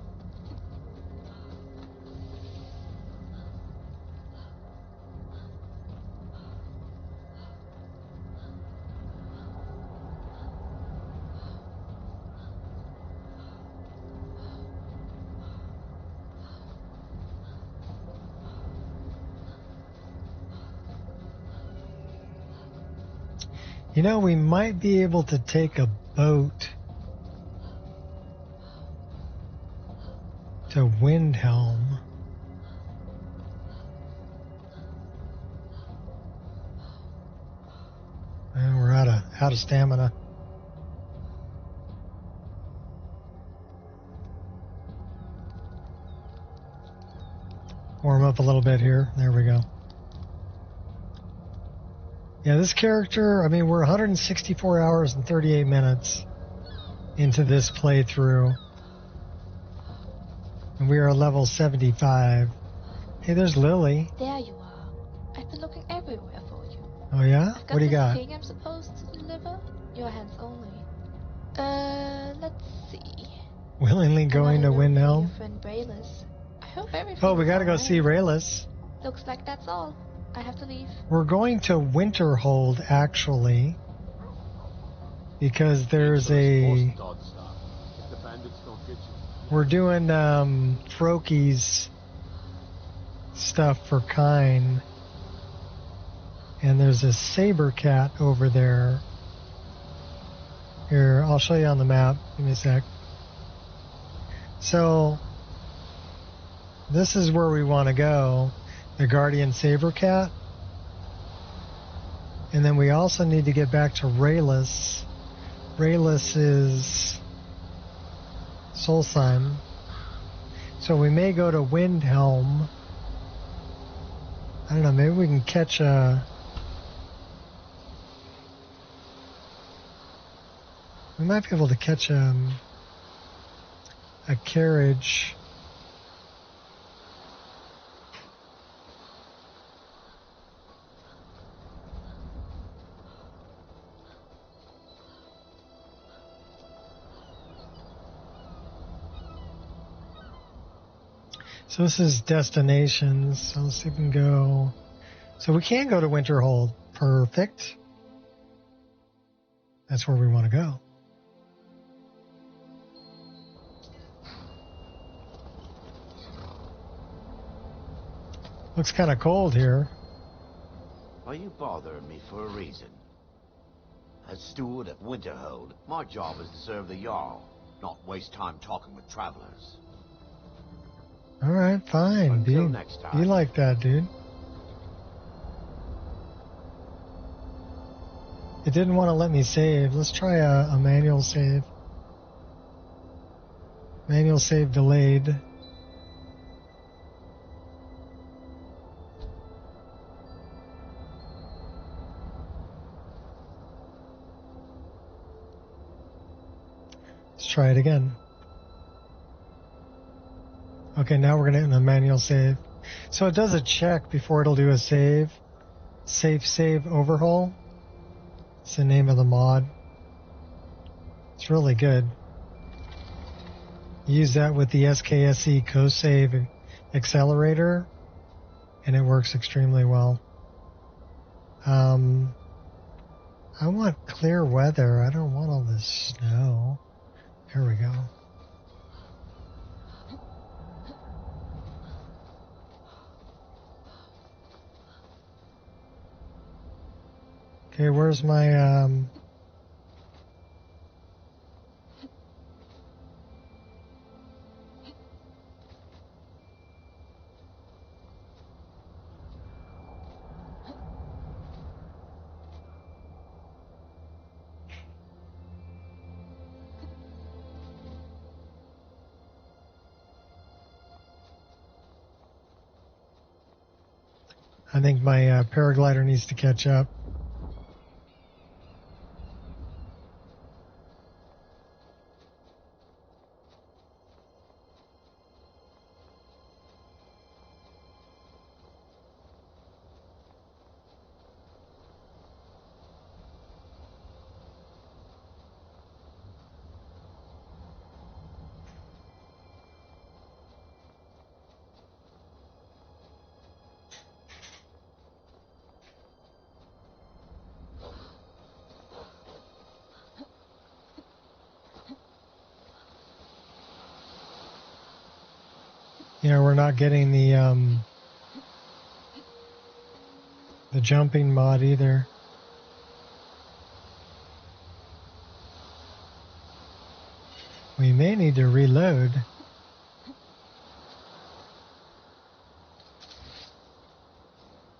You know, we might be able to take a boat to Windhelm. And we're out of stamina. Warm up a little bit here. There we go. Yeah, this character, I mean, we're 164 hours and 38 minutes into this playthrough. And we are level 75. Hey, there's Lily. There you are. I've been looking everywhere for you. Oh, yeah? What do you got? Thing I'm supposed to deliver? Your hands only. Let's see. Willingly going to Windhelm? Your friend Rayless. I hope everything. Oh, we gotta go see Rayless. Looks like that's all. I have to leave. We're going to Winterhold, actually, because there's a... We're doing Froki's stuff for Kine, and there's a saber cat over there. Here, I'll show you on the map. Give me a sec. So, this is where we want to go. The Guardian Saber Cat. And then we also need to get back to Rayless. Rayless is Solstheim. So we may go to Windhelm. I don't know, maybe we can catch a... We might be able to catch a carriage. So this is destinations. So let's see if we can go. So we can go to Winterhold. Perfect. That's where we want to go. Looks kind of cold here. Well, you bothering me for a reason. As steward at Winterhold, my job is to serve the Jarl, not waste time talking with travelers. All right, fine. Until next time. Be like that, dude. It didn't want to let me save. Let's try a manual save. Manual save delayed. try it again. Okay, now we're going to hit the manual save. So it does a check before it'll do a save. Safe save overhaul. It's the name of the mod. It's really good. Use that with the SKSE co-save accelerator, and it works extremely well. I want clear weather. I don't want all this snow. Here we go. Okay, where's my, I think my paraglider needs to catch up. Yeah, we're not getting the jumping mod either. We may need to reload.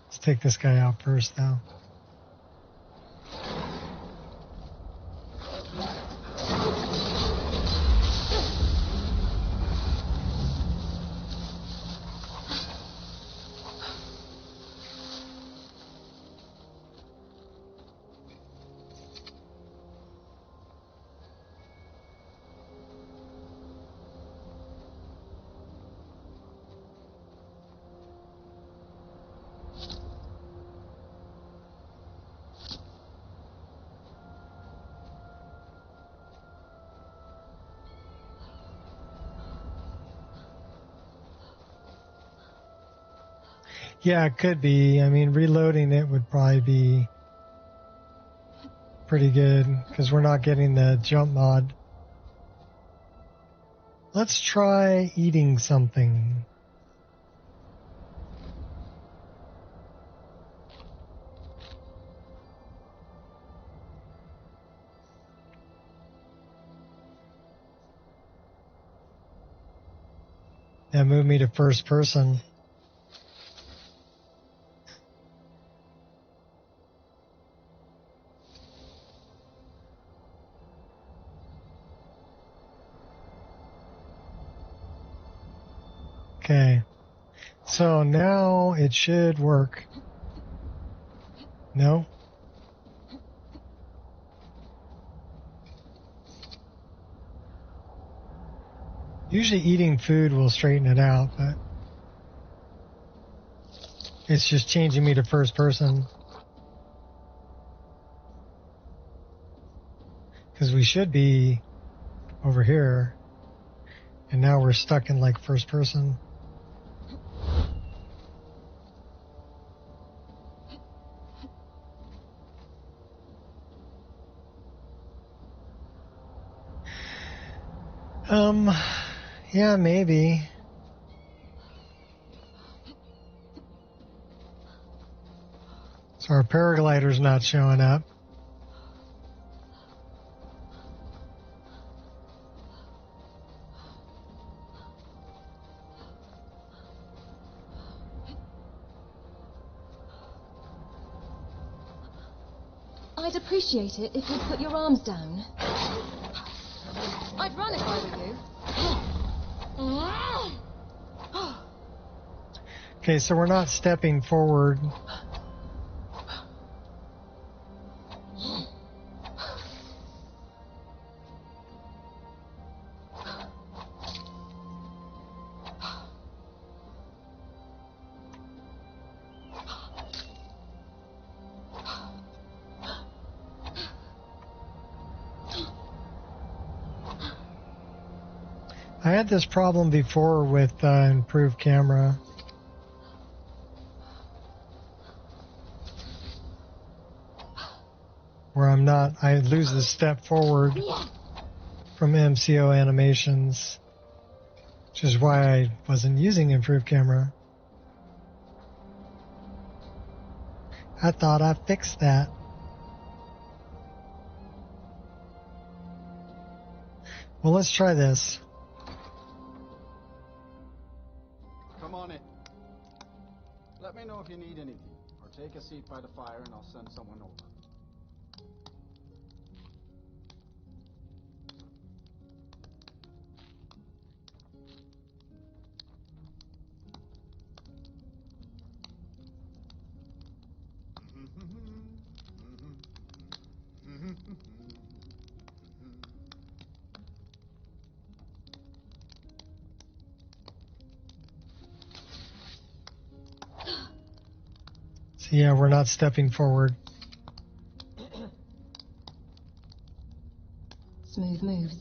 Let's take this guy out first, though. Yeah, it could be. I mean, reloading it would probably be pretty good because we're not getting the jump mod. Let's try eating something. That moved me to first person. Okay, so now it should work. No? Usually eating food will straighten it out, but it's just changing me to first person. Because we should be over here, and now we're stuck in like first person. Yeah, maybe. So our paraglider's not showing up. I'd appreciate it if you'd put your arms down. I'd run if I were you. Okay, so we're not stepping forward. I had this problem before with improved camera. Where I lose the step forward from MCO animations, which is why I wasn't using improved camera. I thought I fixed that. Well, let's try this. Come on in. Let me know if you need anything, or take a seat by the fire and I'll send someone over. So yeah, we're not stepping forward. Smooth moves.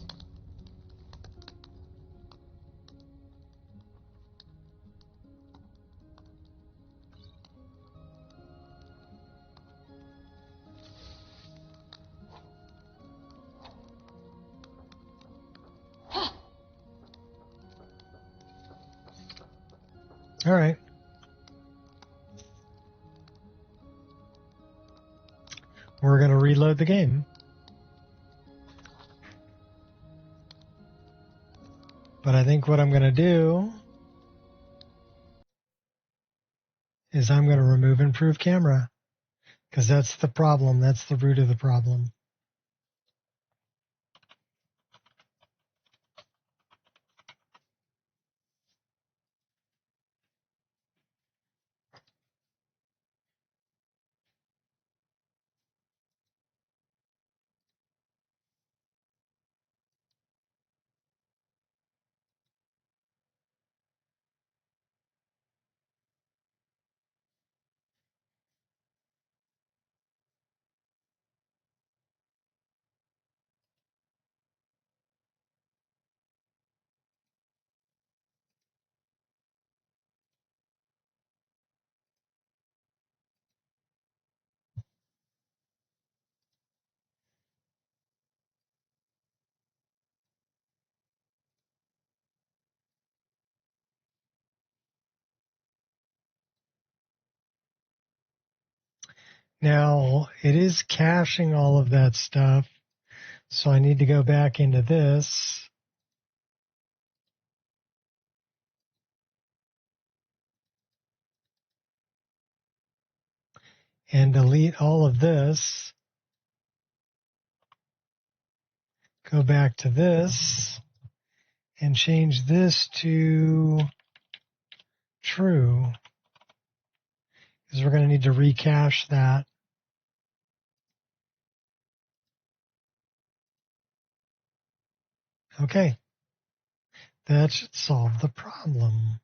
All right. We're going to reload the game. But I think what I'm going to do is I'm going to remove improved camera, because that's the problem. That's the root of the problem. Now, it is caching all of that stuff, so I need to go back into this. And delete all of this. Go back to this and change this to true, because we're going to need to recache that. Okay. That should solve the problem.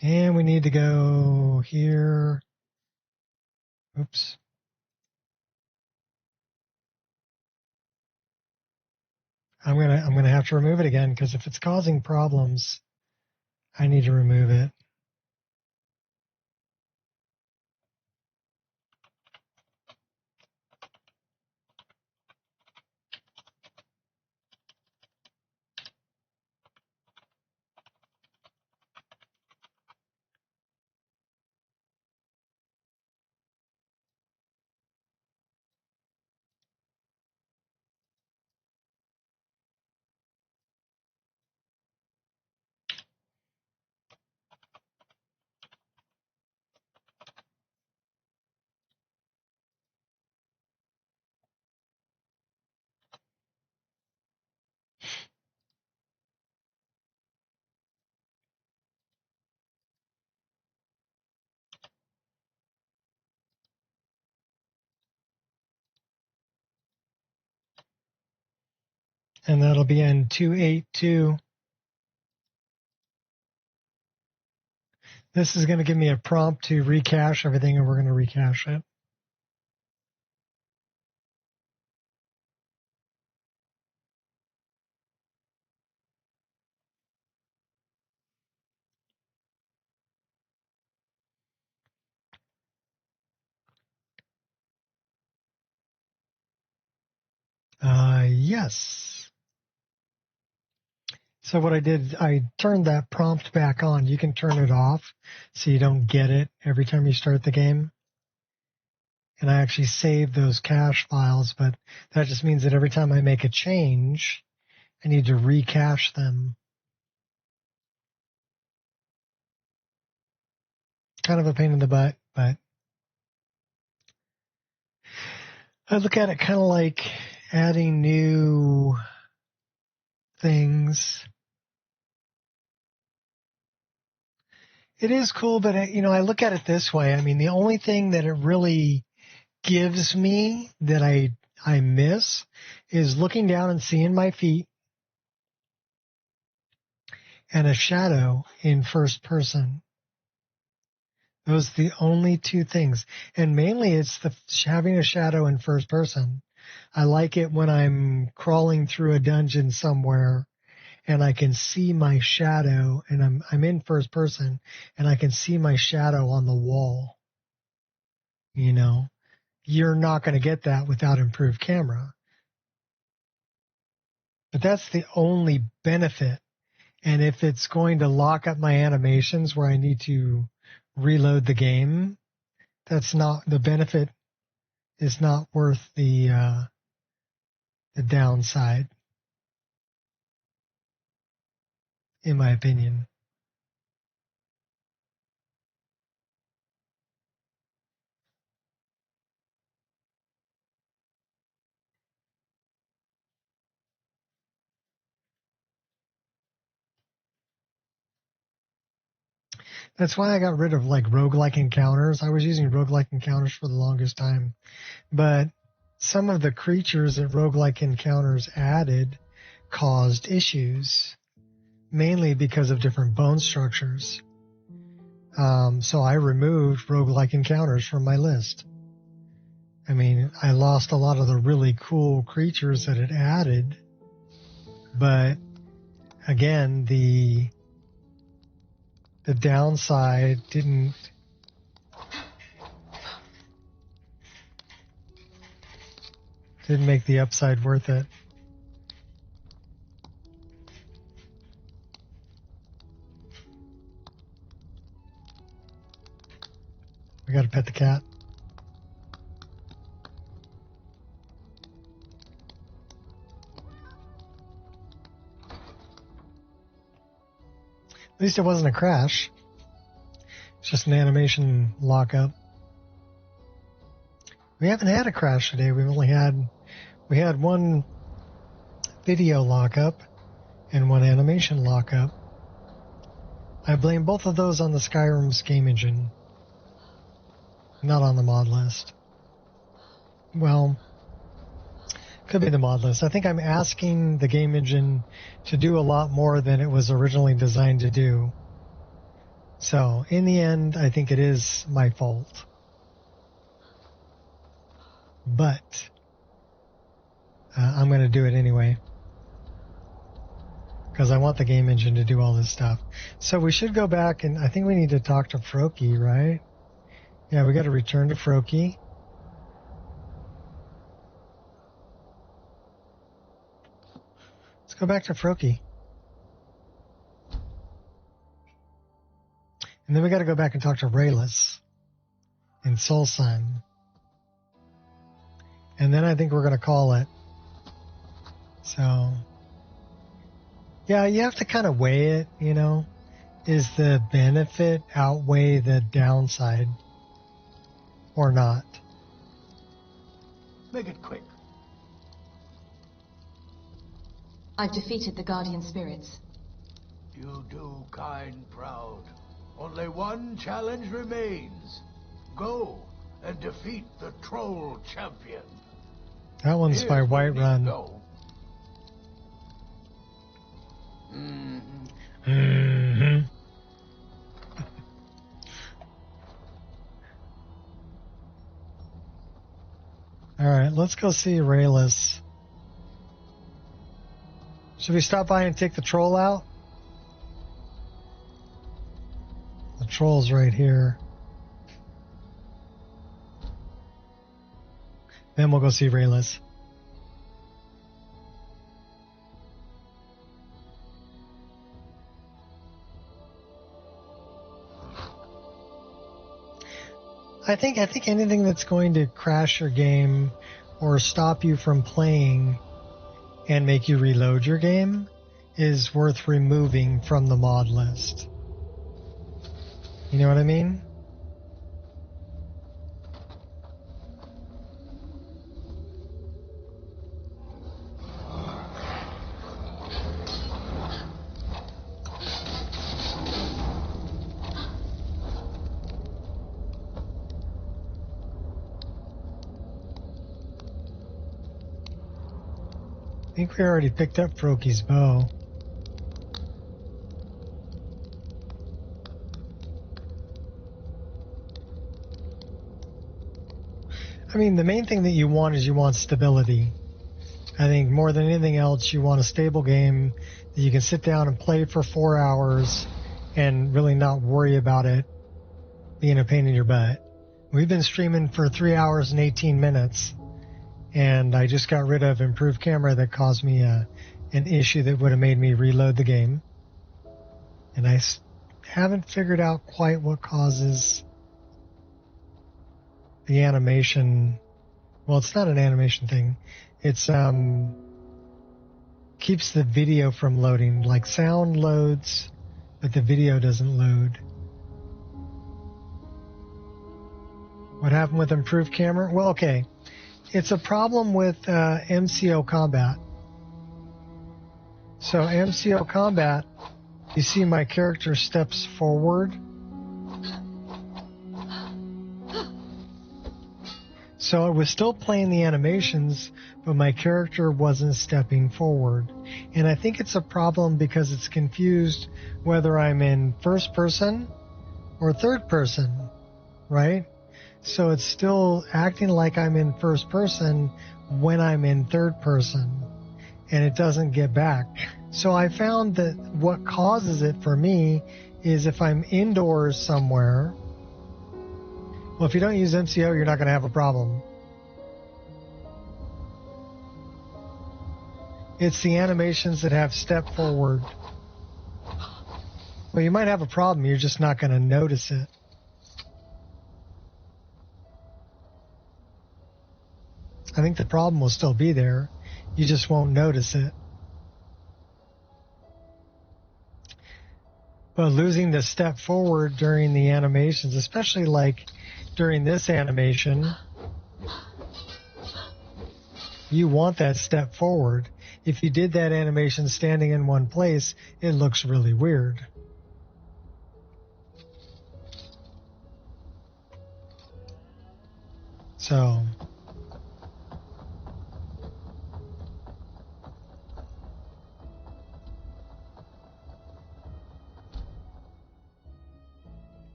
And we need to go here. Oops. I'm gonna have to remove it again, because if it's causing problems, I need to remove it. And that'll be in 282. This is going to give me a prompt to recache everything, and we're going to recache it. Yes. So what I did, I turned that prompt back on. You can turn it off so you don't get it every time you start the game. And I actually saved those cache files, but that just means that every time I make a change, I need to recache them. Kind of a pain in the butt, but I look at it kind of like adding new things. It is cool, but I look at it this way. I mean, the only thing that it really gives me that I miss is looking down and seeing my feet and a shadow in first person. Those are the only two things. And mainly it's having a shadow in first person. I like it when I'm crawling through a dungeon somewhere and I can see my shadow, and I'm in first person, and I can see my shadow on the wall. You know, you're not going to get that without improved camera. But that's the only benefit. And if it's going to lock up my animations where I need to reload the game, that's not the benefit. Is not worth the downside, in my opinion. That's why I got rid of like roguelike encounters. I was using roguelike encounters for the longest time, but some of the creatures that roguelike encounters added caused issues, mainly because of different bone structures. So I removed roguelike encounters from my list. I mean, I lost a lot of the really cool creatures that it added, but again, the downside didn't make the upside worth it. We gotta pet the cat. At least it wasn't a crash. It's just an animation lockup. We haven't had a crash today. We had one video lockup and one animation lockup. I blame both of those on the Skyrim's game engine, not on the mod list. Well, could be the mod list. I think I'm asking the game engine to do a lot more than it was originally designed to do. So, in the end, I think it is my fault. But I'm going to do it anyway, because I want the game engine to do all this stuff. So we should go back, and I think we need to talk to Froki, right? Yeah, we got to return to Froki. Let's go back to Froki. And then we got to go back and talk to Rayless in Soulsun. And then I think we're going to call it. So, yeah, you have to kind of weigh it, you know. Is the benefit outweigh the downside or not? Make it quick. I've defeated the Guardian Spirits. You do kind proud. Only one challenge remains. Go and defeat the Troll Champion. That one's Here's by where you Whiterun. go. All right, let's go see Rayless. Should we stop by and take the troll out? The troll's right here. Then we'll go see Rayless. I think anything that's going to crash your game or stop you from playing and make you reload your game is worth removing from the mod list. You know what I mean? I think we already picked up Froki's bow. I mean, the main thing that you want is you want stability. I think more than anything else, you want a stable game that you can sit down and play for 4 hours and really not worry about it being a pain in your butt. We've been streaming for 3 hours and 18 minutes, and I just got rid of improved camera that caused me an issue that would have made me reload the game. And I haven't figured out quite what causes the animation. Well, it's not an animation thing. It's keeps the video from loading. Like sound loads, but the video doesn't load. What happened with improved camera? Well, okay. It's a problem with MCO combat. So MCO combat, you see my character steps forward. So I was still playing the animations, but my character wasn't stepping forward. And I think it's a problem because it's confused whether I'm in first person or third person, right? So it's still acting like I'm in first person when I'm in third person, and it doesn't get back. So I found that what causes it for me is if I'm indoors somewhere. Well, if you don't use MCO, you're not going to have a problem. It's the animations that have step forward. Well, you might have a problem, you're just not going to notice it. I think the problem will still be there. You just won't notice it. But losing the step forward during the animations, especially like during this animation, you want that step forward. If you did that animation standing in one place, it looks really weird. So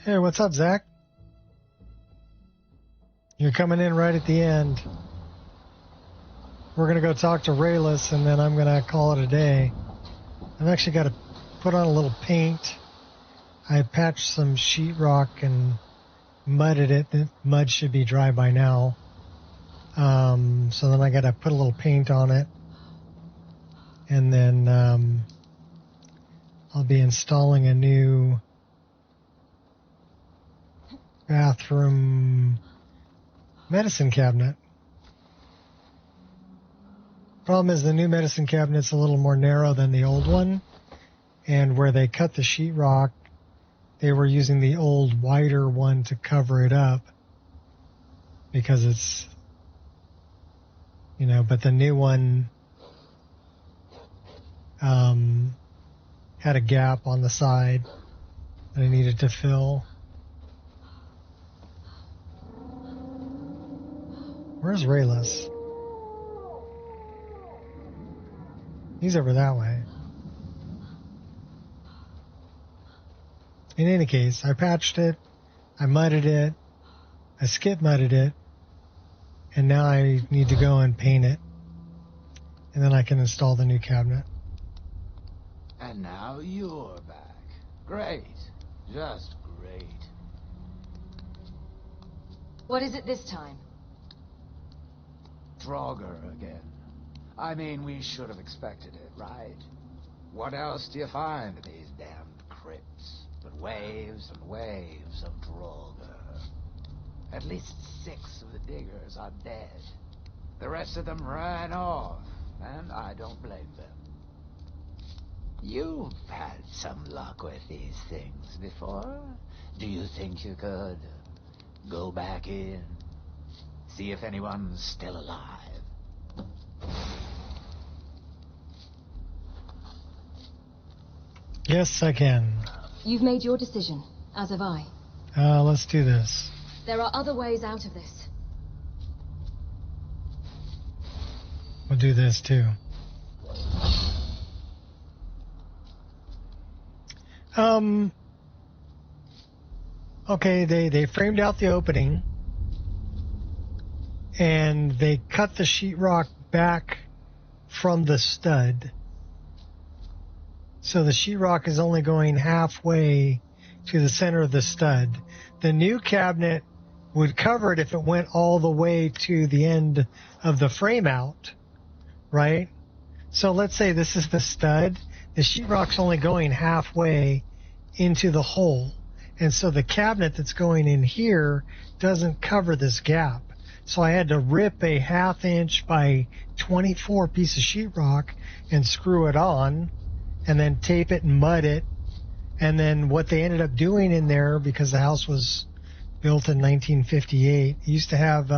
hey, what's up, Zach? You're coming in right at the end. We're going to go talk to Rayless, and then I'm going to call it a day. I've actually got to put on a little paint. I patched some sheetrock and mudded it. The mud should be dry by now. So then I got to put a little paint on it. And then I'll be installing a new bathroom medicine cabinet. Problem is the new medicine cabinet's a little more narrow than the old one, and where they cut the sheetrock, they were using the old wider one to cover it up because it's, you know, but the new one had a gap on the side that I needed to fill. Where's Rayless? He's over that way. In any case, I patched it, I mudded it, I skip mudded it, and now I need to go and paint it. And then I can install the new cabinet. And now you're back. Great. Just great. What is it this time? Draugr again. I mean, we should have expected it, right? What else do you find in these damned crypts but waves and waves of Draugr? At least 6 of the diggers are dead. The rest of them ran off, and I don't blame them. You've had some luck with these things before. Do you think you could go back in, see if anyone's still alive? Yes, I can. You've made your decision, as have I. Let's do this. There are other ways out of this. We'll do this too. Okay, they framed out the opening, and they cut the sheetrock back from the stud. So the sheetrock is only going halfway to the center of the stud. The new cabinet would cover it if it went all the way to the end of the frame out, right? So let's say this is the stud. The sheetrock's only going halfway into the hole. And so the cabinet that's going in here doesn't cover this gap. So I had to rip a 1/2 inch by 24 piece of sheetrock and screw it on, and then tape it and mud it. And then what they ended up doing in there, because the house was built in 1958, it used to have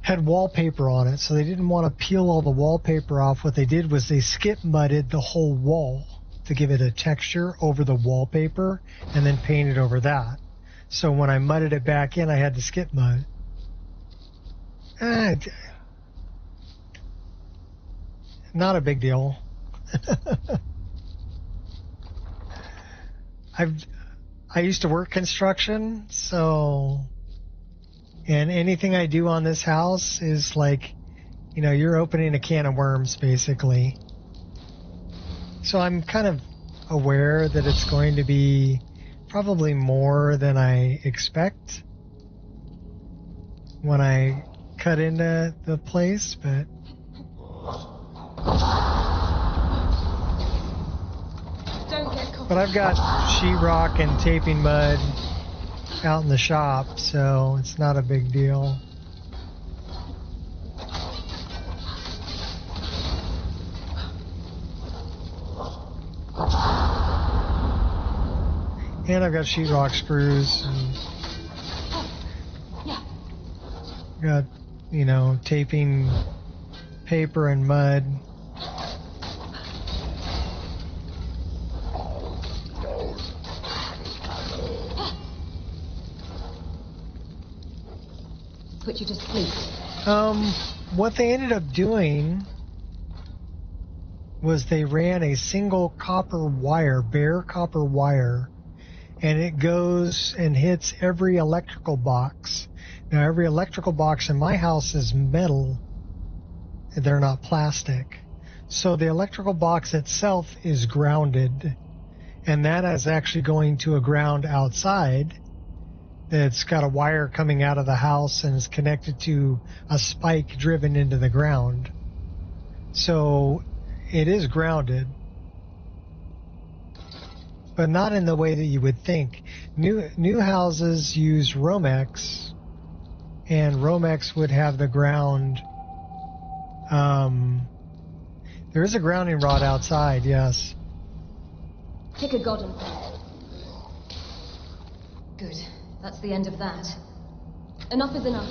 had wallpaper on it, so they didn't want to peel all the wallpaper off. What they did was they skip mudded the whole wall to give it a texture over the wallpaper, and then painted over that. So when I mudded it back in, I had to skip mud. Not a big deal. I used to work construction, so, and anything I do on this house is like, you know, you're opening a can of worms, basically. So I'm kind of aware that it's going to be probably more than I expect when I cut into the place, but I've got sheetrock and taping mud out in the shop, so it's not a big deal. And I've got sheetrock screws and got, you know, taping paper and mud. Put you to sleep. What they ended up doing was they ran a single copper wire, bare copper wire, and it goes and hits every electrical box. Now, every electrical box in my house is metal. They're not plastic. So the electrical box itself is grounded, and that is actually going to a ground outside. It's got a wire coming out of the house and is connected to a spike driven into the ground. So it is grounded, but not in the way that you would think. New houses use Romex, and Romex would have the ground. There is a grounding rod outside, yes. Pick a god and good. That's the end of that. Enough is enough.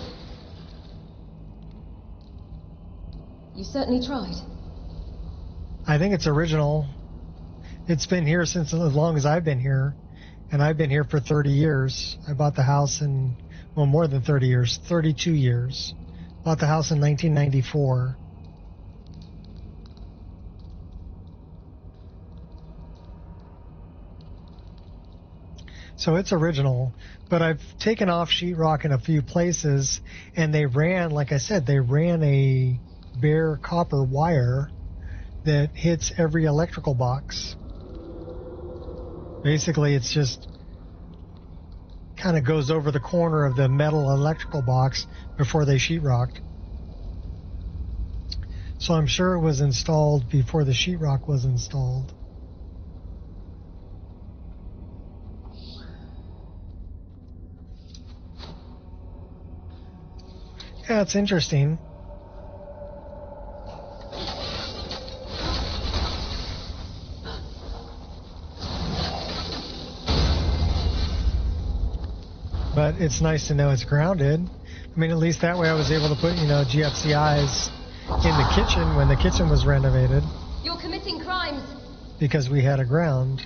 You certainly tried. I think it's original. It's been here since as long as I've been here, and I've been here for 30 years. I bought the house in, well, more than 30 years, 32 years. Bought the house in 1994. So it's original, but I've taken off sheetrock in a few places, and they ran, like I said, they ran a bare copper wire that hits every electrical box. Basically, it's just kind of goes over the corner of the metal electrical box before they sheetrocked. So I'm sure it was installed before the sheetrock was installed. Yeah, it's interesting. But it's nice to know it's grounded. I mean, at least that way I was able to put, GFCIs in the kitchen when the kitchen was renovated. You're committing crimes. Because we had a ground.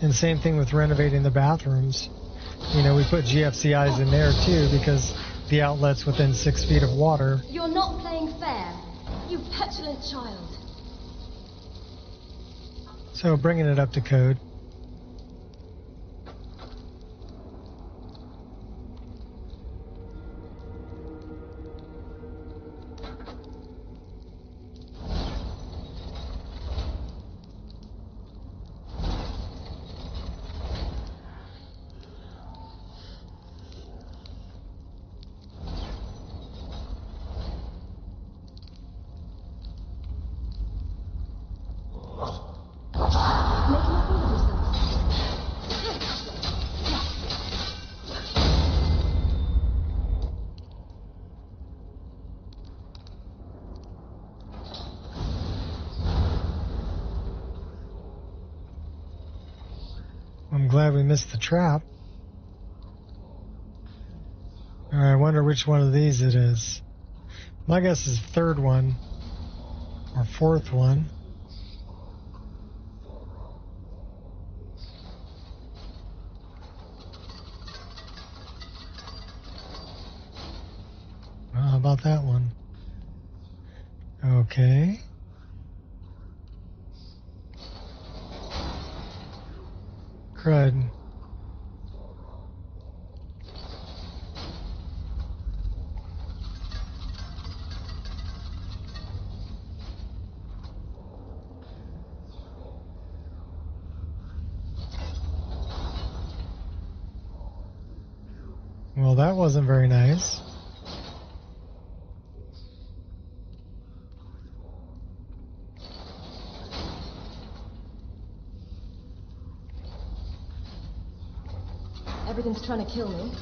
And same thing with renovating the bathrooms. We put GFCIs in there too because the outlet's within 6 feet of water. You're not playing fair, you petulant child. So bringing it up to code. I'm glad we missed the trap. Alright, I wonder which one of these it is. My guess is the third one. Or fourth one. Well, how about that one? Okay. Crud. Well, that wasn't very nice. Everything's trying to kill me.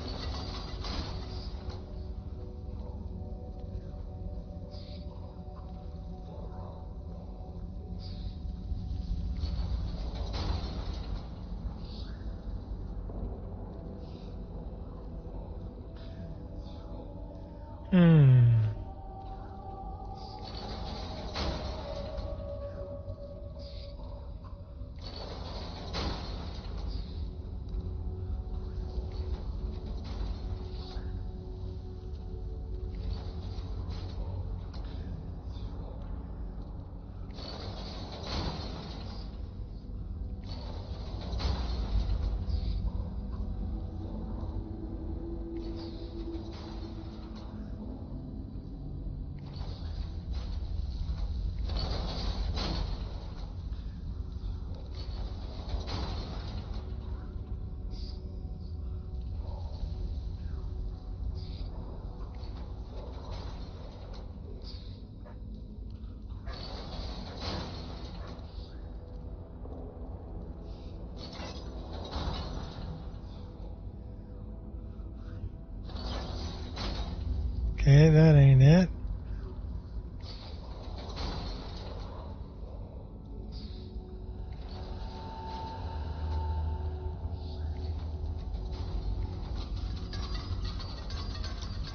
Okay, that ain't it.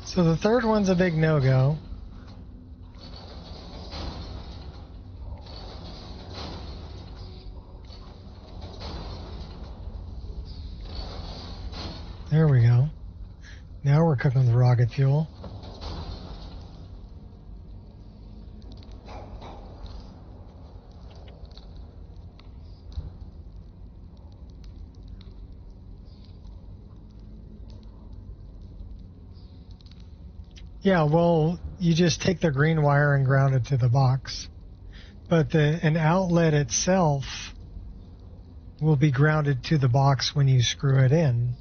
So the third one's a big no-go. There we go. Now we're cooking with rocket fuel. Yeah, well, you just take the green wire and ground it to the box. But an outlet itself will be grounded to the box when you screw it in.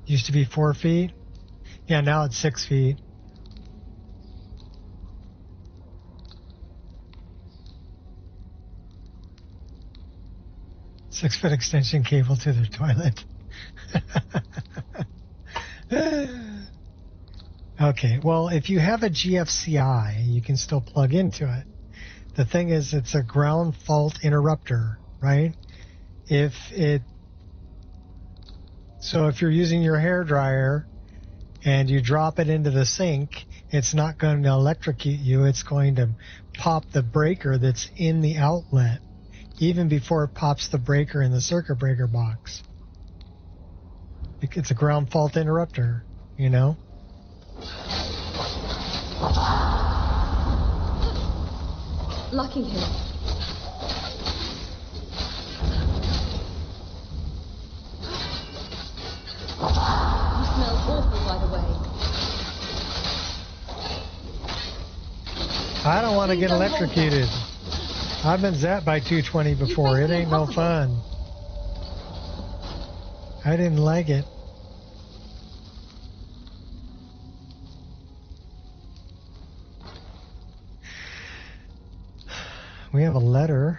Used to be 4 feet. Yeah, now it's 6 feet. Six-foot extension cable to their toilet. Okay, well, if you have a GFCI, you can still plug into it. The thing is, it's a ground fault interrupter, right? So if you're using your hairdryer and you drop it into the sink, it's not going to electrocute you. It's going to pop the breaker that's in the outlet, even before it pops the breaker in the circuit breaker box. It's a ground fault interrupter, you know? Lucky him. You smell awful, by the way. I don't want to get electrocuted. I've been zapped by 220 before. It ain't no fun. I didn't like it. We have a letter.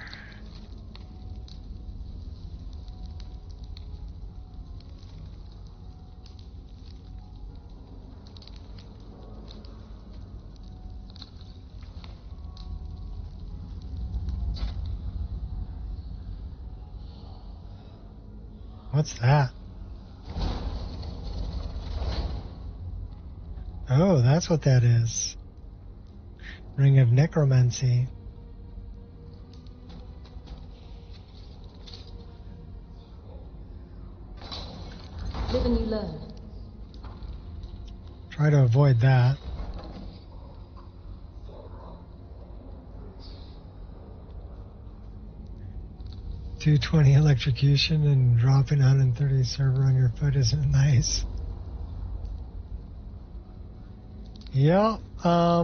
What's that? Oh, that's what that is. Ring of Necromancy. Live and you learn. Try to avoid that. $220 electrocution and dropping 130 server on your foot isn't nice. Yeah, I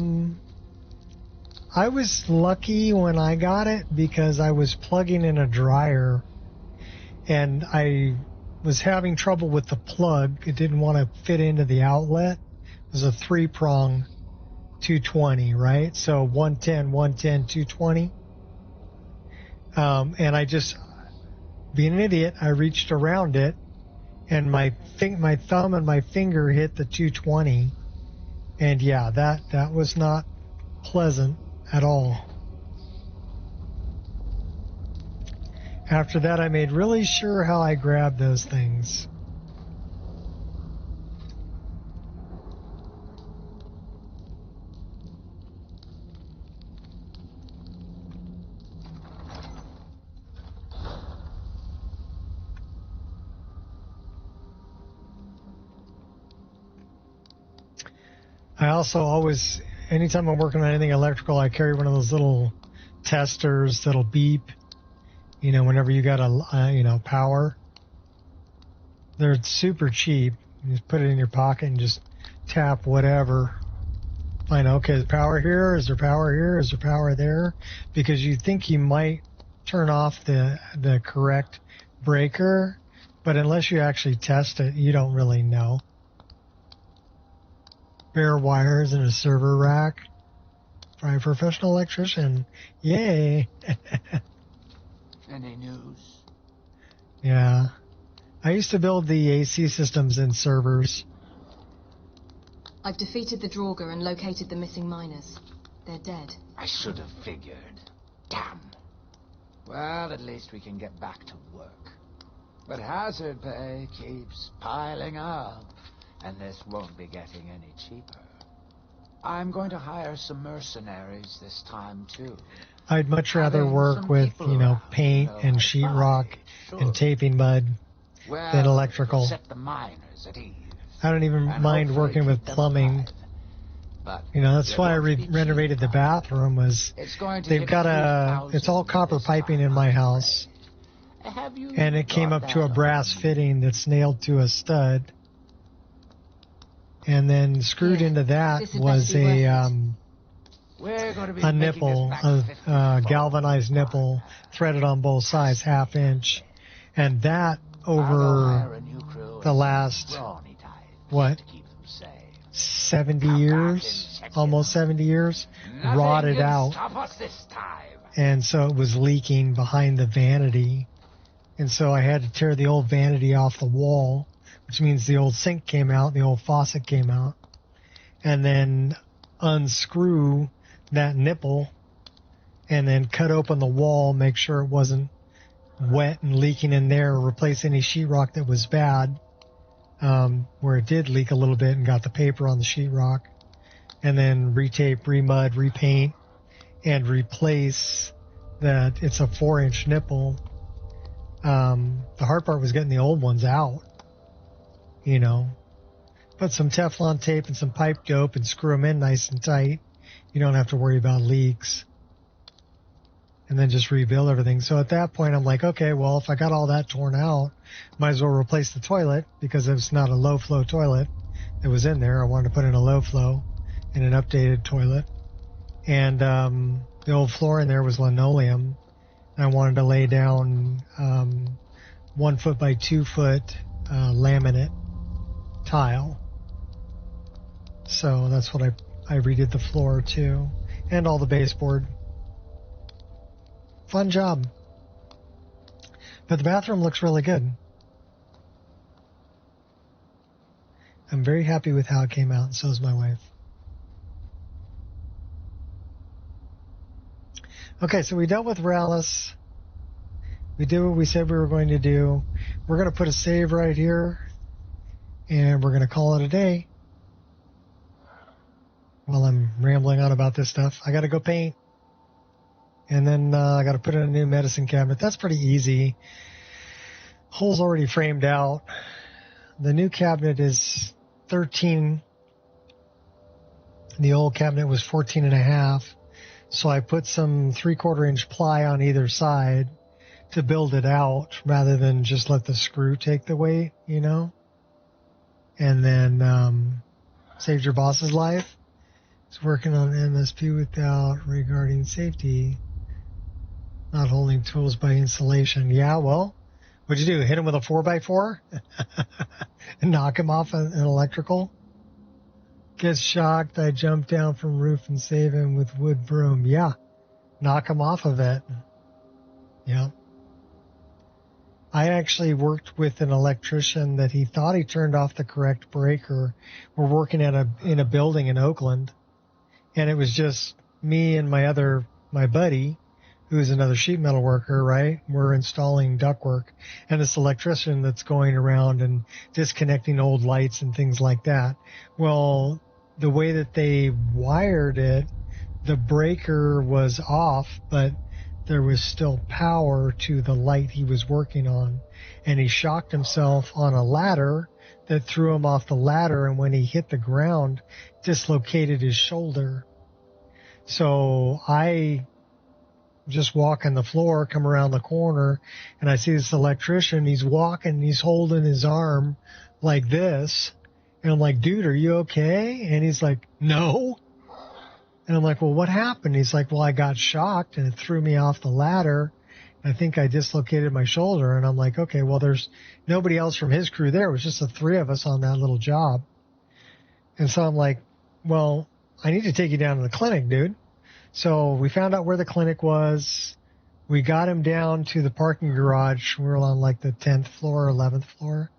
was lucky when I got it because I was plugging in a dryer and I was having trouble with the plug. It didn't want to fit into the outlet. It was a 3-prong 220, right? So 110, 110, 220. And I just, being an idiot, I reached around it and my thumb and my finger hit the 220. And yeah, that was not pleasant at all. After that, I made really sure how I grabbed those things. I also always, anytime I'm working on anything electrical, I carry one of those little testers that'll beep. You know, whenever you got power. They're super cheap. You just put it in your pocket and just tap whatever. Find out, okay, is there power here? Is there power here? Is there power there? Because you think you might turn off the correct breaker, but unless you actually test it, you don't really know. Bare wires in a server rack. By a professional electrician. Yay! Any news? Yeah. I used to build the AC systems in servers. I've defeated the Draugr and located the missing miners. They're dead. I should have figured. Damn. Well, at least we can get back to work. But hazard pay keeps piling up, and this won't be getting any cheaper. I'm going to hire some mercenaries this time, too. I'd much rather work with, paint and sheetrock and taping mud than electrical. Set the miners at ease. I don't even mind working with plumbing. That's why I renovated the bathroom. They've got it's all copper piping in my house, and it came up to a brass fitting that's nailed to a stud, and then screwed into that was a nipple, a galvanized nipple, threaded on both sides, 1/2 inch, and that over the last what, to keep them safe. 70 years, almost 70 years, Nothing rotted can out. stop us this time. And so it was leaking behind the vanity. And so I had to tear the old vanity off the wall, which means the old sink came out, the old faucet came out, and then unscrew that nipple and then cut open the wall, make sure it wasn't wet and leaking in there, replace any sheetrock that was bad, where it did leak a little bit, and got the paper on the sheetrock, and then retape, remud, repaint, and replace that. It's a 4-inch nipple. The hard part was getting the old ones out, you know. Put some Teflon tape and some pipe dope and screw them in nice and tight. You don't have to worry about leaks. And then just rebuild everything. So at that point, I'm like, okay, well, if I got all that torn out, might as well replace the toilet, because it's not a low-flow toilet that was in there. I wanted to put in a low-flow and an updated toilet. And the old floor in there was linoleum. And I wanted to lay down 1 foot by 2 foot laminate tile. So that's what I redid the floor too, and all the baseboard. Fun job. But the bathroom looks really good. I'm very happy with how it came out, and so is my wife. Okay, so we dealt with Rallis. We did what we said we were going to do. We're going to put a save right here, and we're going to call it a day. While I'm rambling on about this stuff, I got to go paint. And then I got to put in a new medicine cabinet. That's pretty easy. Hole's already framed out. The new cabinet is 13. The old cabinet was 14.5. So I put some 3/4 inch ply on either side to build it out, rather than just let the screw take the weight, you know. And then saved your boss's life. He's working on MSP without regarding safety. Not holding tools by installation. Yeah, well, what'd you do? Hit him with a 4x4? And knock him off an electrical? Gets shocked. I jump down from roof and save him with wood broom. Yeah. Knock him off of it. Yeah. I actually worked with an electrician that he thought he turned off the correct breaker. We're working in a building in Oakland. And it was just me and my buddy, who's another sheet metal worker, right? We're installing ductwork, and this electrician that's going around and disconnecting old lights and things like that. Well, the way that they wired it, the breaker was off, but there was still power to the light he was working on. And he shocked himself on a ladder that threw him off the ladder, and when he hit the ground, dislocated his shoulder. So I just walking the floor, come around the corner, and I see this electrician. He's walking, he's holding his arm like this. And I'm like, dude, are you okay? And he's like, no. And I'm like, well, what happened? He's like, well, I got shocked and it threw me off the ladder. I think I dislocated my shoulder. And I'm like, okay, well, there's nobody else from his crew there. It was just the 3 of us on that little job. And so I'm like, well, I need to take you down to the clinic, dude. So we found out where the clinic was. We got him down to the parking garage. We were on like the 10th floor, 11th floor.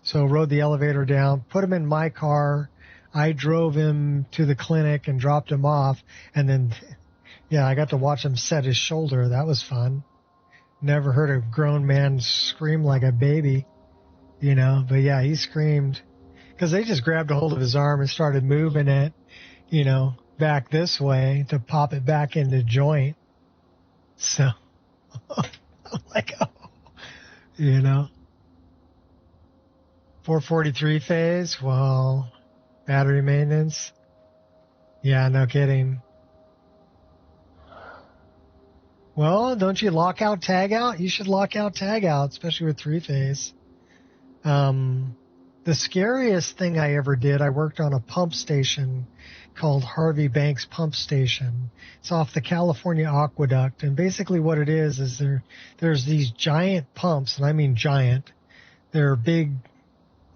So rode the elevator down, put him in my car. I drove him to the clinic and dropped him off. And then, yeah, I got to watch him set his shoulder. That was fun. Never heard a grown man scream like a baby, you know. But yeah, he screamed because they just grabbed a hold of his arm and started moving it, you know, back this way to pop it back into joint. So I'm like, oh, you know, 443 phase. Well, battery maintenance. Yeah, no kidding. Well, don't you lock out, tag out? You should lock out, tag out, especially with 3-phase. The scariest thing I ever did, I worked on a pump station called Harvey Banks Pump Station. It's off the California Aqueduct, and basically what it is there's these giant pumps, and I mean giant. They're big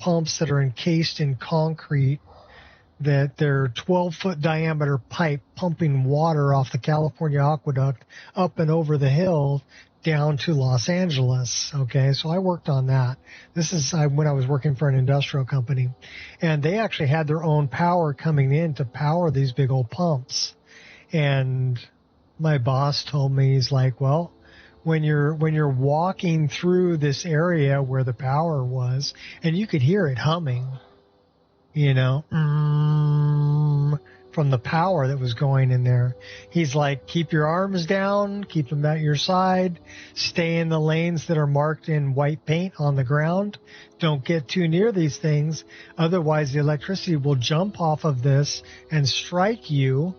pumps that are encased in concrete, that they're 12-foot diameter pipe pumping water off the California aqueduct up and over the hill down to Los Angeles. Okay, so I worked on that. This is when I was working for an industrial company, and they actually had their own power coming in to power these big old pumps. And my boss told me, he's like, well, when you're walking through this area where the power was, and you could hear it humming, you know, from the power that was going in there. He's like, keep your arms down, keep them at your side, stay in the lanes that are marked in white paint on the ground. Don't get too near these things. Otherwise, the electricity will jump off of this and strike you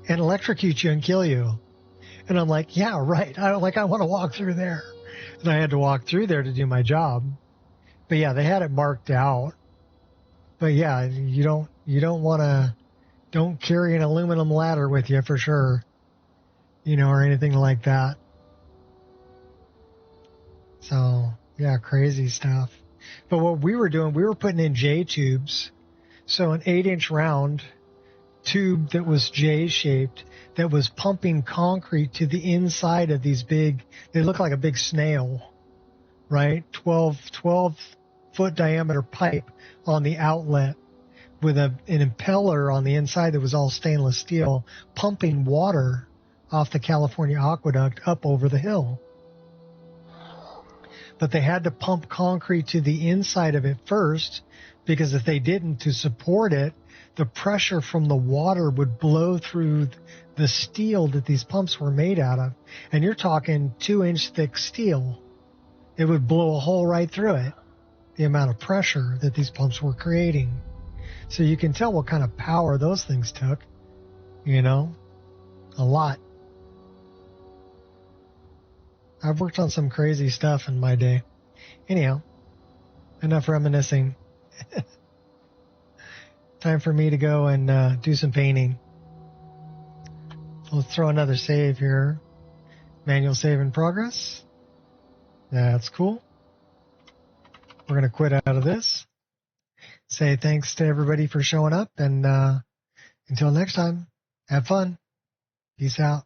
and electrocute you and kill you. And I'm like, yeah, right. I want to walk through there. And I had to walk through there to do my job. But yeah, they had it marked out. But yeah, you don't want to, don't carry an aluminum ladder with you for sure, you know, or anything like that. So yeah, crazy stuff. But what we were doing, we were putting in J tubes. So an 8-inch round tube that was J-shaped, that was pumping concrete to the inside of these big, they look like a big snail, right? 12-foot diameter pipe on the outlet with an impeller on the inside that was all stainless steel, pumping water off the California aqueduct up over the hill. But they had to pump concrete to the inside of it first, because if they didn't, to support it, the pressure from the water would blow through the steel that these pumps were made out of. And you're talking 2-inch thick steel. It would blow a hole right through it, the amount of pressure that these pumps were creating. So you can tell what kind of power those things took, you know, a lot. I've worked on some crazy stuff in my day. Anyhow, enough reminiscing. Time for me to go and do some painting. So let's throw another save here. Manual save in progress. That's cool. We're going to quit out of this. Say thanks to everybody for showing up, and until next time, have fun. Peace out.